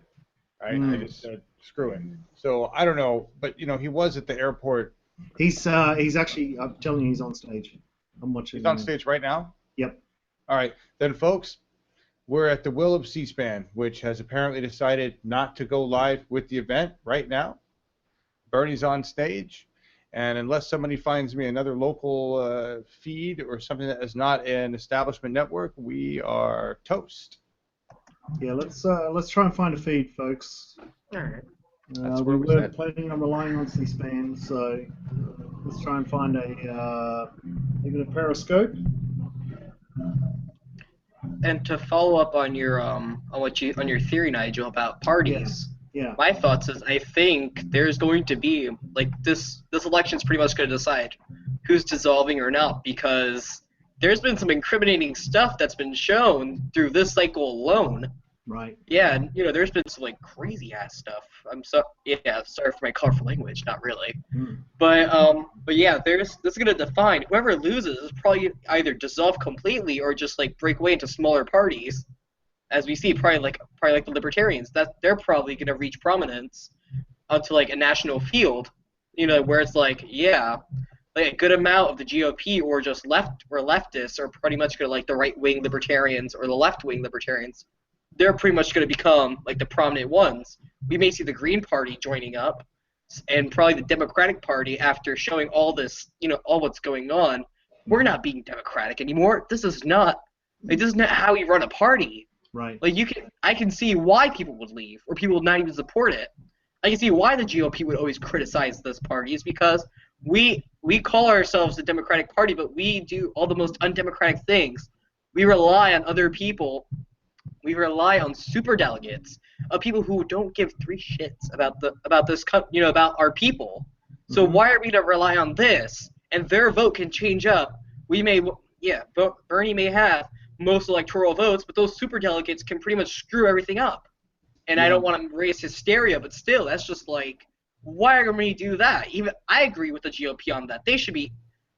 Speaker 12: Right? They just said screw it. So I don't know, but he was at the airport.
Speaker 9: He's actually, I'm telling you, he's on stage. I'm watching.
Speaker 12: He's on stage right now?
Speaker 9: Yep.
Speaker 12: All right, then, folks, we're at the will of C-SPAN, which has apparently decided not to go live with the event right now. Bernie's on stage, and unless somebody finds me another local feed or something that is not an establishment network, we are toast.
Speaker 9: Yeah, let's try and find a feed, folks.
Speaker 12: All right.
Speaker 9: We were planning on relying on C-SPAN, so let's try and find even a Periscope.
Speaker 10: And to follow up on your on your theory, Nigel, about parties,
Speaker 9: yeah.
Speaker 10: My thoughts is I think there's going to be this election's pretty much going to decide who's dissolving or not, because there's been some incriminating stuff that's been shown through this cycle alone.
Speaker 9: Right.
Speaker 10: Yeah, and there's been some crazy ass stuff. Sorry for my colorful language, not really. But yeah, this is gonna define whoever loses is probably either dissolve completely or just break away into smaller parties. As we see, probably like the Libertarians, that they're probably gonna reach prominence onto a national field, where it's a good amount of the GOP or just leftists are pretty much gonna the right wing Libertarians or the left wing Libertarians. They're pretty much going to become the prominent ones. We may see the Green Party joining up, and probably the Democratic Party after showing all this, all what's going on. We're not being democratic anymore. This is not how we run a party.
Speaker 9: Right.
Speaker 10: I can see why people would leave or people would not even support it. I can see why the GOP would always criticize this party is because we call ourselves the Democratic Party, but we do all the most undemocratic things. We rely on other people. We rely on superdelegates of people who don't give three shits about about our people. So why are we to rely on this? And their vote can change up. Bernie may have most electoral votes, but those superdelegates can pretty much screw everything up. And I don't want to raise hysteria, but still, that's just why are we do that? Even I agree with the GOP on that. They should be,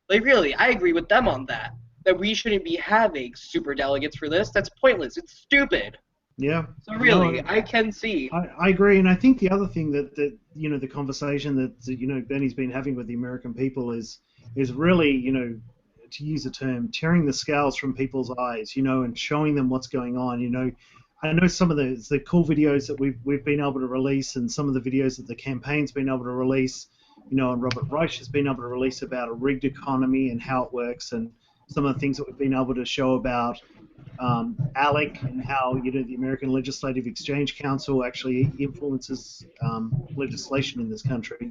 Speaker 10: like, really, I agree with them on that. That we shouldn't be having super delegates for this. That's pointless. It's stupid.
Speaker 9: Yeah.
Speaker 10: So really,
Speaker 9: No,
Speaker 10: I can see.
Speaker 9: I agree, and I think the other thing that the conversation that Bernie's been having with the American people is really, to use a term, tearing the scales from people's eyes, and showing them what's going on. I know some of the cool videos that we've been able to release, and some of the videos that the campaign's been able to release, and Robert Reich has been able to release about a rigged economy and how it works, and some of the things that we've been able to show about ALEC and how the American Legislative Exchange Council actually influences legislation in this country.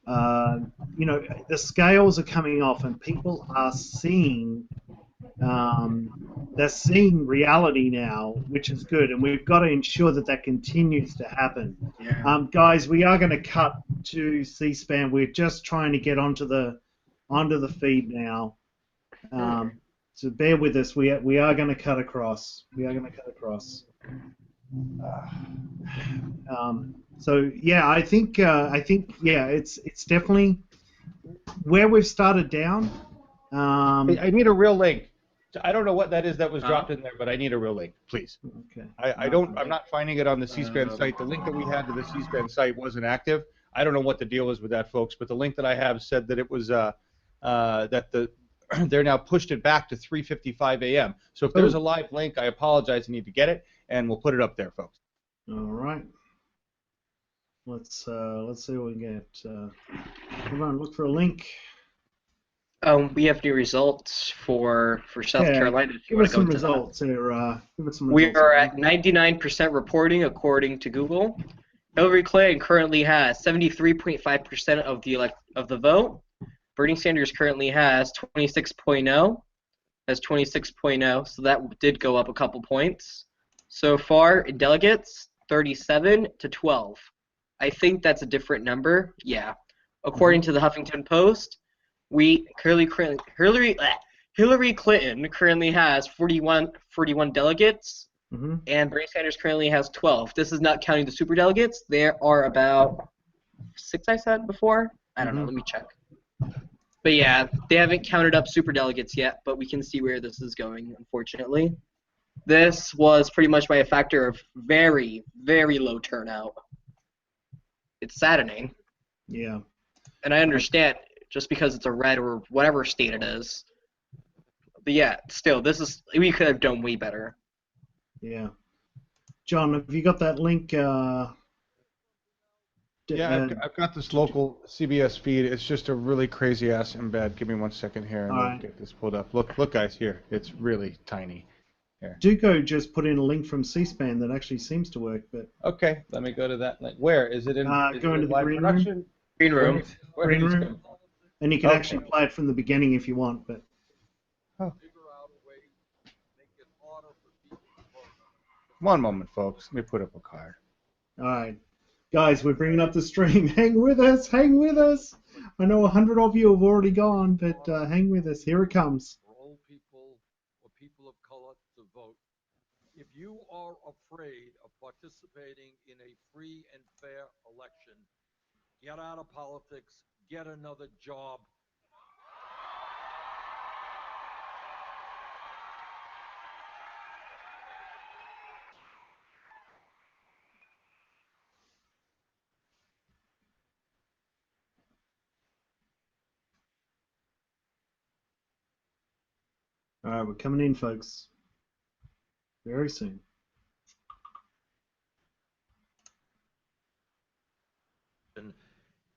Speaker 9: The scales are coming off, and people are seeing they're seeing reality now, which is good, and we've got to ensure that continues to happen.
Speaker 10: Yeah.
Speaker 9: Guys, we are going to cut to C-SPAN. We're just trying to get onto the feed now. So bear with us. We are going to cut across. So yeah, I think it's definitely where we've started down.
Speaker 12: I need a real link. I don't know what that is that was dropped in there, but I need a real link, please.
Speaker 9: Okay.
Speaker 12: I'm not finding it on the C-SPAN site. The link that we had to the C-SPAN site wasn't active. I don't know what the deal is with that, folks, but the link that I have said that it was they're now pushed it back to 3:55 a.m. So if there's a live link, I apologize. I need to get it, and we'll put it up there, folks.
Speaker 9: All right. Let's see what we get. Come on, look for a link.
Speaker 10: We have new results for South Carolina. If you
Speaker 9: Give
Speaker 10: want
Speaker 9: us
Speaker 10: to go
Speaker 9: some
Speaker 10: into
Speaker 9: results here. Give us some
Speaker 10: We
Speaker 9: results.
Speaker 10: are at 99% reporting according to Google. Hillary Clinton currently has 73.5% of the vote. Bernie Sanders currently has 26.0. So that did go up a couple points. So far in delegates, 37 to 12. I think that's a different number. Yeah. According to the Huffington Post, Hillary Clinton currently has 41 delegates, and Bernie Sanders currently has 12. This is not counting the superdelegates. There are about 6, I said before. I don't know. Let me check. But yeah, they haven't counted up superdelegates yet, but we can see where this is going, unfortunately. This was pretty much by a factor of very, very low turnout. It's saddening.
Speaker 9: Yeah.
Speaker 10: And I understand just because it's a red or whatever state it is. But yeah, still, we could have done way better.
Speaker 9: Yeah. John, have you got that link?
Speaker 12: Yeah, I've got this local CBS feed. It's just a really crazy ass embed. Give me 1 second here, and we'll get this pulled up. Look, guys, here. It's really tiny. Here.
Speaker 9: Duco just put in a link from C-SPAN that actually seems to work, but
Speaker 12: okay, let me go to that link. Where is it in?
Speaker 9: Go into the green
Speaker 12: production?
Speaker 9: room.
Speaker 10: Green room.
Speaker 9: Green room. And you can actually play it from the beginning if you want, but.
Speaker 12: Oh. One moment, folks. Let me put up a card.
Speaker 9: All right. Guys, we're bringing up the stream. Hang with us. Hang with us. I know 100 of you have already gone, but hang with us. Here it comes.
Speaker 15: For all people or people of color to vote. If you are afraid of participating in a free and fair election, get out of politics, get another job.
Speaker 9: All right, we're coming in, folks. Very soon.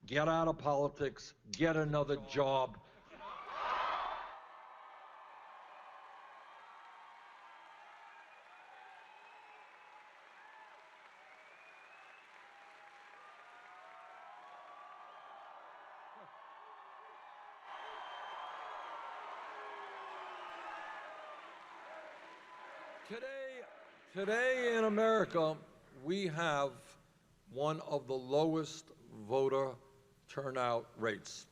Speaker 15: Get out of politics, get another job. Today in America, we have one of the lowest voter turnout rates.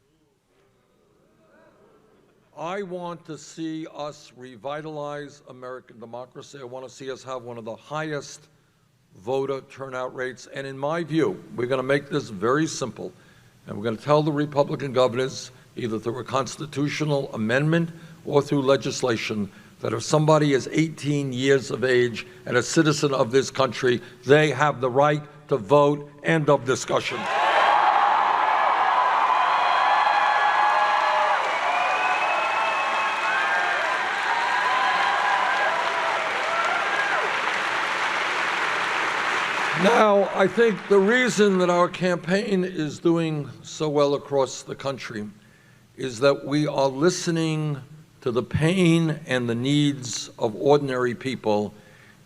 Speaker 15: I want to see us revitalize American democracy. I want to see us have one of the highest
Speaker 8: voter turnout rates. And in my view, we're going to make this very simple. And we're going to tell the Republican governors, either through a constitutional amendment or through legislation, that if somebody is 18 years of age and a citizen of this country, they have the right to vote. End of discussion. Now, I think the reason that our campaign is doing so well across the country is that we are listening to the pain and the needs of ordinary people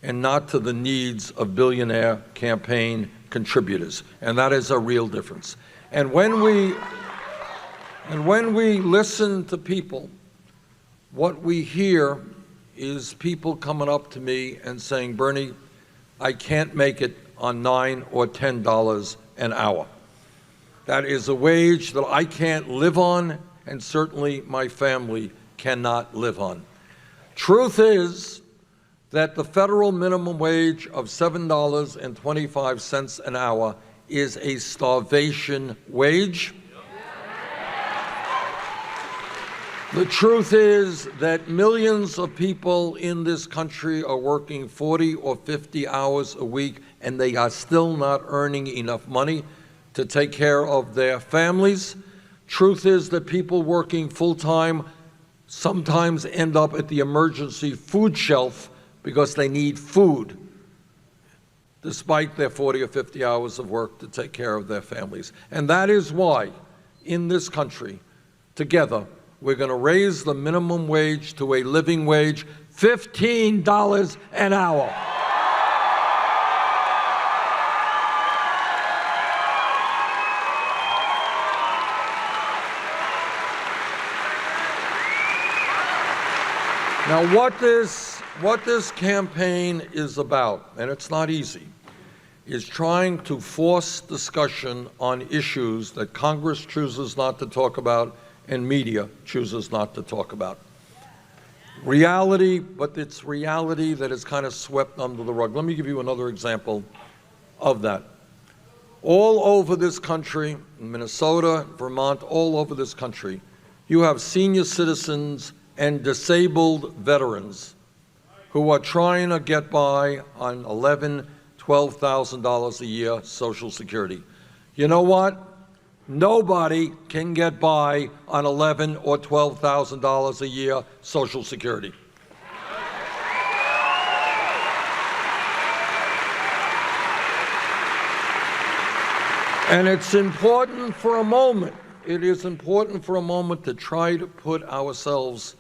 Speaker 8: and not to the needs of billionaire campaign contributors. And that is a real difference. And when we listen to people, what we hear is people coming up to me and saying, Bernie, I can't make it on $9 or $10 an hour. That is a wage that I can't live on, and certainly my family cannot live on. Truth is that the federal minimum wage of $7.25 an hour is a starvation wage. The truth is that millions of people in this country are working 40 or 50 hours a week, and they are still not earning enough money to take care of their families. Truth is that people working full-time sometimes end up at the emergency food shelf because they need food, despite their 40 or 50 hours of work to take care of their families. And that is why, in this country, together, we're going to raise the minimum wage to a living wage, $15 an hour. Now, what this campaign is about, and it's not easy, is trying to force discussion on issues that Congress chooses not to talk about and media chooses not to talk about. Reality, but it's reality that is kind of swept under the rug. Let me give you another example of that. All over this country, in Minnesota, Vermont, all over this country, you have senior citizens and disabled veterans who are trying to get by on $11,000, $12,000 a year Social Security. You know what? Nobody can get by on $11,000 or $12,000 a year Social Security. And it's important for a moment, it is important for a moment to try to put ourselves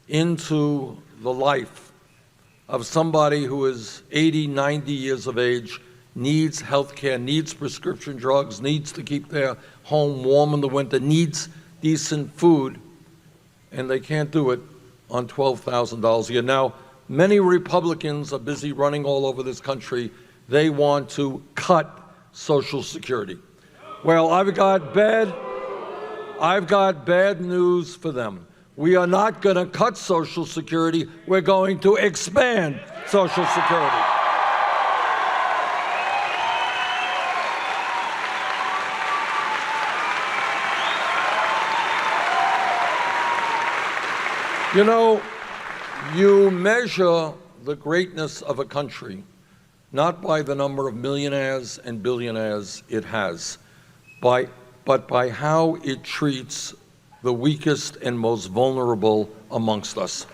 Speaker 8: into the life of somebody who is 80, 90 years of age, needs health care, needs prescription drugs, needs to keep their home warm in the winter, needs decent food, and they can't do it on $12,000 a year. Now, many Republicans are busy running all over this country. They want to cut Social Security. Well, I've got bad news for them. We are not going to cut Social Security. We're going to expand Social Security. You know, you measure the greatness of a country not by the number of millionaires and billionaires it has, but by how it treats the weakest and most vulnerable amongst us.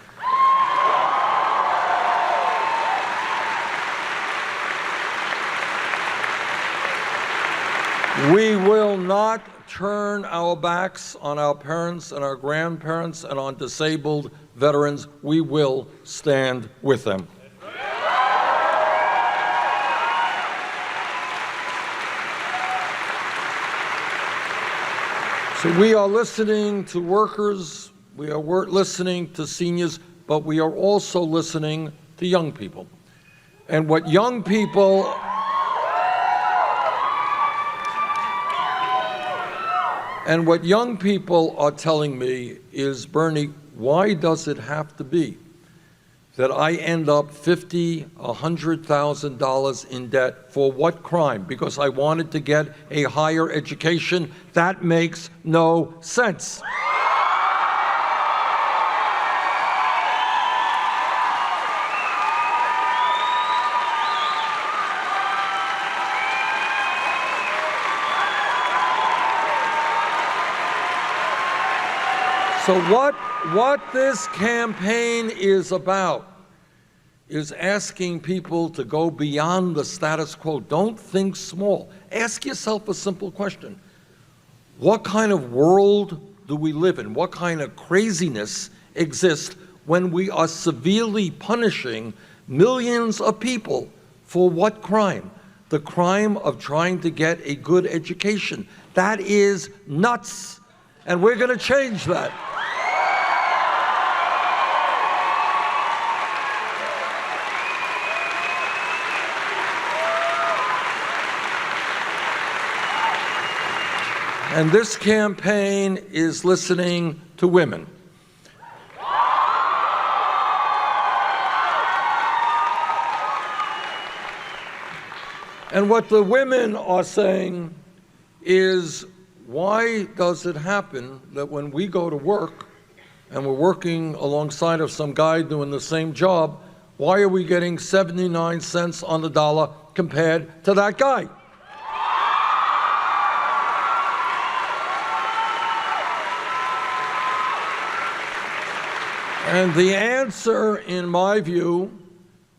Speaker 8: We will not turn our backs on our parents and our grandparents and on disabled veterans. We will stand with them. So we are listening to workers, we are listening to seniors, but we are also listening to young people. And what young people are telling me is, Bernie, why does it have to be that I end up $50,000, $100,000 in debt for what crime? Because I wanted to get a higher education? That makes no sense. So what this campaign is about is asking people to go beyond the status quo. Don't think small. Ask yourself a simple question. What kind of world do we live in? What kind of craziness exists when we are severely punishing millions of people for what crime? The crime of trying to get a good education. That is nuts. And we're going to change that. And this campaign is listening to women. And what the women are saying is, why does it happen that when we go to work and we're working alongside of some guy doing the same job, why are we getting 79 cents on the dollar compared to that guy? And the answer, in my view,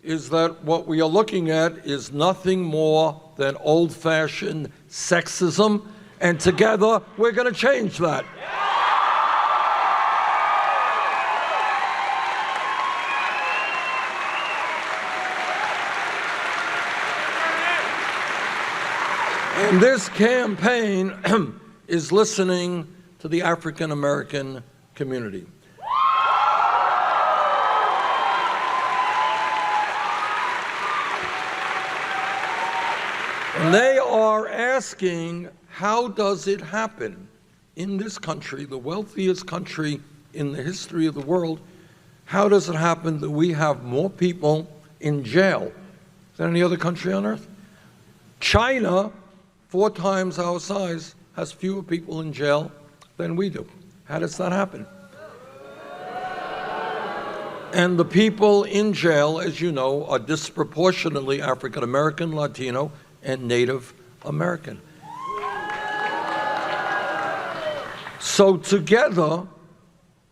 Speaker 8: is that what we are looking at is nothing more than old-fashioned sexism, and together we're going to change that. And this campaign is listening to the African American community. And they are asking, how does it happen in this country, the wealthiest country in the history of the world, how does it happen that we have more people in jail than any other country on earth? China, 4 times our size, has fewer people in jail than we do. How does that happen? And the people in jail, as you know, are disproportionately African American, Latino, and Native American. So together,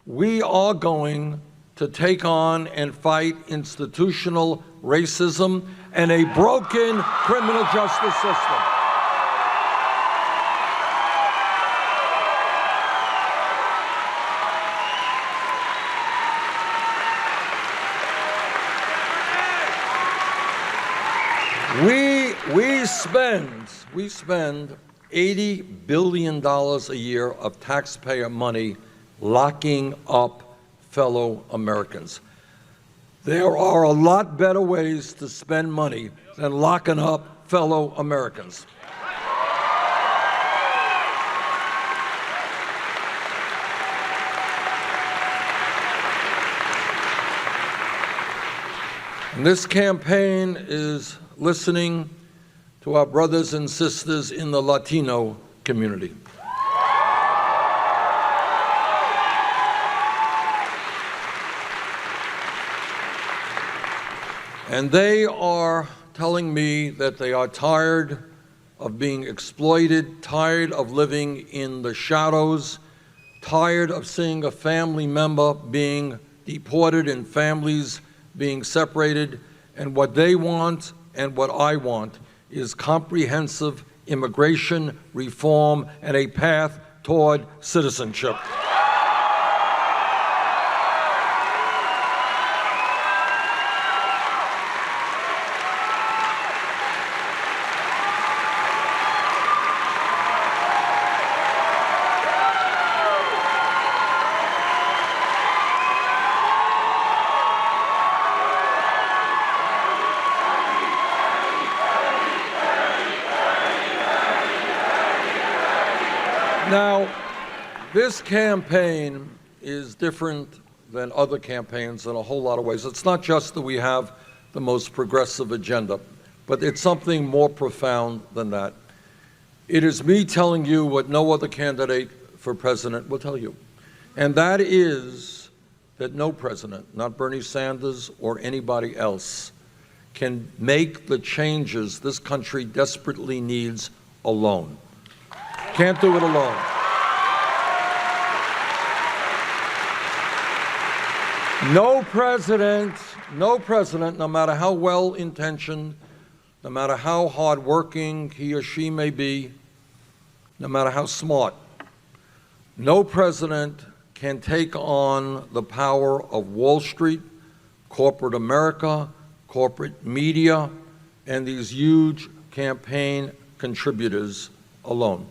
Speaker 8: we are going to take on and fight institutional racism and a broken criminal justice system. We spend $80 billion a year of taxpayer money locking up fellow Americans. There are a lot better ways to spend money than locking up fellow Americans. And this campaign is listening to our brothers and sisters in the Latino community. And they are telling me that they are tired of being exploited, tired of living in the shadows, tired of seeing a family member being deported and families being separated. And what they want and what I want is comprehensive immigration reform and a path toward citizenship. Now, this campaign is different than other campaigns in a whole lot of ways. It's not just that we have the most progressive agenda, but it's something more profound than that. It is me telling you what no other candidate for president will tell you, and that is that no president, not Bernie Sanders or anybody else, can make the changes this country desperately needs alone. Can't do it alone. No president, no matter how well-intentioned, no matter how hard-working he or she may be, no matter how smart, no president can take on the power of Wall Street, corporate America, corporate media, and these huge campaign contributors alone.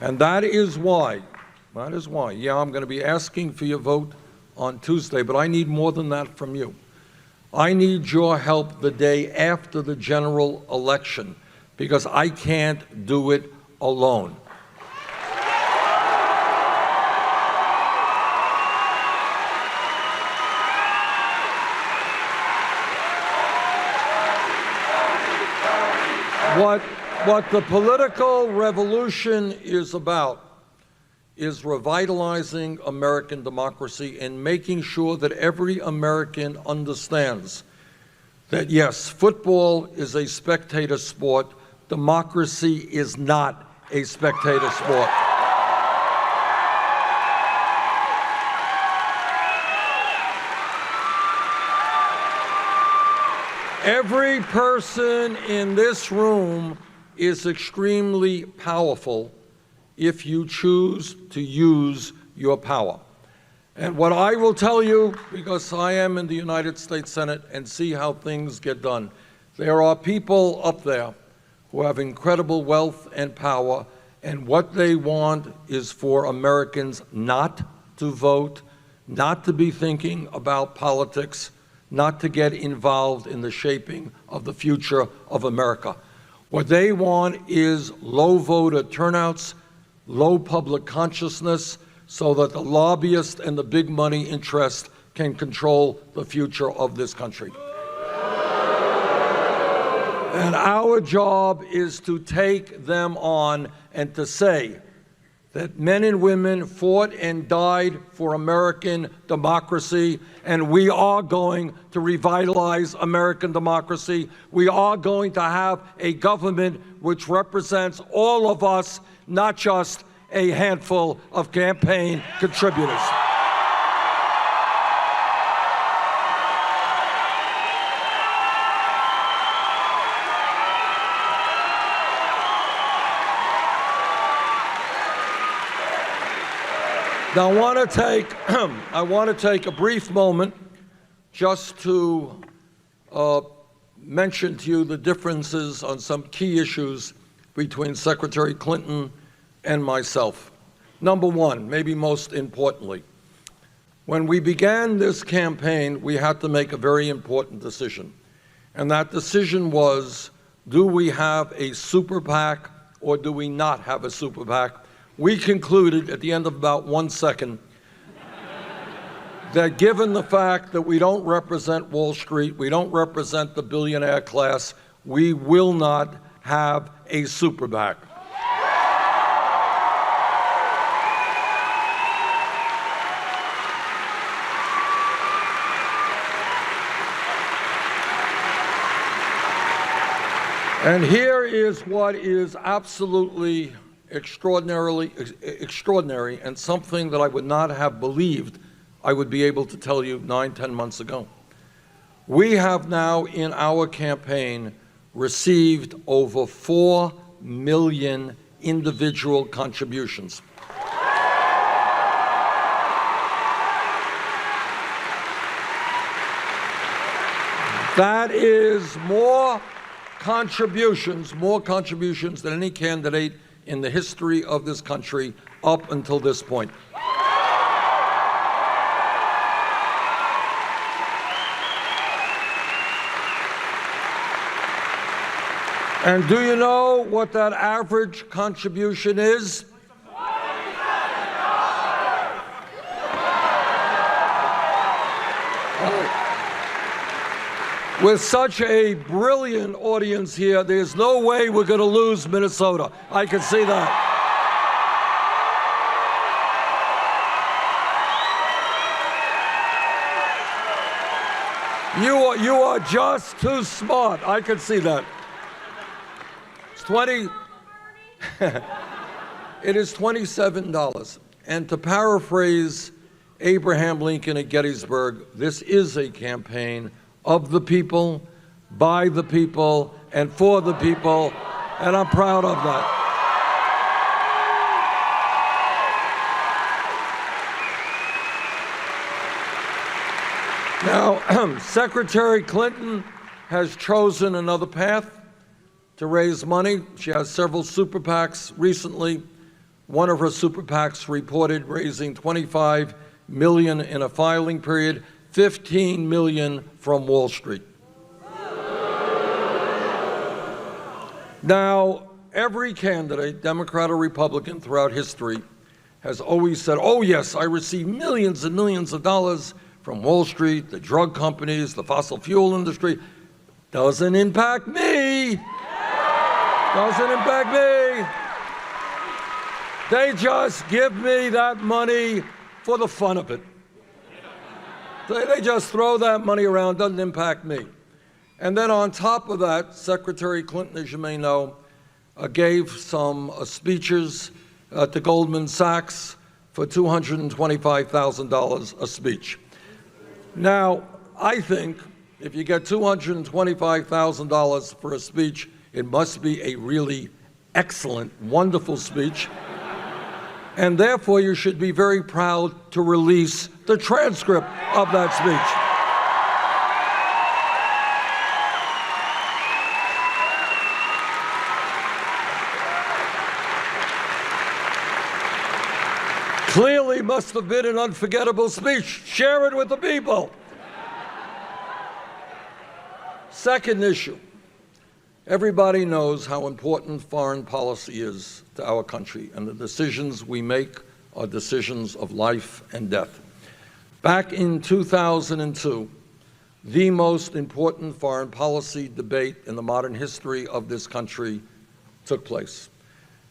Speaker 8: And that is why, yeah, I'm going to be asking for your vote on Tuesday, but I need more than that from you. I need your help the day after the general election, because I can't do it alone. What the political revolution is about is revitalizing American democracy and making sure that every American understands that, yes, football is a spectator sport. Democracy is not a spectator sport. Every person in this room is extremely powerful if you choose to use your power. And what I will tell you, because I am in the United States Senate and see how things get done, there are people up there who have incredible wealth and power, and what they want is for Americans not to vote, not to be thinking about politics, not to get involved in the shaping of the future of America. What they want is low voter turnouts, low public consciousness, so that the lobbyists and the big money interests can control the future of this country. And our job is to take them on and to say that men and women fought and died for American democracy, and we are going to revitalize American democracy. We are going to have a government which represents all of us, not just a handful of campaign contributors. Now, I want to take a brief moment just to mention to you the differences on some key issues between Secretary Clinton and myself. Number one, maybe most importantly, when we began this campaign, we had to make a very important decision. And that decision was, do we have a super PAC or do we not have a super PAC? We concluded at the end of about 1 second that given the fact that we don't represent Wall Street, we don't represent the billionaire class, we will not have a super PAC. And here is what is absolutely extraordinary and something that I would not have believed I would be able to tell you 9-10 months ago. We have now in our campaign received over 4 million individual contributions. That is more contributions than any candidate in the history of this country up until this point. And do you know what that average contribution is? With such a brilliant audience here, there's no way we're going to lose Minnesota. I can see that. You are just too smart. I can see that. It's it is $27. And to paraphrase Abraham Lincoln at Gettysburg, this is a campaign of the people, by the people, and for the people, and I'm proud of that. Now, Secretary Clinton has chosen another path to raise money. She has several super PACs recently. One of her super PACs reported raising $25 million in a filing period, $15 million from Wall Street. Now, every candidate, Democrat or Republican, throughout history has always said, oh yes, I receive millions and millions of dollars from Wall Street, the drug companies, the fossil fuel industry. Doesn't impact me. Doesn't impact me. They just give me that money for the fun of it. They just throw that money around, doesn't impact me. And then on top of that, Secretary Clinton, as you may know, gave some speeches to Goldman Sachs for $225,000 a speech. Now, I think if you get $225,000 for a speech, it must be a really excellent, wonderful speech. And therefore, you should be very proud to release the transcript of that speech. Clearly must have been an unforgettable speech. Share it with the people. Second issue. Everybody knows how important foreign policy is to our country, and the decisions we make are decisions of life and death. Back in 2002, the most important foreign policy debate in the modern history of this country took place.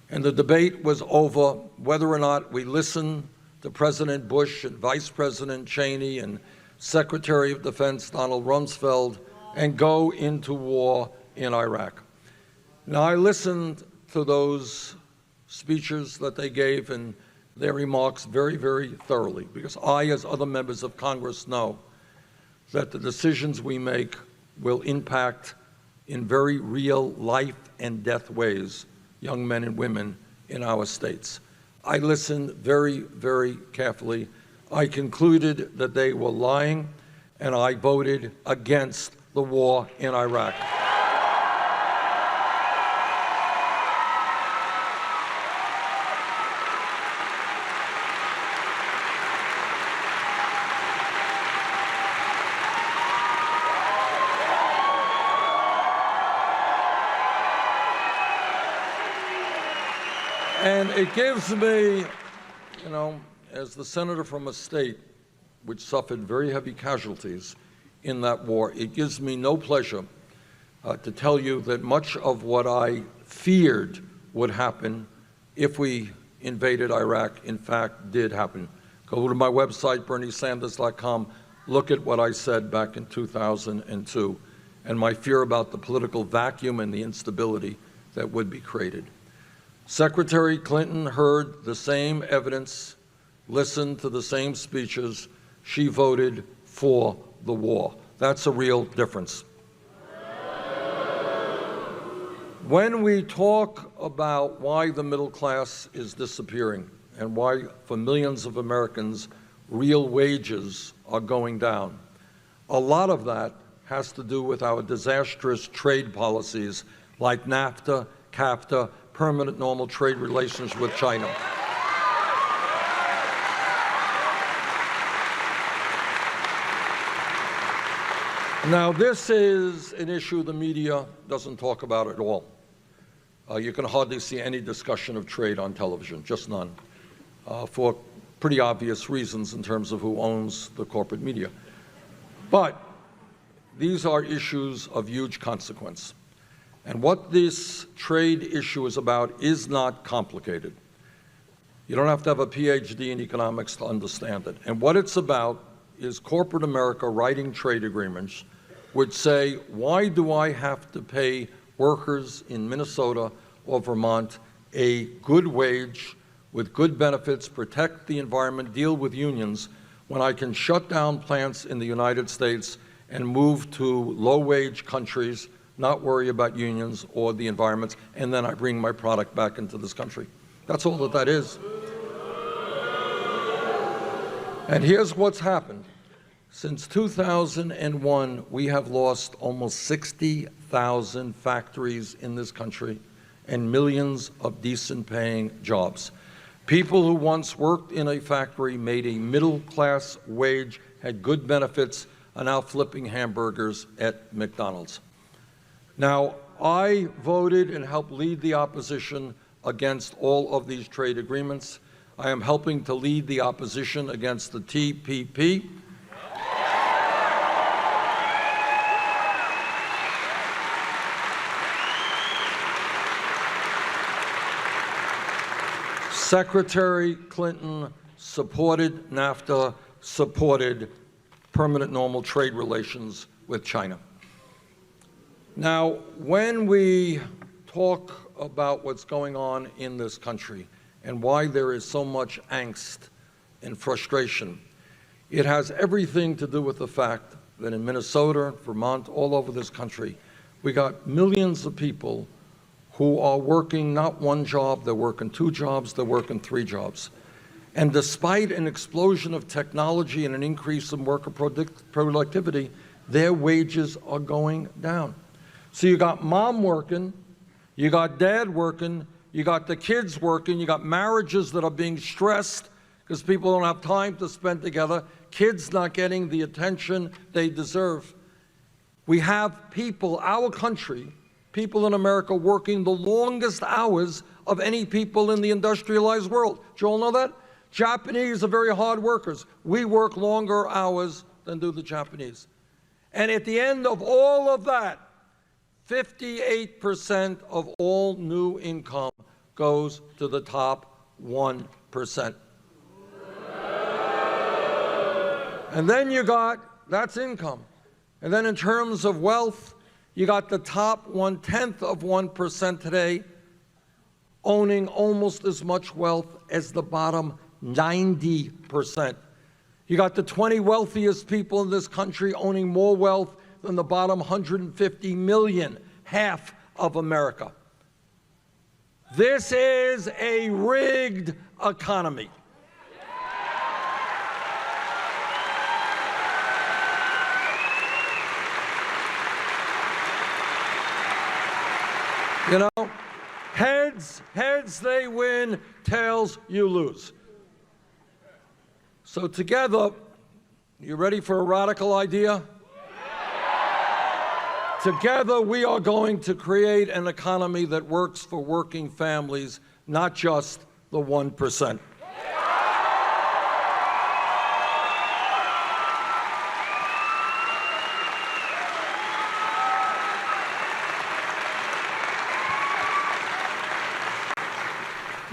Speaker 8: And the debate was over whether or not we listen to President Bush and Vice President Cheney and Secretary of Defense Donald Rumsfeld and go into war in Iraq. Now, I listened to those speeches that they gave and their remarks very, very thoroughly, because I, as other members of Congress, know that the decisions we make will impact in very real life and death ways young men and women in our states. I listened very, very carefully. I concluded that they were lying, and I voted against the war in Iraq. And it gives me, as the senator from a state which suffered very heavy casualties in that war, it gives me no pleasure to tell you that much of what I feared would happen if we invaded Iraq, in fact, did happen. Go to my website, berniesanders.com, look at what I said back in 2002, and my fear about the political vacuum and the instability that would be created. Secretary Clinton heard the same evidence, listened to the same speeches. She voted for the war. That's a real difference. When we talk about why the middle class is disappearing and why, for millions of Americans, real wages are going down, a lot of that has to do with our disastrous trade policies like NAFTA, CAFTA, permanent normal trade relations with China. Now, this is an issue the media doesn't talk about at all. You can hardly see any discussion of trade on television, just none, for pretty obvious reasons in terms of who owns the corporate media. But these are issues of huge consequence. And what this trade issue is about is not complicated. You don't have to have a PhD in economics to understand it. And what it's about is corporate America writing trade agreements which say, why do I have to pay workers in Minnesota or Vermont a good wage with good benefits, protect the environment, deal with unions, when I can shut down plants in the United States and move to low-wage countries, not worry about unions or the environments, and then I bring my product back into this country. That's all that is. And here's what's happened. Since 2001, we have lost almost 60,000 factories in this country and millions of decent-paying jobs. People who once worked in a factory, made a middle-class wage, had good benefits, are now flipping hamburgers at McDonald's. Now, I voted and helped lead the opposition against all of these trade agreements. I am helping to lead the opposition against the TPP. Secretary Clinton supported NAFTA, supported permanent normal trade relations with China. Now, when we talk about what's going on in this country and why there is so much angst and frustration, it has everything to do with the fact that in Minnesota, Vermont, all over this country, we got millions of people who are working not one job, they're working two jobs, they're working three jobs. And despite an explosion of technology and an increase in worker productivity, their wages are going down. So you got mom working, you got dad working, you got the kids working, you got marriages that are being stressed because people don't have time to spend together, kids not getting the attention they deserve. We have people, our country, people in America working the longest hours of any people in the industrialized world. Do you all know that? Japanese are very hard workers. We work longer hours than do the Japanese. And at the end of all of that, 58% of all new income goes to the top 1%. And then you got, that's income. And then in terms of wealth, you got the top 1/10 of 1% today owning almost as much wealth as the bottom 90%. You got the 20 wealthiest people in this country owning more wealth than the bottom 150 million, half of America. This is a rigged economy. You know, heads they win, tails you lose. So together, you ready for a radical idea? Together, we are going to create an economy that works for working families, not just the 1%.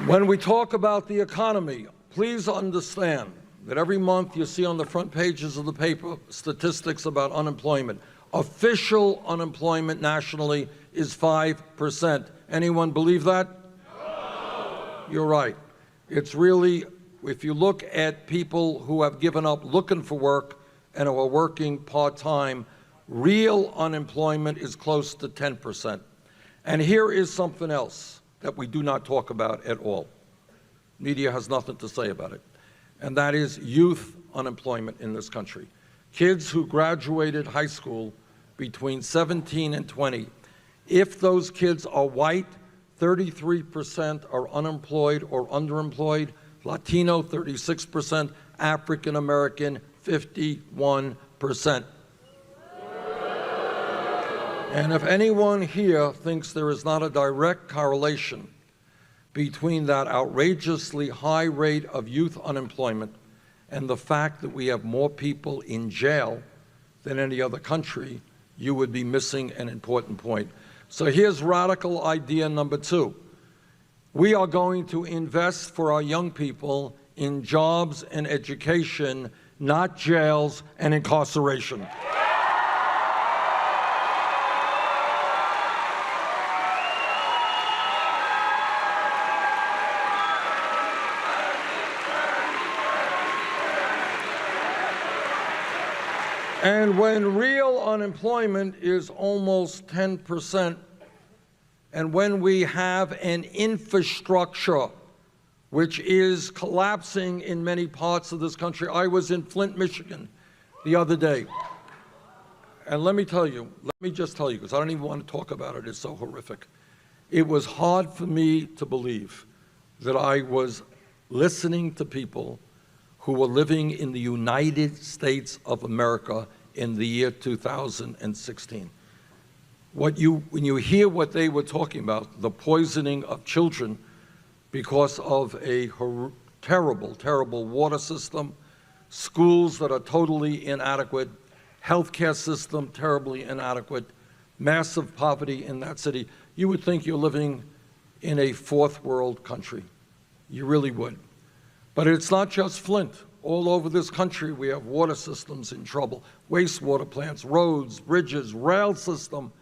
Speaker 8: When we talk about the economy, please understand that every month you see on the front pages of the paper statistics about unemployment. Official unemployment nationally is 5%. Anyone believe that? No. You're right. It's really, if you look at people who have given up looking for work and who are working part-time, real unemployment is close to 10%. And here is something else that we do not talk about at all. Media has nothing to say about it. And that is youth unemployment in this country. Kids who graduated high school between 17 and 20. If those kids are white, 33% are unemployed or underemployed. Latino, 36%. African American, 51%. And if anyone here thinks there is not a direct correlation between that outrageously high rate of youth unemployment and the fact that we have more people in jail than any other country, you would be missing an important point. So here's radical idea number 2. We are going to invest for our young people in jobs and education, not jails and incarceration. And when real unemployment is almost 10%, and when we have an infrastructure which is collapsing in many parts of this country. I was in Flint, Michigan the other day. And let me just tell you, because I don't even want to talk about it, it's so horrific. It was hard for me to believe that I was listening to people who were living in the United States of America in the year 2016. When you hear what they were talking about, the poisoning of children because of a terrible, terrible water system, schools that are totally inadequate, healthcare system terribly inadequate, massive poverty in that city, you would think you're living in a fourth world country. You really would. But it's not just Flint. All over this country, we have water systems in trouble, wastewater plants, roads, bridges, rail system,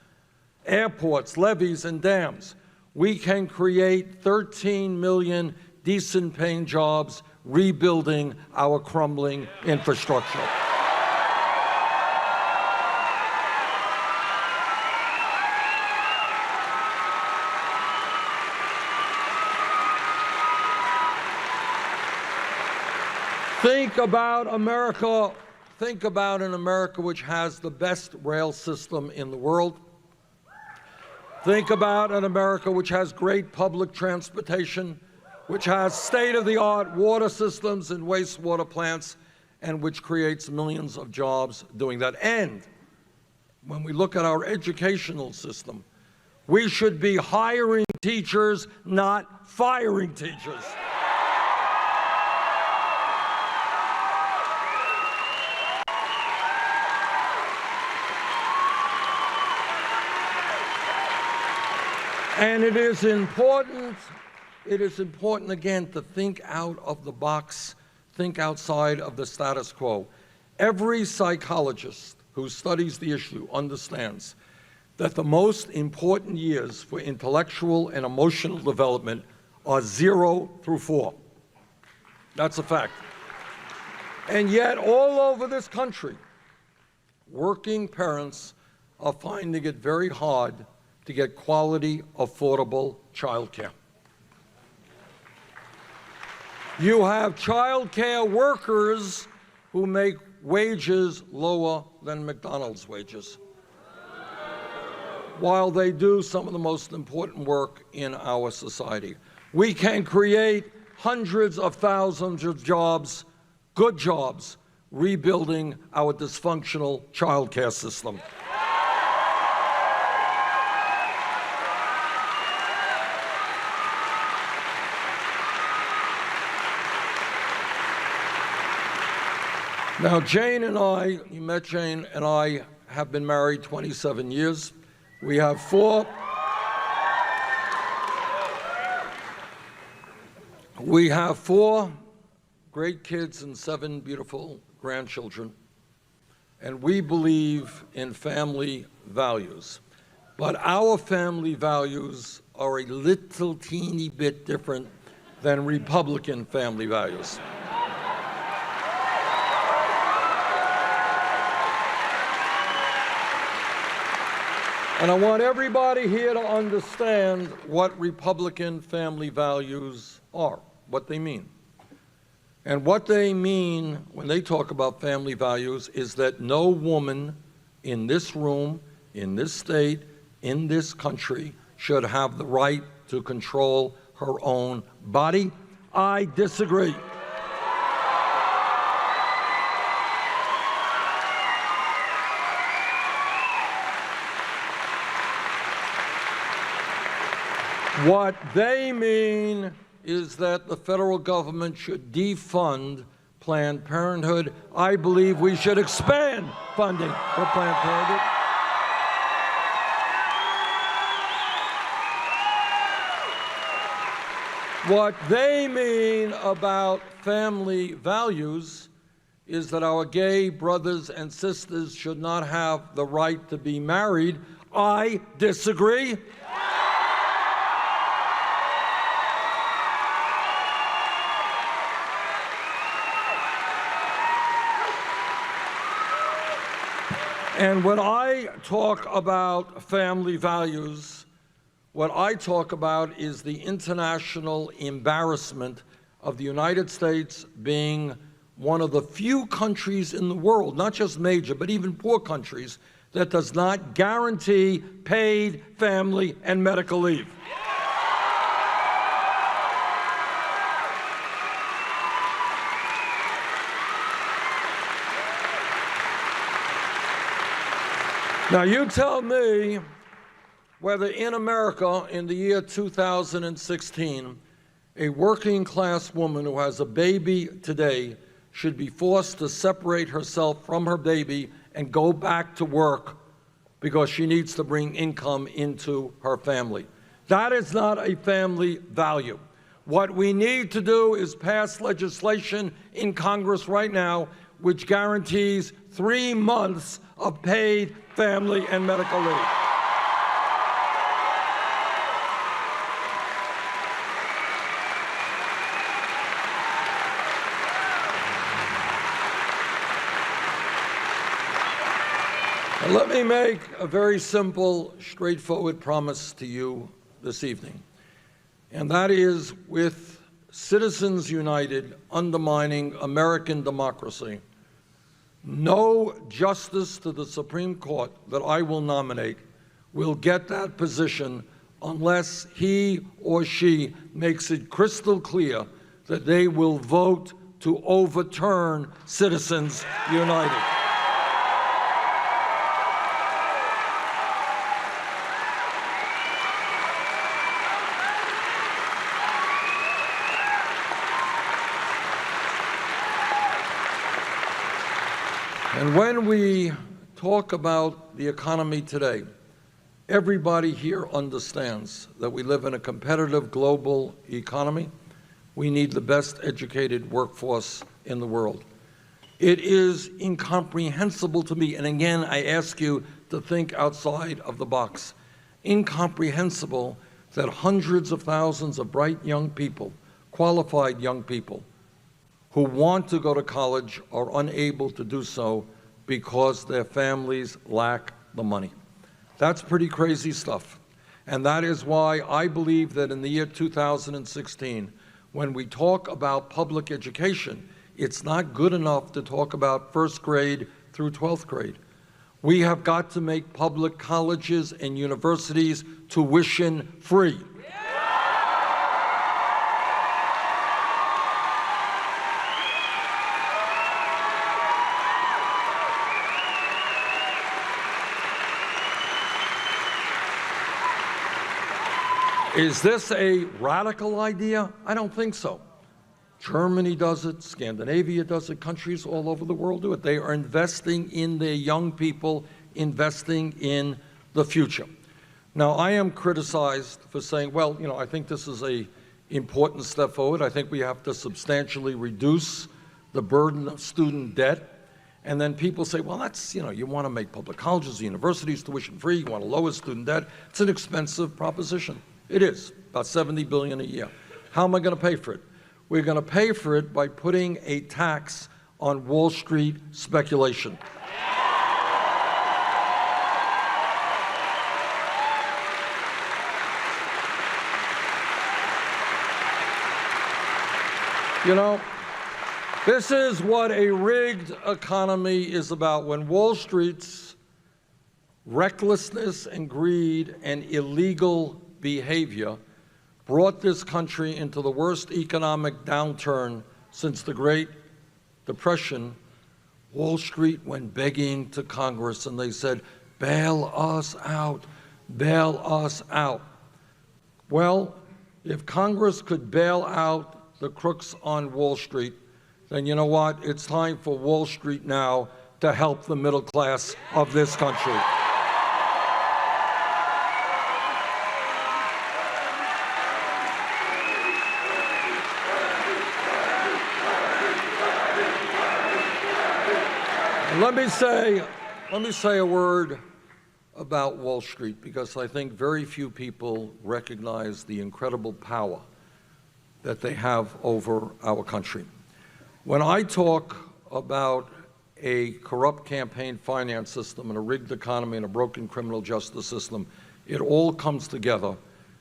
Speaker 8: airports, levees, and dams. We can create 13 million decent-paying jobs rebuilding our crumbling infrastructure. Think about America. Think about an America which has the best rail system in the world. Think about an America which has great public transportation, which has state-of-the-art water systems and wastewater plants, and which creates millions of jobs doing that. And when we look at our educational system, we should be hiring teachers, not firing teachers. And it is important again to think out of the box, think outside of the status quo. Every psychologist who studies the issue understands that the most important years for intellectual and emotional development are 0 through 4. That's a fact. And yet, all over this country, working parents are finding it very hard to get quality, affordable childcare. You have childcare workers who make wages lower than McDonald's wages, while they do some of the most important work in our society. We can create hundreds of thousands of jobs, good jobs, rebuilding our dysfunctional childcare system. Now, Jane and I, you met Jane and I, have been married 27 years. We have 4 great kids and 7 beautiful grandchildren. And we believe in family values. But our family values are a little teeny bit different than Republican family values. And I want everybody here to understand what Republican family values are, what they mean. And what they mean when they talk about family values is that no woman in this room, in this state, in this country should have the right to control her own body. I disagree. What they mean is that the federal government should defund Planned Parenthood. I believe we should expand funding for Planned Parenthood. What they mean about family values is that our gay brothers and sisters should not have the right to be married. I disagree. And when I talk about family values, what I talk about is the international embarrassment of the United States being one of the few countries in the world, not just major, but even poor countries, that does not guarantee paid family and medical leave. Now, you tell me whether in America in the year 2016, a working class woman who has a baby today should be forced to separate herself from her baby and go back to work because she needs to bring income into her family. That is not a family value. What we need to do is pass legislation in Congress right now which guarantees 3 months of paid family and medical leave. And let me make a very simple, straightforward promise to you this evening, and that is, with Citizens United undermining American democracy, no justice to the Supreme Court that I will nominate will get that position unless he or she makes it crystal clear that they will vote to overturn Citizens United. And when we talk about the economy today, everybody here understands that we live in a competitive global economy. We need the best educated workforce in the world. It is incomprehensible to me, and again, I ask you to think outside of the box, incomprehensible that hundreds of thousands of bright young people, qualified young people, who want to go to college are unable to do so because their families lack the money. That's pretty crazy stuff. And that is why I believe that in the year 2016, when we talk about public education, it's not good enough to talk about first grade through 12th grade. We have got to make public colleges and universities tuition free. Is this a radical idea? I don't think so. Germany does it, Scandinavia does it, countries all over the world do it. They are investing in their young people, investing in the future. Now, I am criticized for saying, well, I think this is an important step forward. I think we have to substantially reduce the burden of student debt. And then people say, well, that's, you want to make public colleges, universities tuition free, you want to lower student debt. It's an expensive proposition. It is, about $70 billion a year. How am I going to pay for it? We're going to pay for it by putting a tax on Wall Street speculation. This is what a rigged economy is about. When Wall Street's recklessness and greed and illegal behavior brought this country into the worst economic downturn since the Great Depression, Wall Street went begging to Congress and they said, bail us out, bail us out. Well, if Congress could bail out the crooks on Wall Street, then you know what? It's time for Wall Street now to help the middle class of this country. Let me say a word about Wall Street, because I think very few people recognize the incredible power that they have over our country. When I talk about a corrupt campaign finance system and a rigged economy and a broken criminal justice system, it all comes together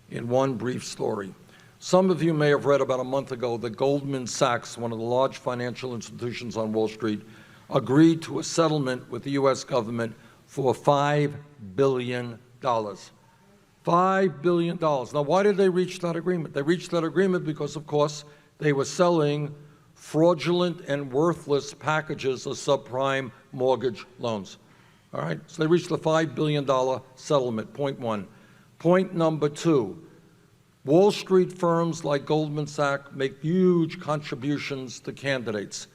Speaker 8: in one brief story. Some of you may have read about a month ago that Goldman Sachs, one of the large financial institutions on Wall Street, agreed to a settlement with the U.S. government for $5 billion. $5 billion. Now, why did they reach that agreement? They reached that agreement because, of course, they were selling fraudulent and worthless packages of subprime mortgage loans. All right? So they reached the $5 billion settlement, point one. Point number two, Wall Street firms like Goldman Sachs make huge contributions to candidates.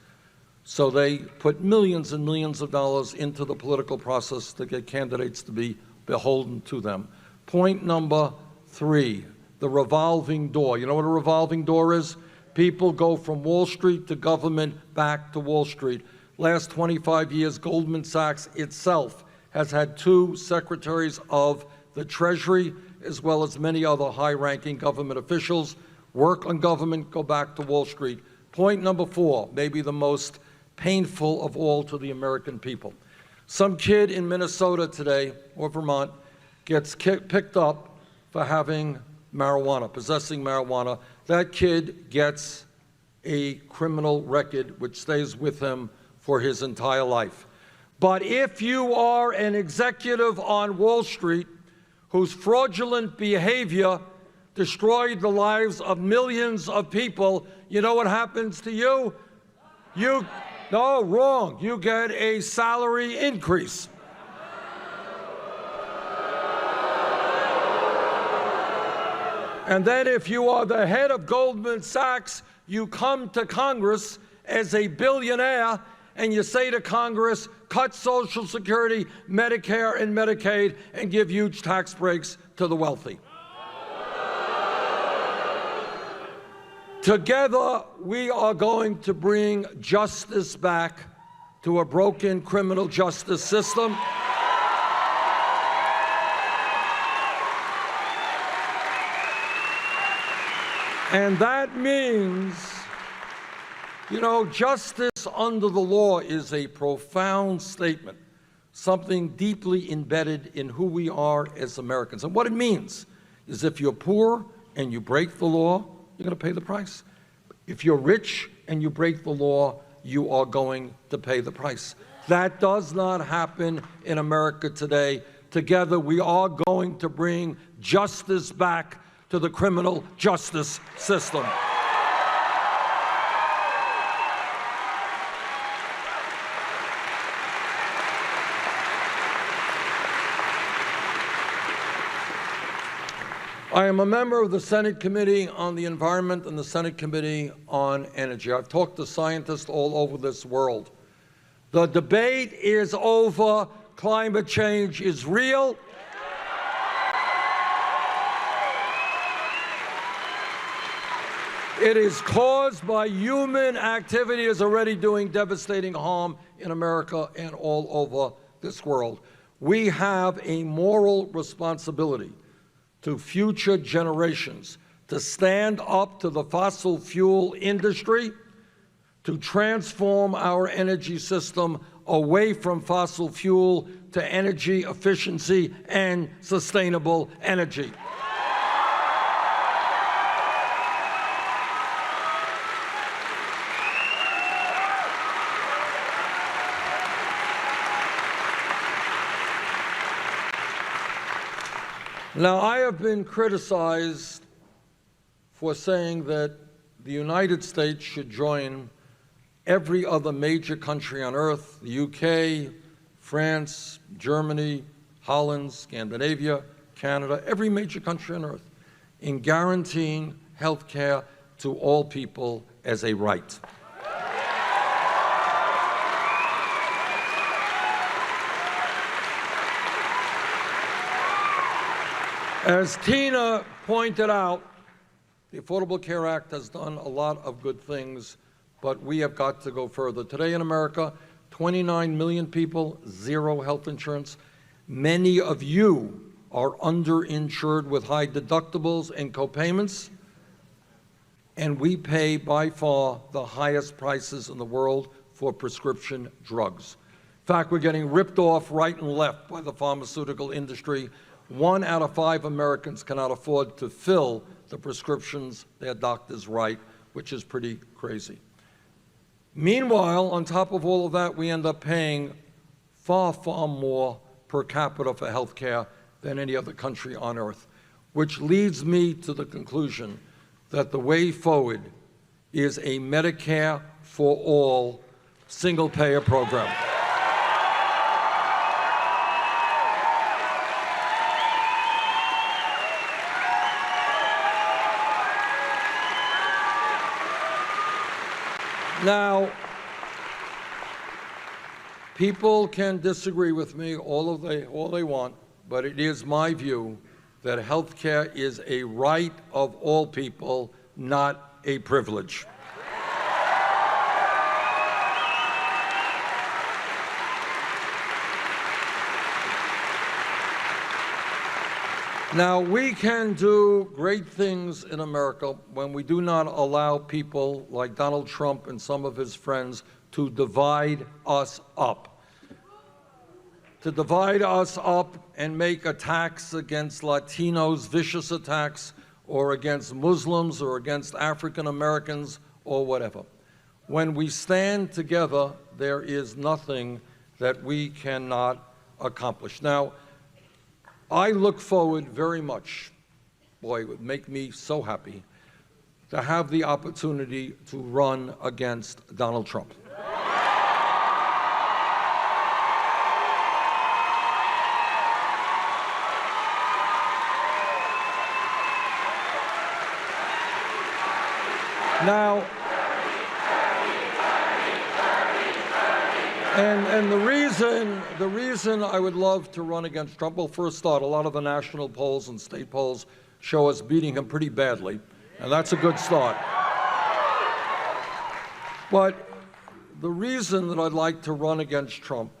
Speaker 8: So they put millions and millions of dollars into the political process to get candidates to be beholden to them. Point number three, the revolving door. You know what a revolving door is? People go from Wall Street to government back to Wall Street. Last 25 years, Goldman Sachs itself has had 2 secretaries of the Treasury, as well as many other high-ranking government officials, work on government, go back to Wall Street. Point number 4, maybe the most painful of all to the American people. Some kid in Minnesota today, or Vermont, gets picked up for having marijuana, possessing marijuana. That kid gets a criminal record which stays with him for his entire life. But if you are an executive on Wall Street whose fraudulent behavior destroyed the lives of millions of people, you know what happens to you? No, wrong. You get a salary increase. And then if you are the head of Goldman Sachs, you come to Congress as a billionaire and you say to Congress, cut Social Security, Medicare, and Medicaid, and give huge tax breaks to the wealthy. Together, we are going to bring justice back to a broken criminal justice system. And that means, you know, justice under the law is a profound statement, something deeply embedded in who we are as Americans. And what it means is if you're poor and you break the law, you're going to pay the price. If you're rich and you break the law, you are going to pay the price. That does not happen in America today. Together, we are going to bring justice back to the criminal justice system. I am a member of the Senate Committee on the Environment and the Senate Committee on Energy. I've talked to scientists all over this world. The debate is over. Climate change is real. It is caused by human activity, is already doing devastating harm in America and all over this world. We have a moral responsibility to future generations to stand up to the fossil fuel industry, to transform our energy system away from fossil fuel to energy efficiency and sustainable energy. Now, I have been criticized for saying that the United States should join every other major country on earth, the UK, France, Germany, Holland, Scandinavia, Canada, every major country on earth, in guaranteeing health care to all people as a right. As Tina pointed out, the Affordable Care Act has done a lot of good things, but we have got to go further. Today in America, 29 million people, zero health insurance. Many of you are underinsured with high deductibles and copayments, and we pay by far the highest prices in the world for prescription drugs. In fact, we're getting ripped off right and left by the pharmaceutical industry. 1 out of 5 Americans cannot afford to fill the prescriptions their doctors write, which is pretty crazy. Meanwhile, on top of all of that, we end up paying far, far more per capita for health care than any other country on earth, which leads me to the conclusion that the way forward is a Medicare for all single-payer program. Now, people can disagree with me all they want, but it is my view that health care is a right of all people, not a privilege. Now, we can do great things in America when we do not allow people like Donald Trump and some of his friends to divide us up. To divide us up and make attacks against Latinos, vicious attacks, or against Muslims, or against African Americans, or whatever. When we stand together, there is nothing that we cannot accomplish. Now, I look forward very much, boy, it would make me so happy, to have the opportunity to run against Donald Trump. Now, and the reason I would love to run against Trump, well, first thought, a lot of the national polls and state polls show us beating him pretty badly, and that's a good start. But the reason that I'd like to run against Trump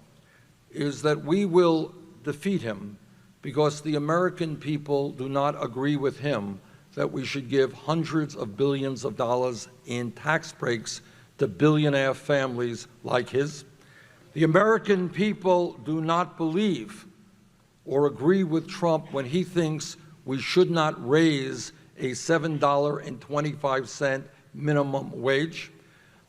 Speaker 8: is that we will defeat him because the American people do not agree with him that we should give hundreds of billions of dollars in tax breaks to billionaire families like his. The American people do not believe or agree with Trump when he thinks we should not raise a $7.25 minimum wage.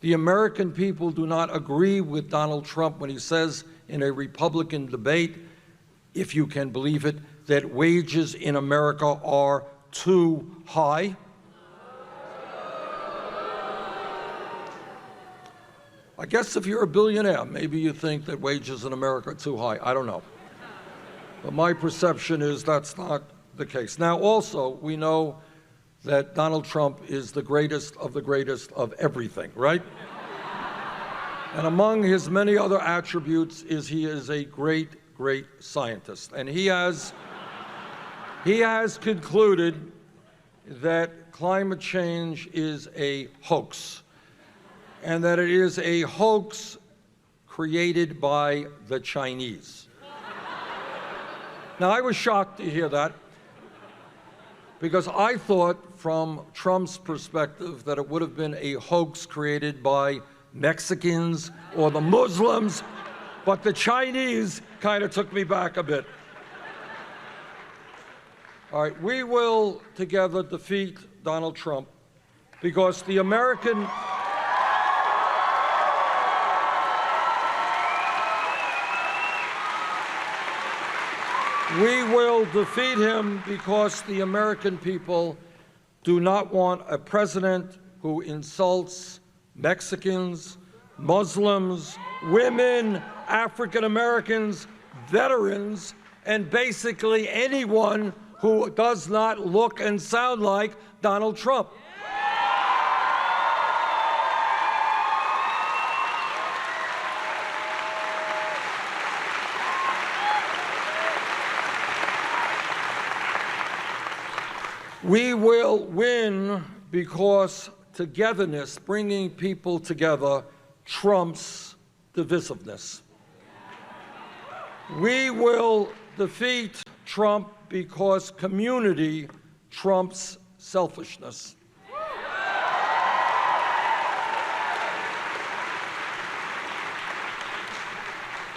Speaker 8: The American people do not agree with Donald Trump when he says in a Republican debate, if you can believe it, that wages in America are too high. I guess if you're a billionaire, maybe you think that wages in America are too high. I don't know. But my perception is that's not the case. Now, also, we know that Donald Trump is the greatest of everything, right? And among his many other attributes is he is a great, great scientist. And he has concluded that climate change is a hoax, and that it is a hoax created by the Chinese. Now, I was shocked to hear that, because I thought from Trump's perspective that it would have been a hoax created by Mexicans or the Muslims, but the Chinese kind of took me back a bit. All right, we will together defeat Donald Trump because the American... We will defeat him because the American people do not want a president who insults Mexicans, Muslims, women, African Americans, veterans, and basically anyone who does not look and sound like Donald Trump. We will win because togetherness, bringing people together, trumps divisiveness. We will defeat Trump because community trumps selfishness.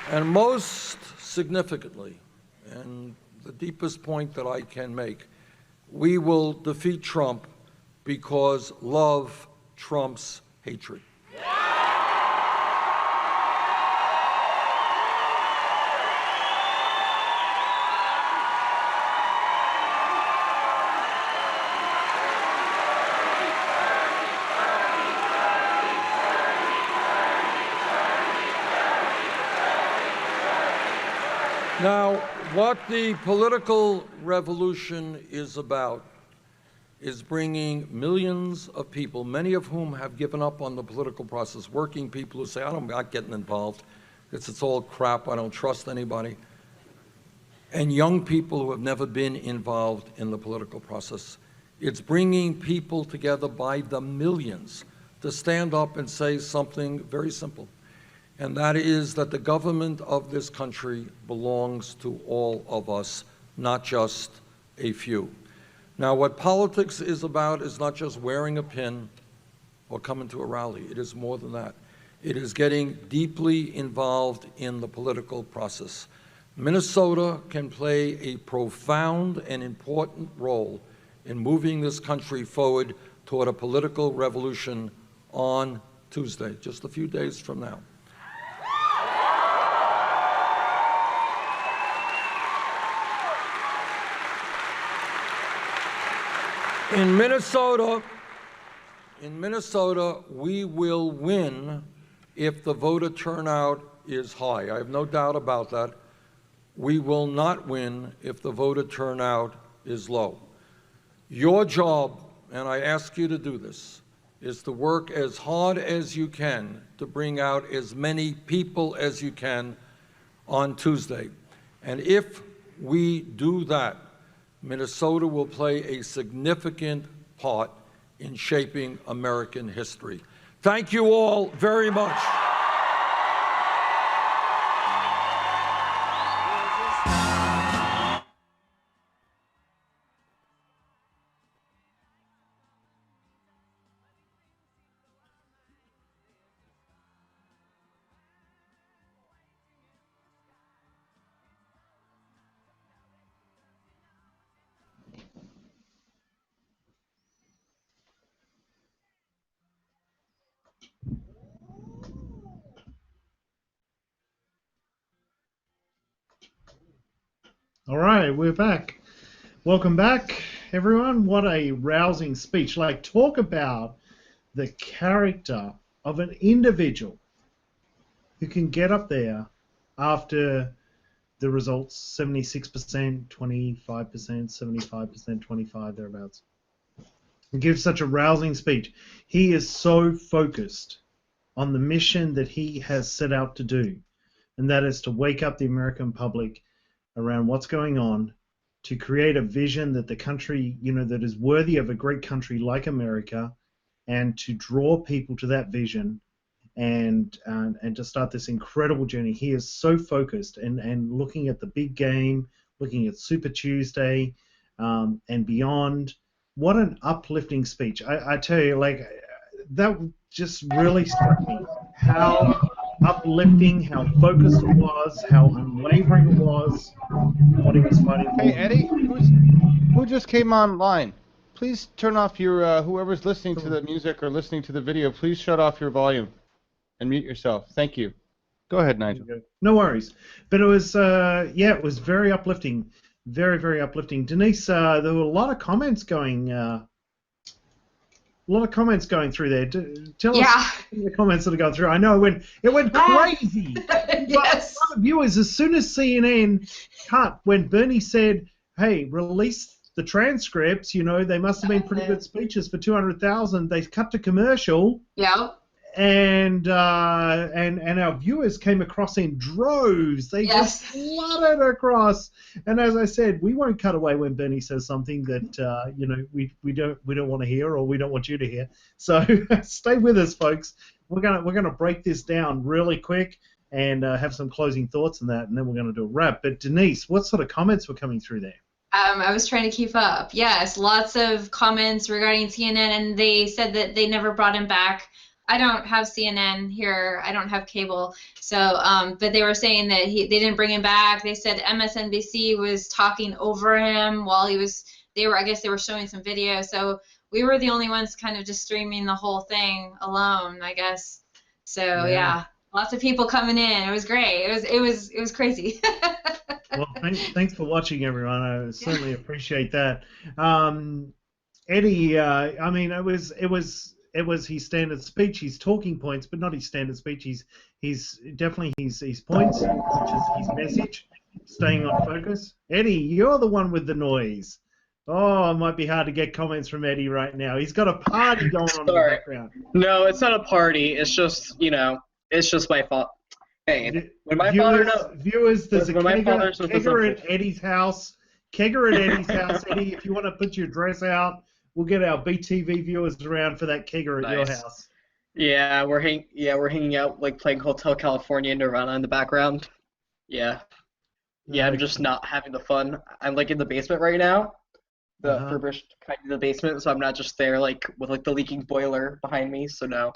Speaker 8: And most significantly, and the deepest point that I can make, we will defeat Trump because love trumps hatred. Now, what the political revolution is about is bringing millions of people, many of whom have given up on the political process, working people who say, I'm not getting involved, it's all crap, I don't trust anybody, and young people who have never been involved in the political process. It's bringing people together by the millions to stand up and say something very simple. And that is that the government of this country belongs to all of us, not just a few. Now, what politics is about is not just wearing a pin or coming to a rally. It is more than that. It is getting deeply involved in the political process. Minnesota can play a profound and important role in moving this country forward toward a political revolution on Tuesday, just a few days from now. In Minnesota, we will win if the voter turnout is high. I have no doubt about that. We will not win if the voter turnout is low. Your job, and I ask you to do this, is to work as hard as you can to bring out as many people as you can on Tuesday. And if we do that, Minnesota will play a significant part in shaping American history. Thank you all very much.
Speaker 9: All right, we're back. Welcome back, everyone. What a rousing speech. Like, talk about the character of an individual who can get up there after the results 76%, 25%, 75%, 25%, thereabouts. And give such a rousing speech. He is so focused on the mission that he has set out to do, and that is to wake up the American public around what's going on, to create a vision that the country, that is worthy of a great country like America, and to draw people to that vision, and to start this incredible journey. He is so focused and looking at the big game, looking at Super Tuesday, and beyond. What an uplifting speech. I tell you, like, that just really struck me. How uplifting, how focused it was, how unwavering it was, what he was fighting for.
Speaker 12: Hey, Eddie, who just came online? Please turn off your, whoever's listening to the music or listening to the video, please shut off your volume and mute yourself. Thank you. Go ahead, Nigel.
Speaker 9: No worries. But it was, it was very uplifting. Very, very uplifting. Denise, there were a lot of comments going through there. Tell us the comments that are going through. I know it went crazy.
Speaker 11: Yes.
Speaker 9: But viewers, as soon as CNN cut, when Bernie said, "Hey, release the transcripts," they must have been pretty good speeches for 200,000. They cut to commercial.
Speaker 11: Yeah.
Speaker 9: And our viewers came across in droves. They just flooded across. And as I said, we won't cut away when Bernie says something that we don't want to hear, or we don't want you to hear. So stay with us, folks. we're gonna break this down really quick and have some closing thoughts on that, and then we're gonna do a wrap. But Denise, what sort of comments were coming through there?
Speaker 11: I was trying to keep up. Yes, lots of comments regarding CNN, and they said that they never brought him back. I don't have CNN here. I don't have cable. So, but they were saying that they didn't bring him back. They said MSNBC was talking over him while I guess they were showing some video. So we were the only ones kind of just streaming the whole thing alone, I guess. So yeah, lots of people coming in. It was great. It was crazy.
Speaker 9: Well, thanks for watching, everyone. I certainly appreciate that. Eddie, I mean, it was his standard speech, his talking points, but not his standard speech. He's definitely his points, which is his message, staying on focus. Eddie, you're the one with the noise. Oh, it might be hard to get comments from Eddie right now. He's got a party going on in the background.
Speaker 10: No, it's not a party. It's just, it's just my fault. Hey, when my father knows.
Speaker 9: Viewers, there's a kegger at Eddie's house. Kegger at Eddie's house, Eddie. If you want to put your dress out, we'll get our BTV viewers around for that kegger at your house.
Speaker 10: Yeah, we're hanging out, like playing Hotel California and Nirvana in the background. Yeah. Yeah, I'm just not having the fun. I'm like in the basement right now. The refurbished kind of the basement, so I'm not just there like with like the leaking boiler behind me, so no.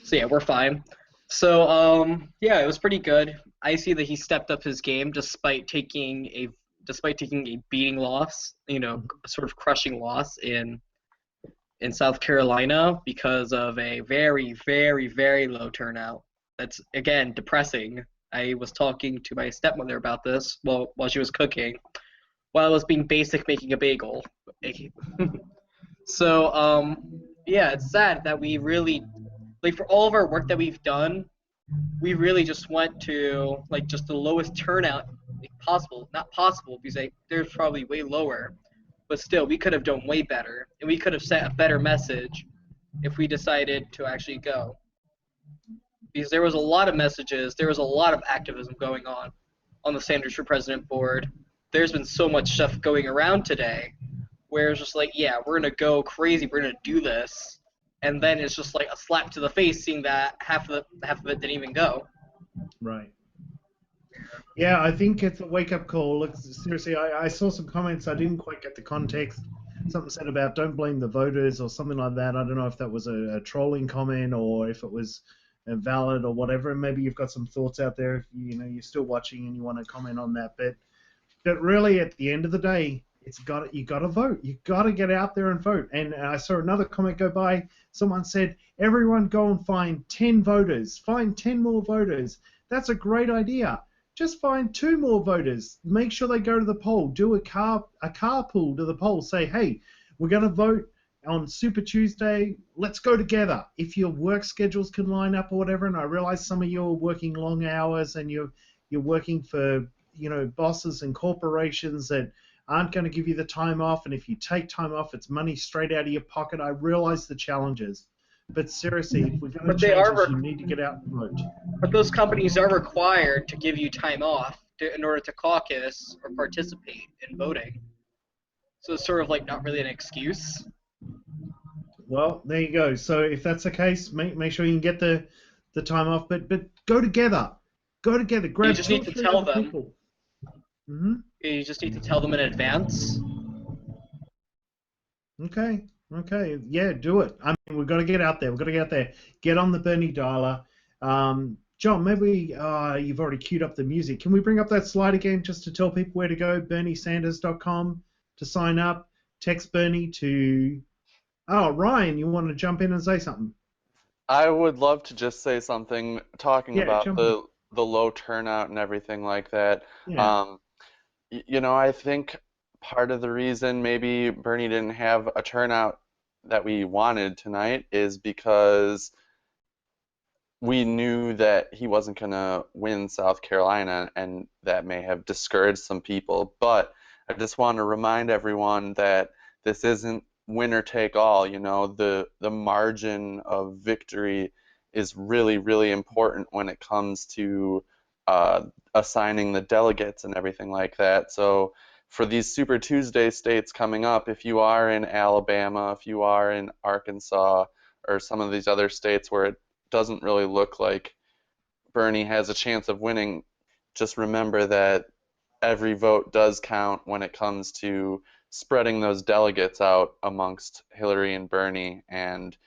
Speaker 10: So yeah, we're fine. So yeah, it was pretty good. I see that he stepped up his game despite taking a beating loss, a sort of crushing loss in South Carolina because of a very, very, very low turnout. That's again depressing. I was talking to my stepmother about this while she was cooking, while I was being basic making a bagel. So yeah, it's sad that we really, like, for all of our work that we've done, we really just went to like just the lowest turnout possible. Not possible, because there's probably way lower, but still we could have done way better, and we could have sent a better message if we decided to actually go. Because there was a lot of messages, there was a lot of activism going on the Sanders for President board. There's been so much stuff going around today where it's just like, yeah, we're going to go crazy, we're going to do this. And then it's just like a slap to the face seeing that half of it didn't even go.
Speaker 9: Right. Yeah, I think it's a wake-up call. Look, seriously, I saw some comments. I didn't quite get the context. Something said about don't blame the voters or something like that. I don't know if that was a trolling comment or if it was valid or whatever. And maybe you've got some thoughts out there if you're still watching and you want to comment on that. But really, at the end of the day, you got to vote. You got to get out there and vote. And I saw another comment go by. Someone said, "Everyone go and find 10 voters. Find 10 more voters." That's a great idea. Just find 2 more voters. Make sure they go to the poll. Do a carpool to the poll. Say, "Hey, we're going to vote on Super Tuesday. Let's go together." If your work schedules can line up or whatever, and I realize some of you are working long hours and you're working for bosses and corporations that aren't going to give you the time off, and if you take time off, it's money straight out of your pocket. I realize the challenges, but seriously, if we're going to change this, you need to get out and vote.
Speaker 10: But those companies are required to give you time off in order to caucus or participate in voting. So it's sort of like not really an excuse.
Speaker 9: Well, there you go. So if that's the case, make sure you can get the time off, but go together. Go together. Grab
Speaker 10: you just need to tell them.
Speaker 9: People. Mm-hmm.
Speaker 10: You just need to tell them in advance.
Speaker 9: Okay. Yeah, do it. I mean, we've got to get out there. Get on the Bernie dialer. John, maybe you've already queued up the music. Can we bring up that slide again just to tell people where to go? BernieSanders.com to sign up. Text Bernie to... Oh, Ryan, you want to jump in and say something?
Speaker 14: I would love to just say something talking about the low turnout and everything like that.
Speaker 9: Yeah.
Speaker 14: I think part of the reason maybe Bernie didn't have a turnout that we wanted tonight is because we knew that he wasn't going to win South Carolina, and that may have discouraged some people. But I just want to remind everyone that this isn't winner take all. The margin of victory is really, really important when it comes to assigning the delegates and everything like that. So for these Super Tuesday states coming up, if you are in Alabama, if you are in Arkansas, or some of these other states where doesn't really look like Bernie has a chance of winning, just remember that every vote does count when it comes to spreading those delegates out amongst Hillary and Bernie. And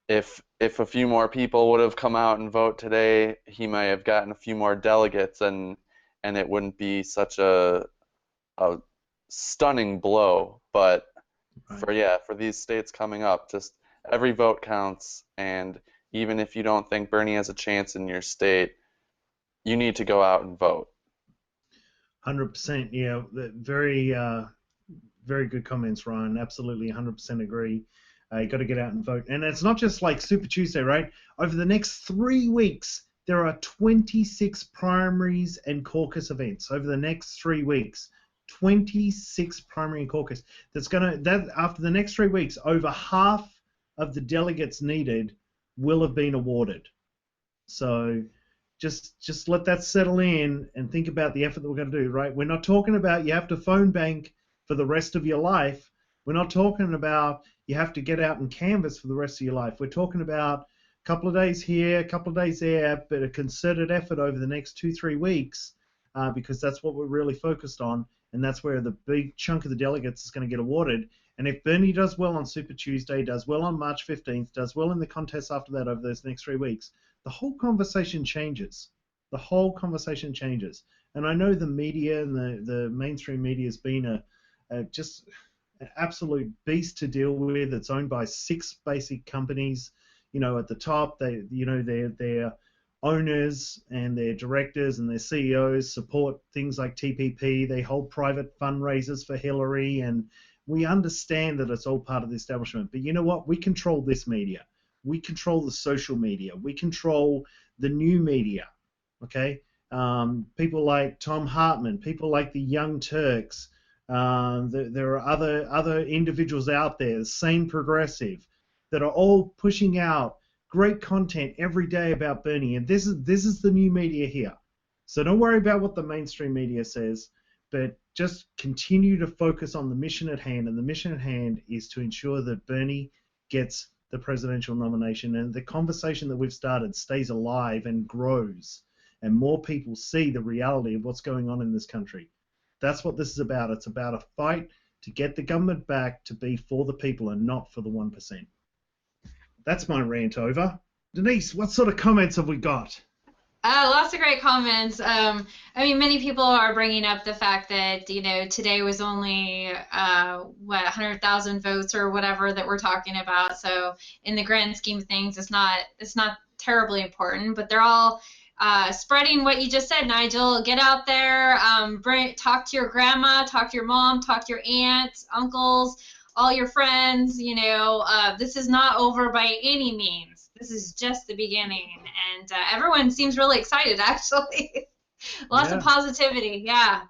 Speaker 14: if a few more people would have come out and vote today, he might have gotten a few more delegates, and it wouldn't be such a stunning blow. But for these states coming up, just every vote counts, and even if you don't think Bernie has a chance in your state, you need to go out and vote.
Speaker 9: 100%, yeah. Very, very good comments, Ryan. Absolutely, 100% agree. You got to get out and vote. And it's not just like Super Tuesday, right? Over the next 3 weeks, there are 26 primaries and caucus events. Over the next 3 weeks, 26 primary and caucus. After the next 3 weeks, over half of the delegates needed will have been awarded. So just let that settle in and think about the effort that we're going to do, right? We're not talking about you have to phone bank for the rest of your life. We're not talking about you have to get out and canvass for the rest of your life. We're talking about a couple of days here, a couple of days there, but a concerted effort over the next 2-3 weeks, because that's what we're really focused on, and that's where the big chunk of the delegates is going to get awarded. And if Bernie does well on Super Tuesday, does well on March 15th, does well in the contests after that over those next 3 weeks, the whole conversation changes. The whole conversation changes. And I know the media and the mainstream media has been just an absolute beast to deal with. It's owned by 6 basic companies. At the top, their owners and their directors and their CEOs support things like TPP. They hold private fundraisers for Hillary, and we understand that it's all part of the establishment. But you know what? We control this media. We control the social media. We control the new media. Okay? People like Tom Hartman, people like the Young Turks. There are other individuals out there, the same progressive, that are all pushing out great content every day about Bernie. And this is the new media here. So don't worry about what the mainstream media says, but just continue to focus on the mission at hand. And the mission at hand is to ensure that Bernie gets the presidential nomination, and the conversation that we've started stays alive and grows, and more people see the reality of what's going on in this country. That's what this is about. It's about a fight to get the government back to be for the people and not for the 1%. That's my rant over. Denise, what sort of comments have we got?
Speaker 11: Lots of great comments. Many people are bringing up the fact that, today was only, 100,000 votes or whatever that we're talking about. So in the grand scheme of things, it's not terribly important, but they're all spreading what you just said, Nigel. Get out there, talk to your grandma, talk to your mom, talk to your aunts, uncles, all your friends. This is not over by any means. This is just the beginning, and everyone seems really excited, actually. Lots of positivity. Yeah.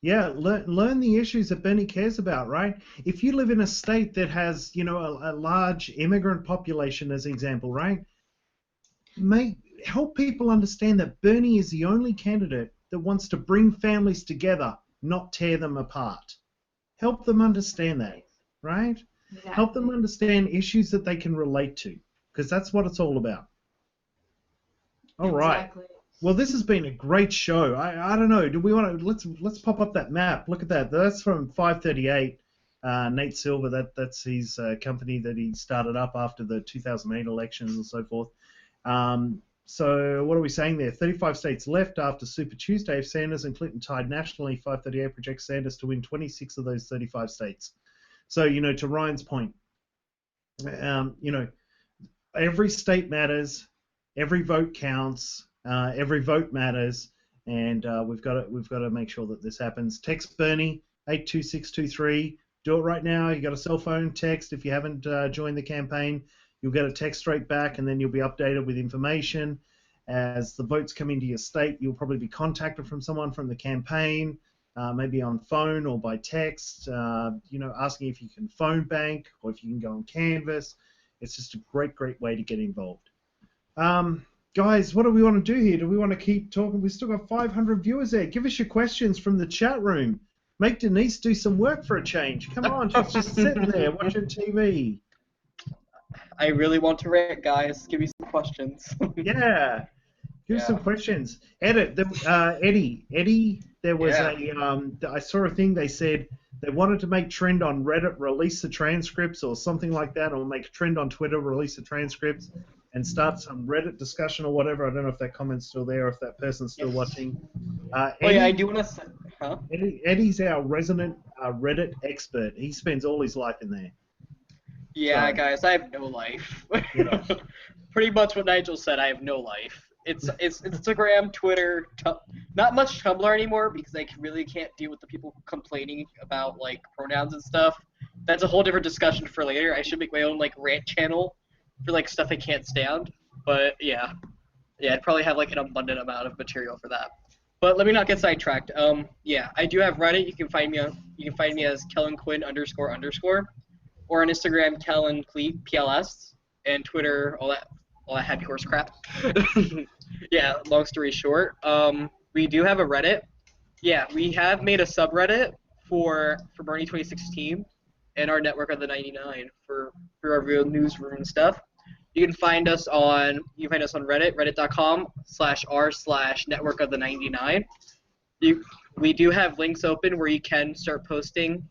Speaker 9: Learn the issues that Bernie cares about, right? If you live in a state that has, a large immigrant population, as an example, right? Help people understand that Bernie is the only candidate that wants to bring families together, not tear them apart. Help them understand that, right? Exactly. Help them understand issues that they can relate to, because that's what it's all about. All right. Exactly. Well, this has been a great show. I don't know. Do we want to let's pop up that map? Look at that. That's from 538. Nate Silver. That's his company that he started up after the 2008 elections and so forth. So what are we saying there? 35 states left after Super Tuesday. If Sanders and Clinton tied nationally, 538 projects Sanders to win 26 of those 35 states. So, to Ryan's point, every state matters, every vote counts, every vote matters, and we've got to make sure that this happens. Text Bernie 82623. Do it right now. You got a cell phone, text. If you haven't joined the campaign, you'll get a text straight back, and then you'll be updated with information. As the votes come into your state, you'll probably be contacted from someone from the campaign, maybe on phone or by text, asking if you can phone bank or if you can go on canvas. It's just a great way to get involved. Guys, what do we want to do here? Do we want to keep talking? We've still got 500 viewers there. Give us your questions from the chat room. Make Denise do some work for a change. Come on, she's just sitting there watching TV.
Speaker 10: I really want to rant, guys. Give me some questions.
Speaker 9: Yeah. Give us some questions. Eddie, there was I saw a thing, they said they wanted to make trend on Reddit, release the transcripts or something like that, or make a trend on Twitter, release the transcripts, and start some Reddit discussion or whatever. I don't know if that comment's still there, if that person's still watching. Eddie,
Speaker 10: I do want to say, huh?
Speaker 9: Eddie's our resident Reddit expert. He spends all his life in there.
Speaker 10: Yeah,
Speaker 9: So,
Speaker 10: guys, I have no life.
Speaker 9: Yeah.
Speaker 10: Pretty much what Nigel said, I have no life. It's Instagram, Twitter, not much Tumblr anymore because I really can't deal with the people complaining about like pronouns and stuff. That's a whole different discussion for later. I should make my own like rant channel for like stuff I can't stand. But yeah, I'd probably have like an abundant amount of material for that. But let me not get sidetracked. Yeah, I do have Reddit. You can find me as Kellen Quinn __, or on Instagram Kellen PLS, and Twitter all that happy horse crap. Yeah, long story short, we do have a Reddit. Yeah, we have made a subreddit for Bernie 2016 and our network of the 99 for our real newsroom and stuff. You can find us on Reddit, reddit.com/r/network of the 99. We do have links open where you can start posting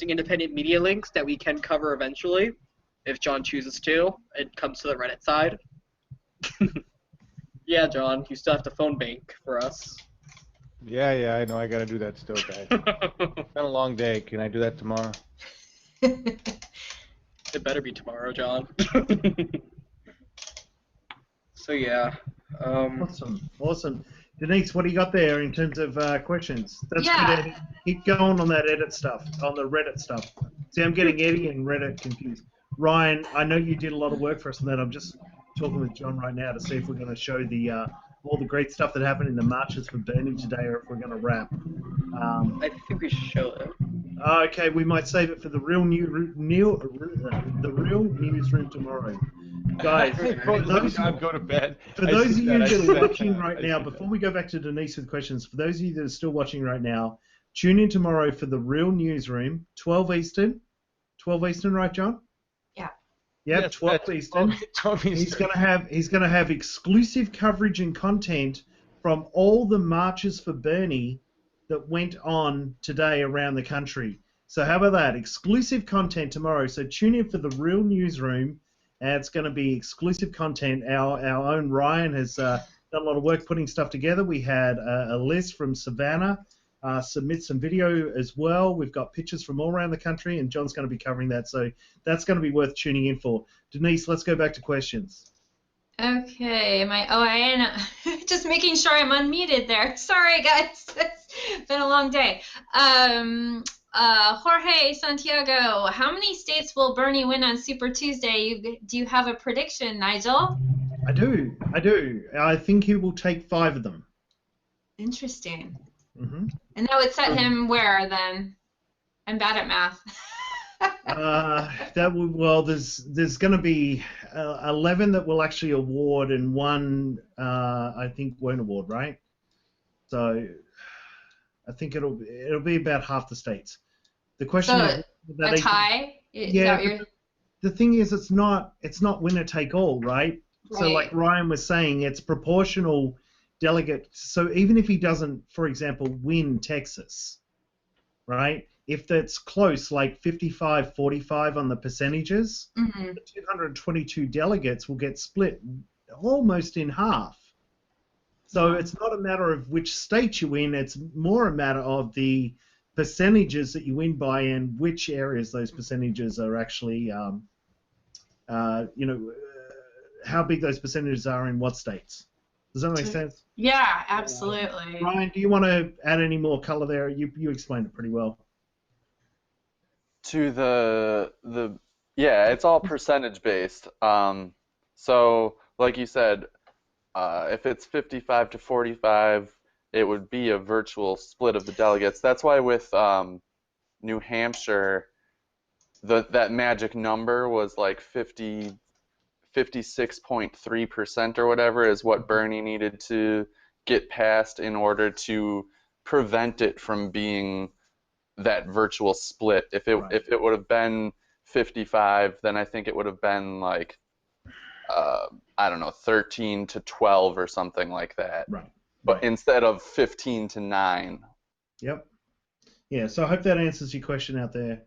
Speaker 10: independent media links that we can cover eventually, if John chooses to. It comes to the Reddit side. Yeah, John, you still have to phone bank for us.
Speaker 12: Yeah, I know. I gotta do that still, guys. It's been a long day. Can I do that tomorrow?
Speaker 10: It better be tomorrow, John. So yeah.
Speaker 9: Awesome. Denise, what do you got there in terms of questions? That's good, Eddie. Keep going on that Reddit stuff. See, I'm getting Eddie and Reddit confused. Ryan, I know you did a lot of work for us on that. I'm just talking with John right now to see if we're going to show all the great stuff that happened in the marches for Bernie today, or if we're going to wrap.
Speaker 10: I think we should show it.
Speaker 9: Okay, we might save it for the real newsroom tomorrow. Guys,
Speaker 12: go to bed.
Speaker 9: For those of you that are watching right now, before we go back to Denise with questions, for those of you that are still watching right now, tune in tomorrow for the real newsroom, 12 Eastern. 12 Eastern, right, John?
Speaker 11: Yeah.
Speaker 9: Yep,
Speaker 12: Yes,
Speaker 9: 12 Eastern.
Speaker 12: 12 Eastern.
Speaker 9: He's gonna have exclusive coverage and content from all the marches for Bernie that went on today around the country. So how about that? Exclusive content tomorrow. So tune in for the real newsroom. It's going to be exclusive content. Our own Ryan has done a lot of work putting stuff together. We had a list from Savannah submit some video as well. We've got pictures from all around the country, and John's going to be covering that. So that's going to be worth tuning in for. Denise, let's go back to questions.
Speaker 11: Okay, I am just making sure I'm unmuted there. Sorry, guys. It's been a long day. Jorge Santiago, how many states will Bernie win on Super Tuesday? Do you have a prediction, Nigel?
Speaker 9: I do. I think he will take 5 of them.
Speaker 11: Interesting.
Speaker 9: Mm-hmm.
Speaker 11: And that would set him where, then? I'm bad at math.
Speaker 9: There's going to be 11 that will actually award, and 1 I think won't award, right? So I think it'll be about half the states. The question is
Speaker 11: a tie.
Speaker 9: The thing is, it's not winner take all, right? So like Ryan was saying, it's proportional delegate. So even if he doesn't, for example, win Texas, right? If that's close, like 55-45 on the percentages, the 222 delegates will get split almost in half. So it's not a matter of which state you win, it's more a matter of the percentages that you win by and which areas those percentages are actually, how big those percentages are in what states. Does that make sense?
Speaker 11: Yeah, absolutely.
Speaker 9: Ryan, do you want to add any more color there? You explained it pretty well.
Speaker 14: To it's all percentage based. So like you said, if it's 55-45, it would be a virtual split of the delegates. That's why with New Hampshire, that magic number was like 56.3% or whatever is what Bernie needed to get past in order to prevent it from being that virtual split. If it would have been 55, then I think it would have been like, I don't know, 13 to 12 or something like that.
Speaker 9: Right.
Speaker 14: But instead of 15 to 9.
Speaker 9: Yep. Yeah, so I hope that answers your question out there.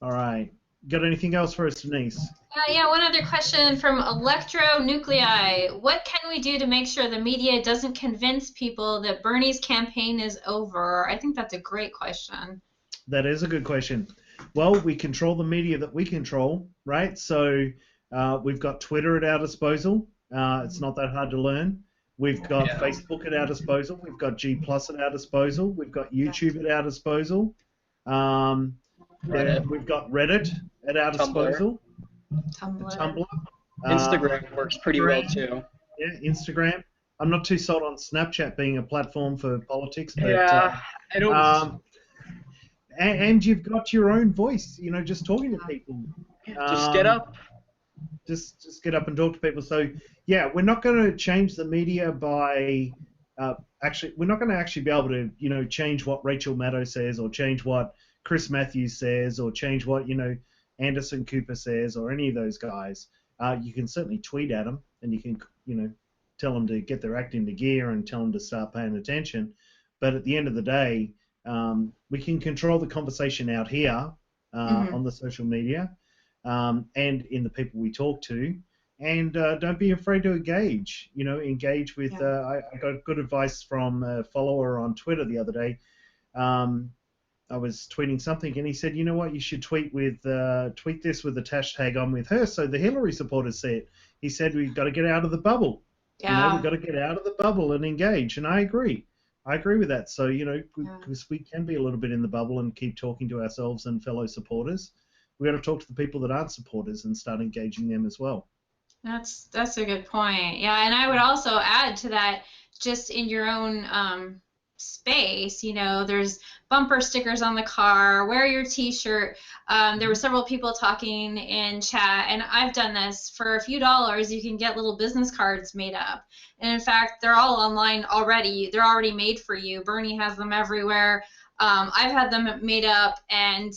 Speaker 9: All right. Got anything else for us, Denise?
Speaker 11: Yeah, one other question from Electronuclei. What can we do to make sure the media doesn't convince people that Bernie's campaign is over? I think that's a great question.
Speaker 9: That is a good question. Well, we control the media that we control, right? So we've got Twitter at our disposal. It's not that hard to learn. We've got Facebook at our disposal. We've got G+ at our disposal. We've got YouTube at our disposal. We've got Reddit at our disposal. Tumblr.
Speaker 10: Instagram works pretty well too.
Speaker 9: Yeah, Instagram. I'm not too sold on Snapchat being a platform for politics, but
Speaker 10: I don't.
Speaker 9: and you've got your own voice, just talking to people.
Speaker 10: Just get up.
Speaker 9: Just get up and talk to people. So yeah, we're not going to change the media by we're not going to actually be able to change what Rachel Maddow says, or change what Chris Matthews says, or change what Anderson Cooper says, or any of those guys. You can certainly tweet at them, and you can tell them to get their act into gear and tell them to start paying attention. But at the end of the day, we can control the conversation out here on the social media and in the people we talk to. And don't be afraid to engage. Engage with. I got good advice from a follower on Twitter the other day. I was tweeting something, and he said, "You know what? You should tweet this with the hashtag I'm with her." So the Hillary supporters said, he said, "We've got to get out of the bubble.
Speaker 11: Yeah.
Speaker 9: We've got to get out of the bubble and engage." And I agree. I agree with that. So because we can be a little bit in the bubble and keep talking to ourselves and fellow supporters, we got to talk to the people that aren't supporters and start engaging them as well.
Speaker 11: That's a good point. Yeah, and I would also add to that, just in your own space, there's bumper stickers on the car, wear your t-shirt. There were several people talking in chat, and I've done this. For a few dollars, you can get little business cards made up. And in fact, they're all online already. They're already made for you. Bernie has them everywhere. I've had them made up, and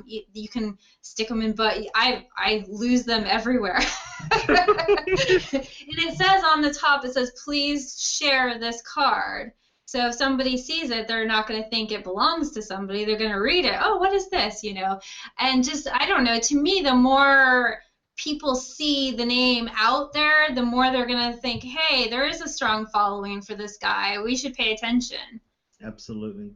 Speaker 11: you can stick them in, but I lose them everywhere. And it says on the top, it says, "Please share this card." So if somebody sees it, they're not going to think it belongs to somebody. They're going to read it. Oh, what is this? And just, I don't know, to me, the more people see the name out there, the more they're going to think, hey, there is a strong following for this guy. We should pay attention.
Speaker 9: Absolutely.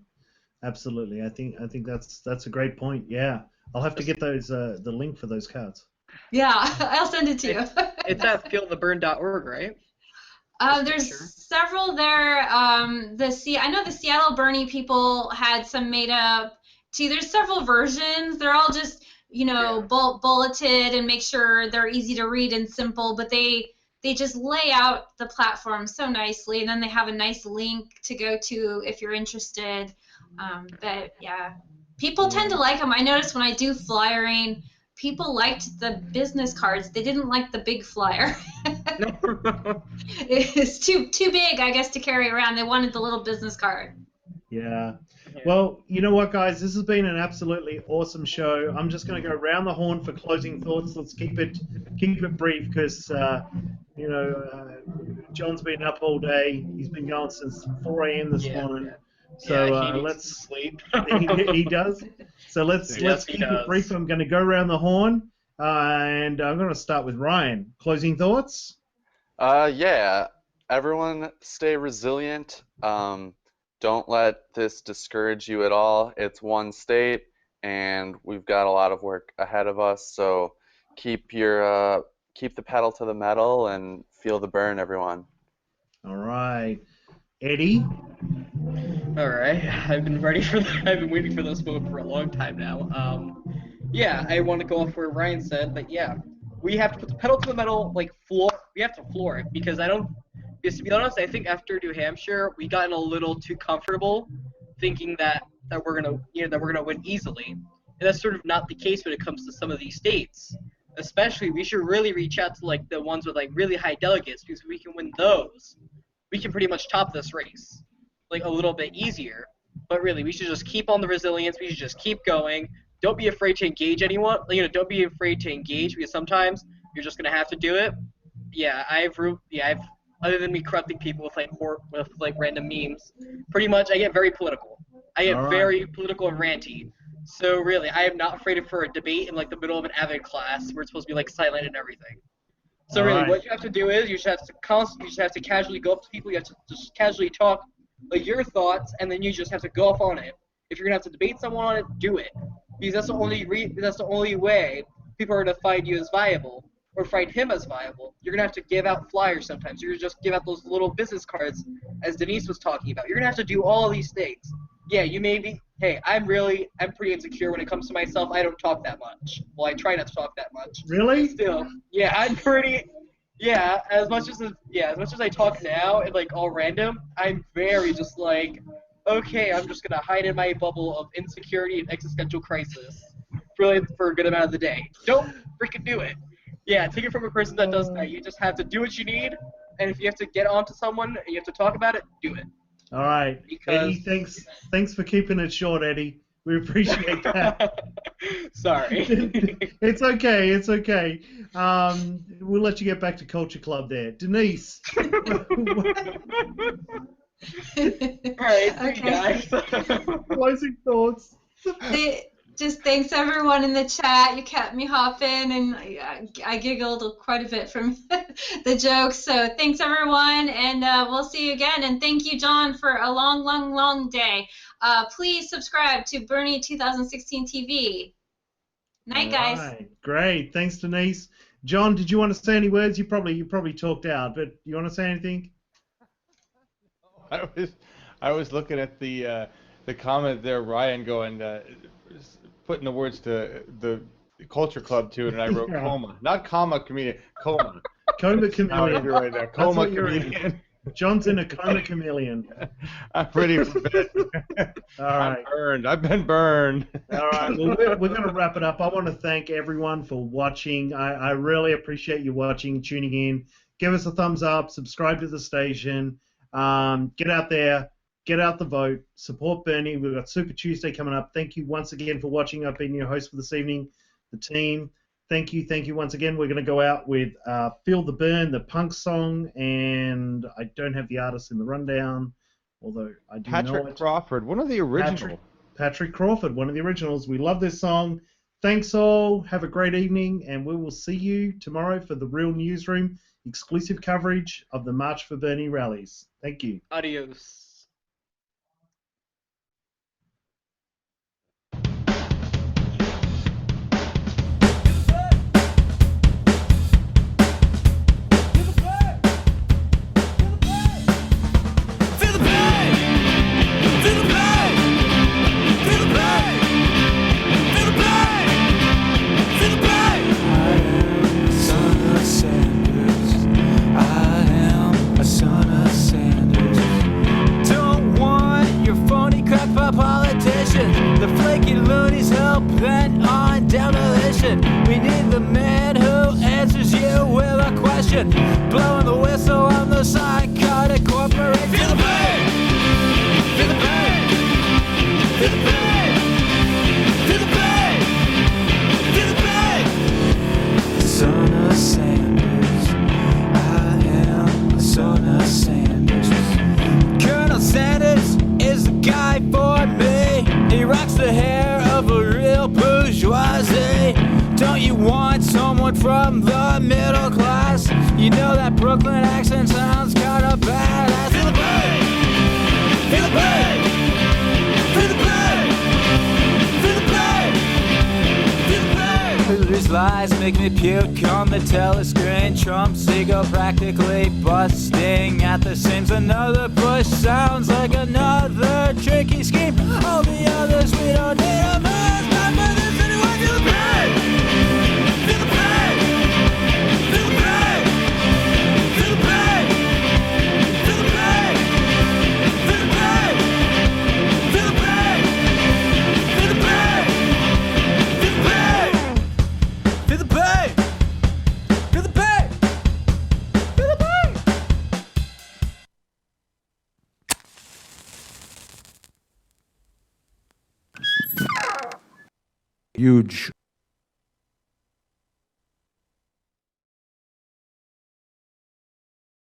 Speaker 9: I think that's a great point. Yeah. I'll have to get those the link for those cards.
Speaker 11: Yeah, I'll send it to you.
Speaker 10: It's at feeltheburn.org, right?
Speaker 11: There's several there. I know the Seattle Bernie people had some made up too. There's several versions. They're all just bulleted and make sure they're easy to read and simple. But they just lay out the platform so nicely, and then they have a nice link to go to if you're interested. But yeah, people tend to like them. I noticed when I do flyering, people liked the business cards. They didn't like the big flyer. It's too big, I guess, to carry around. They wanted the little business card.
Speaker 9: Yeah. Well, you know what, guys? This has been an absolutely awesome show. I'm just going to go round the horn for closing thoughts. Let's keep it brief because, John's been up all day. He's been going since 4 a.m. this morning. So let's sleep. He does. So let's keep it brief. I'm going to go around the horn, and I'm going to start with Ryan. Closing thoughts?
Speaker 14: Yeah. Everyone stay resilient. Don't let this discourage you at all. It's one state, and we've got a lot of work ahead of us. So keep the pedal to the metal and feel the burn, everyone.
Speaker 9: All right. Eddie?
Speaker 10: All right. I've been waiting for this moment for a long time now. Yeah, I want to go off where Ryan said, but yeah, we have to put the pedal to the metal, we have to floor it, because to be honest, I think after New Hampshire, we gotten a little too comfortable thinking that we're gonna win easily, and that's sort of not the case when it comes to some of these states. Especially, we should really reach out to the ones with really high delegates, because if we can win those, we can pretty much top this race a little bit easier. But really, we should just keep on the resilience. We should just keep going. don't be afraid to engage anyone. Don't be afraid to engage because sometimes you're just gonna have to do it. I've other than me corrupting people with random memes, pretty much I get very political. I get very political and ranty. So really, I am not afraid for a debate in the middle of an avid class where it's supposed to be silent and everything. So really, what you have to do is you just have to casually go up to people. You have to just casually talk your thoughts, and then you just have to go off on it. If you're gonna have to debate someone on it, do it, because that's the only way people are gonna find you as viable or find him as viable. You're gonna have to give out flyers sometimes. You're gonna just give out those little business cards, as Denise was talking about. You're gonna have to do all of these things. Yeah, you may be. Hey, I'm pretty insecure when it comes to myself. I don't talk that much. Well, I try not to talk that much.
Speaker 9: Really?
Speaker 10: Still, yeah, I'm pretty. Yeah, as much as I talk now and all random, I'm very just okay, I'm just gonna hide in my bubble of insecurity and existential crisis for a good amount of the day. Don't freaking do it. Yeah, take it from a person that does that. You just have to do what you need, and if you have to get onto someone and you have to talk about it, do it.
Speaker 9: All right, Eddie, thanks for keeping it short, Eddie. We appreciate that.
Speaker 10: Sorry.
Speaker 9: It's okay. We'll let you get back to Culture Club there. Denise.
Speaker 10: All right, okay. Guys.
Speaker 9: Closing thoughts.
Speaker 11: Just thanks everyone in the chat. You kept me hopping, and I giggled quite a bit from the jokes. So thanks everyone, and we'll see you again. And thank you, John, for a long day. Please subscribe to Bernie 2016 TV. Night, guys.
Speaker 9: All right. Great. Thanks, Denise. John, did you want to say any words? You probably talked out, but you want to say anything?
Speaker 12: I was looking at the comment there, Ryan, going putting the words to the Culture Club to it, and I wrote coma, not comma comedian, coma.
Speaker 9: Coma chameleon.
Speaker 12: Right there. Coma comedian.
Speaker 9: John's in a coma chameleon.
Speaker 12: I'm pretty bad.
Speaker 9: All right.
Speaker 12: I've been burned.
Speaker 9: All right. Well, we're going to wrap it up. I want to thank everyone for watching. I really appreciate you watching, tuning in. Give us a thumbs up. Subscribe to the station. Get out there. Get out the vote. Support Bernie. We've got Super Tuesday coming up. Thank you once again for watching. I've been your host for this evening, the team. Thank you once again. We're going to go out with Feel the Burn, the punk song, and I don't have the artist in the rundown, although I do know it.
Speaker 12: Patrick Crawford, one of the originals.
Speaker 9: Patrick Crawford, one of the originals. We love this song. Thanks all. Have a great evening, and we will see you tomorrow for the Real Newsroom exclusive coverage of the March for Bernie rallies. Thank you.
Speaker 10: Adios.
Speaker 6: The flaky loonies hell-bent on demolition. We need the man who answers you with a question. Blowing the whistle on the psychotic corporation. Feel the pain! Feel the pain! Feel the pain! Feel the pain! Feel the pain! Son of Sanders, I am a son of Sanders. Colonel Sanders is the guy for me. He rocks the hair of a real bourgeoisie. Don't you want someone from the middle class? You know that Brooklyn accent sounds kinda badass. Feel the pain! Feel the pain! Feel the pain! Feel the pain! Feel the pain! These lies make me puke on the telescreen. Trump's ego practically busting at the seams. Another push sounds like another tricky scheme. All the others, we don't need them. Not for this anyway. Feel the pain! Feel the pain! Feel the pain! Feel the pain! Feel the pain! Feel the pain! Feel the pain! Feel the pain! Feel the pain! Feel the pain! Feel the pain! Feel the pain!
Speaker 16: huge